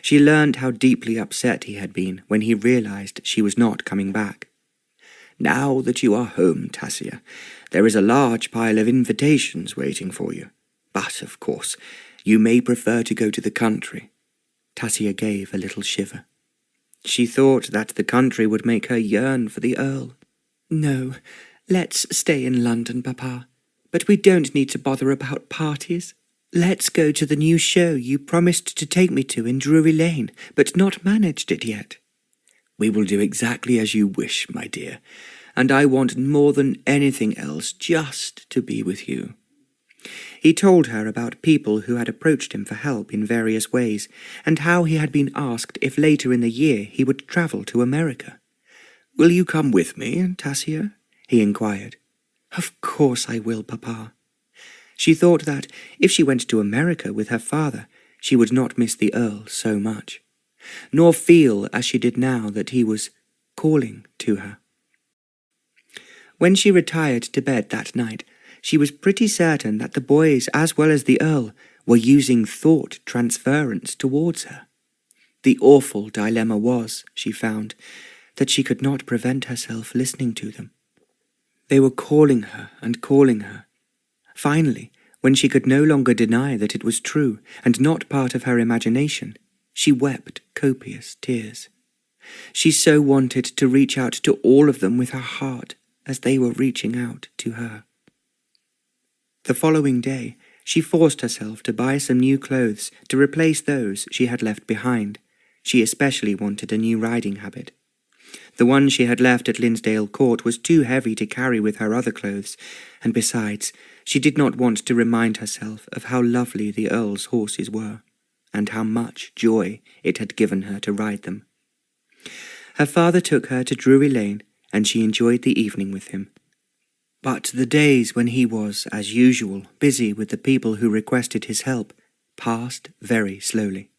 Speaker 2: She learned how deeply upset he had been when he realized she was not coming back. "Now that you are home, Tasia, there is a large pile of invitations waiting for you. But, of course, you may prefer to go to the country." Tasia gave a little shiver. She thought that the country would make her yearn for the Earl.
Speaker 1: "No, let's stay in London, Papa. But we don't need to bother about parties. Let's go to the new show you promised to take me to in Drury Lane, but not managed it yet."
Speaker 2: "We will do exactly as you wish, my dear, and I want more than anything else just to be with you." He told her about people who had approached him for help in various ways, and how he had been asked if later in the year he would travel to America. "Will you come with me, Tasia?" he inquired.
Speaker 1: "Of course I will, Papa."
Speaker 2: She thought that if she went to America with her father, she would not miss the Earl so much, nor feel as she did now that he was calling to her. When she retired to bed that night, she was pretty certain that the boys, as well as the Earl, were using thought transference towards her. The awful dilemma was, she found, that she could not prevent herself listening to them. They were calling her and calling her. Finally, when she could no longer deny that it was true and not part of her imagination, she wept copious tears. She so wanted to reach out to all of them with her heart as they were reaching out to her. The following day, she forced herself to buy some new clothes to replace those she had left behind. She especially wanted a new riding habit. The one she had left at Linsdale Court was too heavy to carry with her other clothes, and besides, she did not want to remind herself of how lovely the Earl's horses were, and how much joy it had given her to ride them. Her father took her to Drury Lane, and she enjoyed the evening with him. But the days when he was, as usual, busy with the people who requested his help, passed very slowly.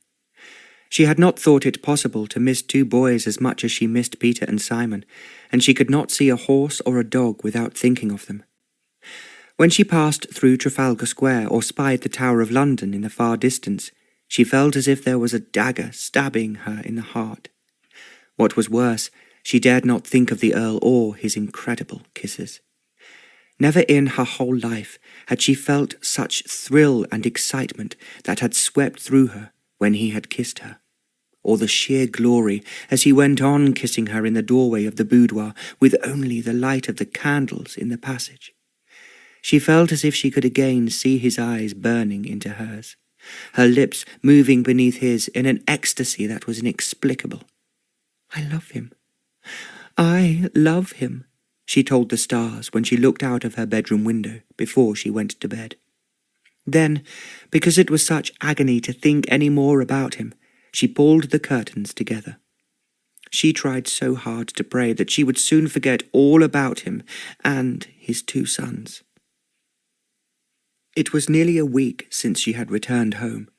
Speaker 2: She had not thought it possible to miss two boys as much as she missed Peter and Simon, and she could not see a horse or a dog without thinking of them. When she passed through Trafalgar Square or spied the Tower of London in the far distance, she felt as if there was a dagger stabbing her in the heart. What was worse, she dared not think of the Earl or his incredible kisses. Never in her whole life had she felt such thrill and excitement that had swept through her when he had kissed her, or the sheer glory as he went on kissing her in the doorway of the boudoir with only the light of the candles in the passage. She felt as if she could again see his eyes burning into hers, her lips moving beneath his in an ecstasy that was inexplicable. "I love him. I love him," she told the stars when she looked out of her bedroom window before she went to bed. Then, because it was such agony to think any more about him, she pulled the curtains together. She tried so hard to pray that she would soon forget all about him and his two sons. It was nearly a week since she had returned home.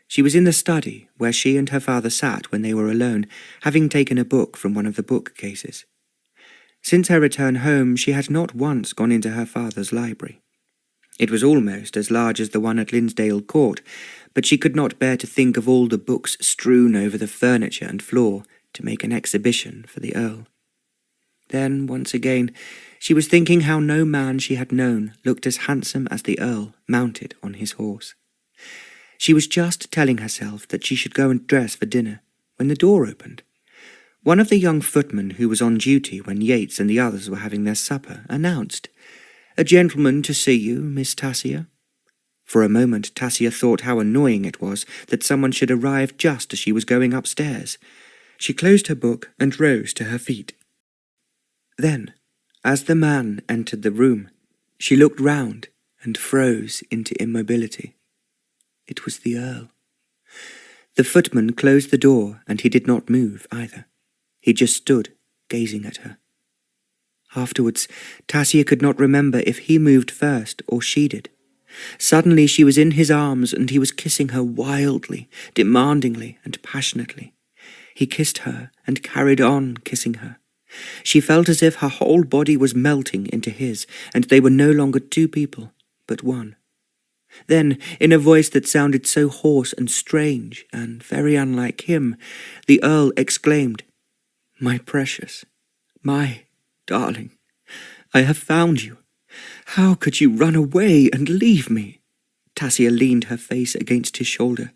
Speaker 2: She was in the study where she and her father sat when they were alone, having taken a book from one of the bookcases. Since her return home, she had not once gone into her father's library. It was almost as large as the one at Linsdale Court, but she could not bear to think of all the books strewn over the furniture and floor to make an exhibition for the Earl. Then, once again, she was thinking how no man she had known looked as handsome as the Earl mounted on his horse. She was just telling herself that she should go and dress for dinner when the door opened. One of the young footmen who was on duty when Yates and the others were having their supper announced, "A gentleman to see you, Miss Tasia." For a moment Tasia thought how annoying it was that someone should arrive just as she was going upstairs. She closed her book and rose to her feet. Then, as the man entered the room, she looked round and froze into immobility. It was the Earl. The footman closed the door, and he did not move either. He just stood, gazing at her. Afterwards, Tasia could not remember if he moved first or she did. Suddenly she was in his arms, and he was kissing her wildly, demandingly, and passionately. He kissed her and carried on kissing her. She felt as if her whole body was melting into his, and they were no longer two people, but one.
Speaker 1: Then, in a voice that sounded so hoarse and strange and very unlike him, the Earl exclaimed, "My precious, my darling, I have found you. How could you run away and leave me?" Tasia leaned her face against his shoulder.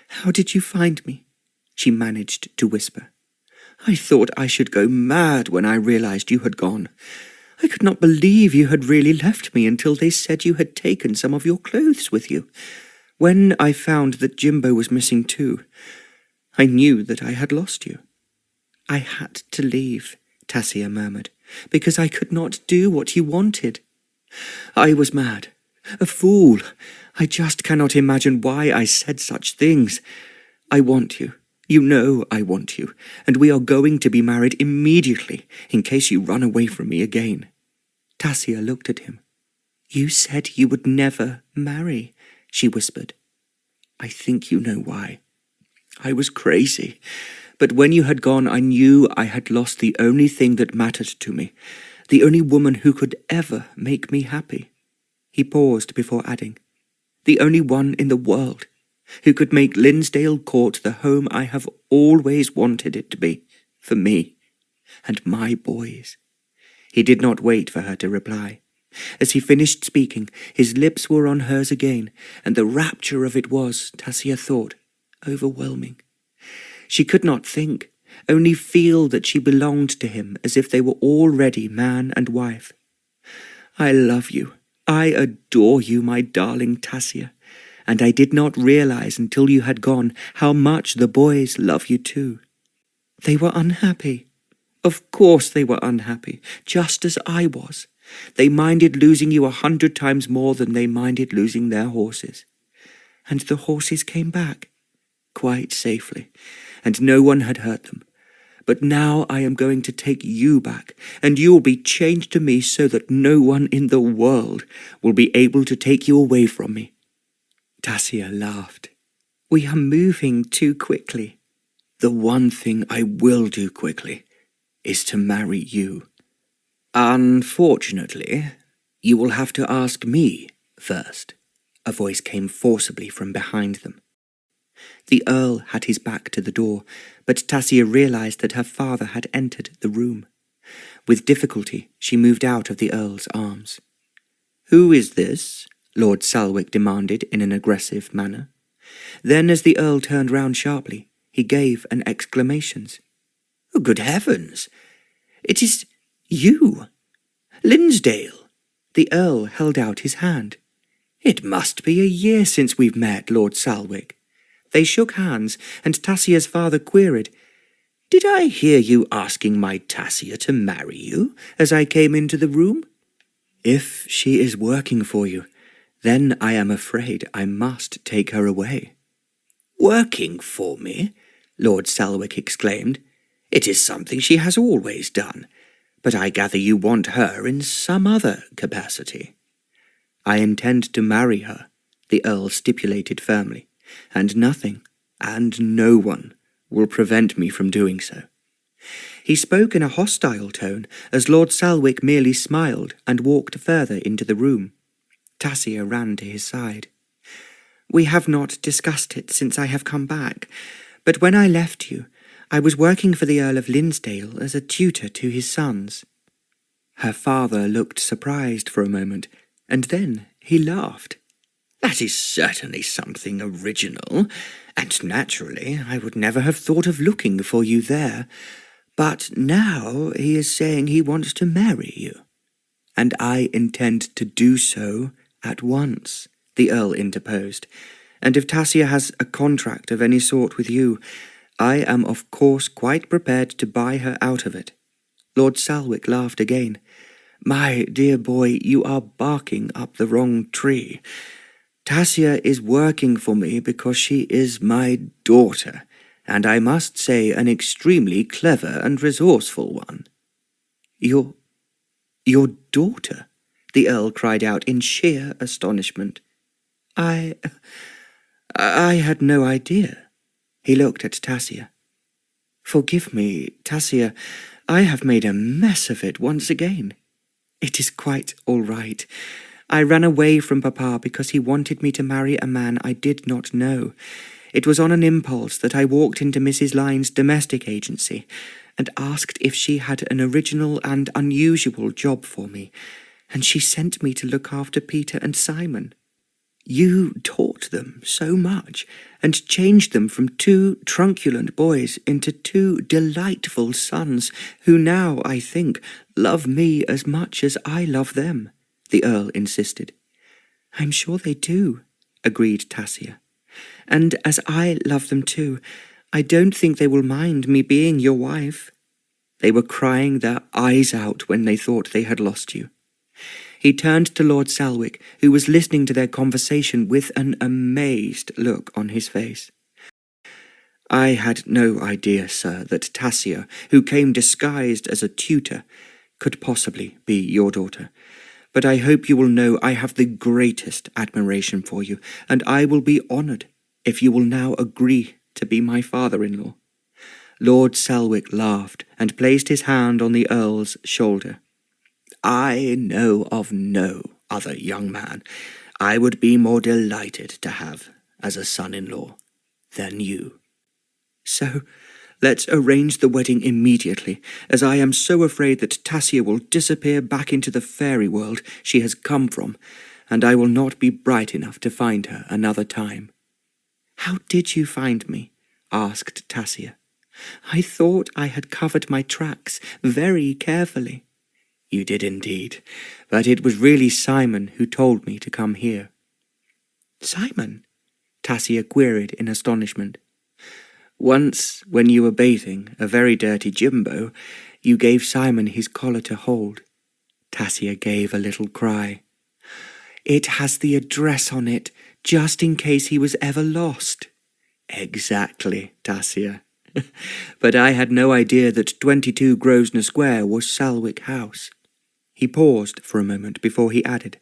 Speaker 1: "How did you find me?" she managed to whisper. "I thought I should go mad when I realized you had gone. I could not believe you had really left me until they said you had taken some of your clothes with you. When I found that Jimbo was missing too, I knew that I had lost you." "I had to leave," Tasia murmured, "because I could not do what you wanted. I was mad, a fool. I just cannot imagine why I said such things. I want you. You know I want you, and we are going to be married immediately, in case you run away from me again." Tasia looked at him. "You said you would never marry," she whispered. "I think you know why. I was crazy, but when you had gone I knew I had lost the only thing that mattered to me, the only woman who could ever make me happy." He paused before adding, "The only one in the world who could make Linsdale Court the home I have always wanted it to be, for me and my boys." He did not wait for her to reply. As he finished speaking, his lips were on hers again, and the rapture of it was, Tasia thought, overwhelming. She could not think, only feel that she belonged to him as if they were already man and wife. "I love you. I adore you, my darling Tasia. And I did not realize until you had gone how much the boys love you too. They were unhappy. Of course they were unhappy, just as I was. They minded losing you 100 times more than they minded losing their horses. And the horses came back, quite safely, and no one had hurt them. But now I am going to take you back, and you will be changed to me so that no one in the world will be able to take you away from me." Tasia laughed. "We are moving too quickly." "The one thing I will do quickly is to marry you. Unfortunately, you will have to ask me first." A voice came forcibly from behind them. The Earl had his back to the door, but Tasia realized that her father had entered the room. With difficulty, she moved out of the Earl's arms. "Who is this?" Lord Salwick demanded in an aggressive manner. Then, as the Earl turned round sharply, he gave an exclamation. "Oh, good heavens! It is you! Linsdale!" The Earl held out his hand. "It must be a year since we've met, Lord Salwick." They shook hands, and Tasia's father queried, "Did I hear you asking my Tasia to marry you as I came into the room?" "If she is working for you, then I am afraid I must take her away." "Working for me?" Lord Salwick exclaimed. "It is something she has always done, but I gather you want her in some other capacity." "I intend to marry her," the Earl stipulated firmly, "and nothing, and no one, will prevent me from doing so." He spoke in a hostile tone, as Lord Salwick merely smiled and walked further into the room. Tasia ran to his side. "We have not discussed it since I have come back, but when I left you, I was working for the Earl of Linsdale as a tutor to his sons." Her father looked surprised for a moment, and then he laughed. "That is certainly something original, and naturally I would never have thought of looking for you there. But now he is saying he wants to marry you." "And I intend to do so at once," the Earl interposed. "And if Tasia has a contract of any sort with you, I am of course quite prepared to buy her out of it." Lord Salwick laughed again. "My dear boy, you are barking up the wrong tree. Tasia is working for me because she is my daughter, and I must say an extremely clever and resourceful one." Your daughter?" the Earl cried out in sheer astonishment. I had no idea." He looked at Tasia. "Forgive me, Tasia, I have made a mess of it once again. It is quite all right. I ran away from Papa because he wanted me to marry a man I did not know. It was on an impulse that I walked into Mrs. Lyne's domestic agency and asked if she had an original and unusual job for me, and she sent me to look after Peter and Simon. You taught them so much, and changed them from 2 truculent boys into 2 delightful sons, who now, I think, love me as much as I love them, the Earl insisted. I'm sure they do, agreed Tasia. And as I love them too, I don't think they will mind me being your wife. They were crying their eyes out when they thought they had lost you. He turned to Lord Selwick, who was listening to their conversation with an amazed look on his face. I had no idea, sir, that Tasia, who came disguised as a tutor, could possibly be your daughter. But I hope you will know I have the greatest admiration for you, and I will be honoured if you will now agree to be my father-in-law. Lord Selwick laughed and placed his hand on the Earl's shoulder. I know of no other young man I would be more delighted to have as a son-in-law than you. So let's arrange the wedding immediately, as I am so afraid that Tasia will disappear back into the fairy world she has come from, and I will not be bright enough to find her another time. How did you find me? Asked Tasia. I thought I had covered my tracks very carefully. You did indeed, but it was really Simon who told me to come here. Simon? Tasia queried in astonishment. Once, when you were bathing a very dirty Jimbo, you gave Simon his collar to hold. Tasia gave a little cry. It has the address on it, just in case he was ever lost. Exactly, Tasia. But I had no idea that 22 Grosvenor Square was Selwick House. He paused for a moment before he added,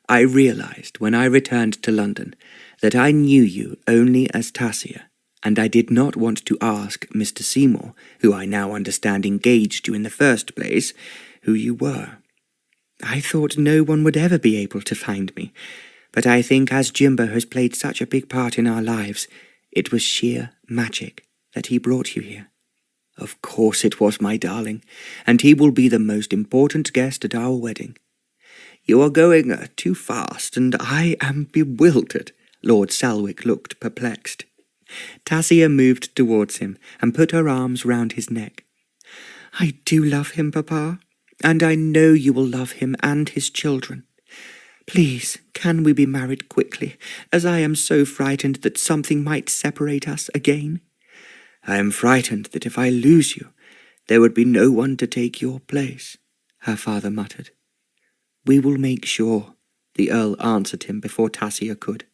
Speaker 1: I realized when I returned to London that I knew you only as Tasia, and I did not want to ask Mr. Seymour, who I now understand engaged you in the first place, who you were. I thought no one would ever be able to find me, but I think as Jimbo has played such a big part in our lives, it was sheer magic that he brought you here. Of course it was, my darling, and he will be the most important guest at our wedding. You are going too fast, and I am bewildered. Lord Selwick looked perplexed. Tasia moved towards him and put her arms round his neck. I do love him, Papa, and I know you will love him and his children. Please, can we be married quickly, as I am so frightened that something might separate us again? I am frightened that if I lose you, there would be no one to take your place, her father muttered. We will make sure, the Earl answered him before Tasia could,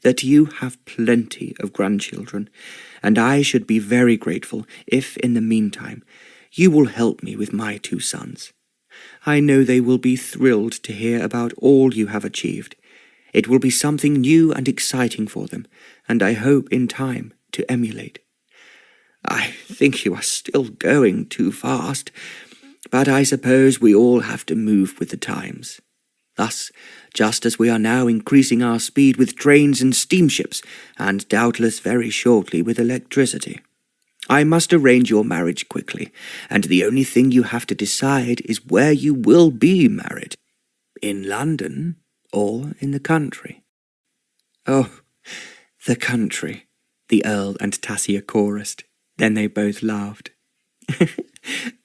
Speaker 1: that you have plenty of grandchildren, and I should be very grateful if, in the meantime, you will help me with my 2 sons. I know they will be thrilled to hear about all you have achieved. It will be something new and exciting for them, and I hope in time to emulate. I think you are still going too fast, but I suppose we all have to move with the times. Thus, just as we are now increasing our speed with trains and steamships, and doubtless very shortly with electricity. I must arrange your marriage quickly, and the only thing you have to decide is where you will be married, in London or in the country. Oh, the country, the Earl and Tasia chorused. Then they both laughed.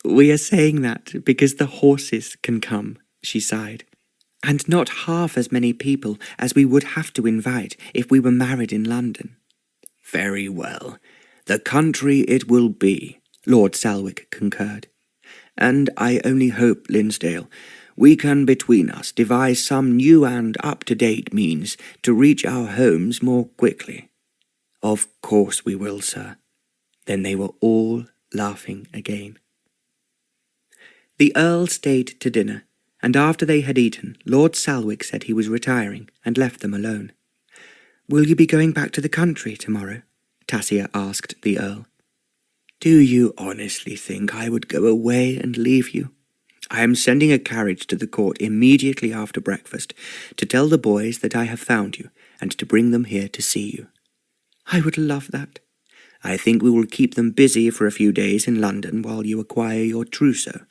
Speaker 1: We are saying that because the horses can come, she sighed, and not half as many people as we would have to invite if we were married in London. Very well. The country it will be, Lord Selwick concurred. And I only hope, Linsdale, we can between us devise some new and up-to-date means to reach our homes more quickly. Of course we will, sir. Then they were all laughing again. The Earl stayed to dinner, and after they had eaten, Lord Selwick said he was retiring and left them alone. Will you be going back to the country tomorrow? Tasia asked the Earl. Do you honestly think I would go away and leave you?
Speaker 2: I am sending a carriage to the court immediately after breakfast to tell the boys that I have found you and to bring them here to see you.
Speaker 1: I would love that.
Speaker 2: I think we will keep them busy for a few days in London while you acquire your trousseau.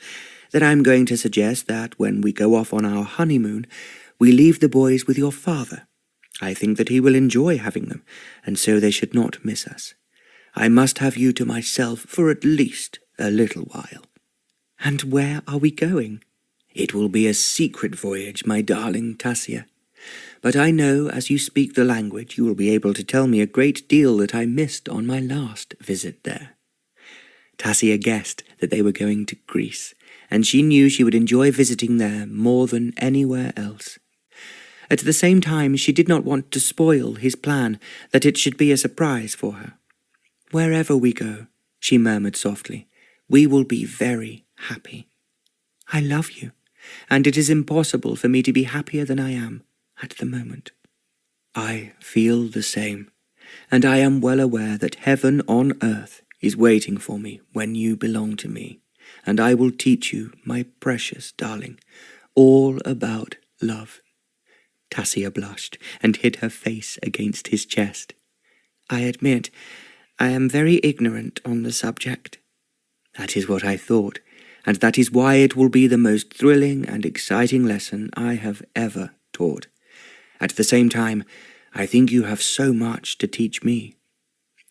Speaker 2: Then I am going to suggest that when we go off on our honeymoon, we leave the boys with your father. I think that he will enjoy having them, and so they should not miss us. I must have you to myself for at least a little while.
Speaker 1: And where are we going?
Speaker 2: It will be a secret voyage, my darling Tasia. But I know as you speak the language you will be able to tell me a great deal that I missed on my last visit there.
Speaker 1: Tasia guessed that they were going to Greece, and she knew she would enjoy visiting there more than anywhere else. At the same time, she did not want to spoil his plan, that it should be a surprise for her. "Wherever we go," she murmured softly, "we will be very happy. I love you, and it is impossible for me to be happier than I am at the moment."
Speaker 2: I feel the same, and I am well aware that heaven on earth is waiting for me when you belong to me, and I will teach you, my precious darling, all about love.
Speaker 1: Tasia blushed and hid her face against his chest. "I admit I am very ignorant on the subject."
Speaker 2: "That is what I thought, and that is why it will be the most thrilling and exciting lesson I have ever taught. At the same time, I think you have so much to teach me."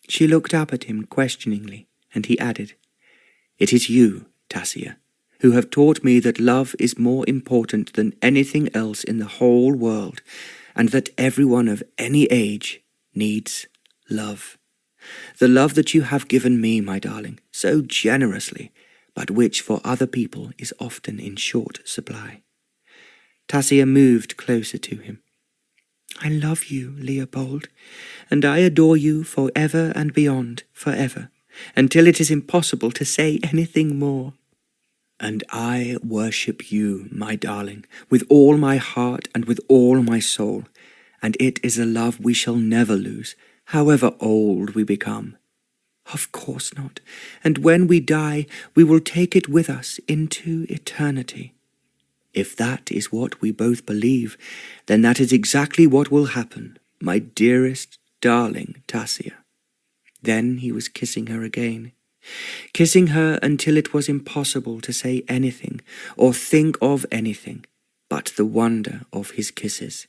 Speaker 1: She looked up at him questioningly, and he added,
Speaker 2: "It is you, Tasia, who have taught me that love is more important than anything else in the whole world, and that everyone of any age needs love. The love that you have given me, my darling, so generously, but which for other people is often in short supply."
Speaker 1: Tasia moved closer to him. "I love you, Leopold, and I adore you for ever and beyond forever, until it is impossible to say anything more."
Speaker 2: "And I worship you, my darling, with all my heart and with all my soul, and it is a love we shall never lose, however old we become."
Speaker 1: "Of course not, and when we die, we will take it with us into eternity."
Speaker 2: "If that is what we both believe, then that is exactly what will happen, my dearest, darling Tasia."
Speaker 1: Then he was kissing her again, kissing her until it was impossible to say anything or think of anything but the wonder of his kisses.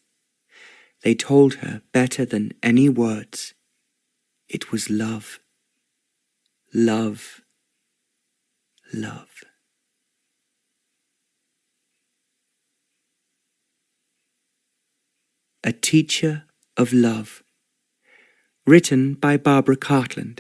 Speaker 1: They told her better than any words. It was love. Love. Love. A Teacher of Love. Written by Barbara Cartland.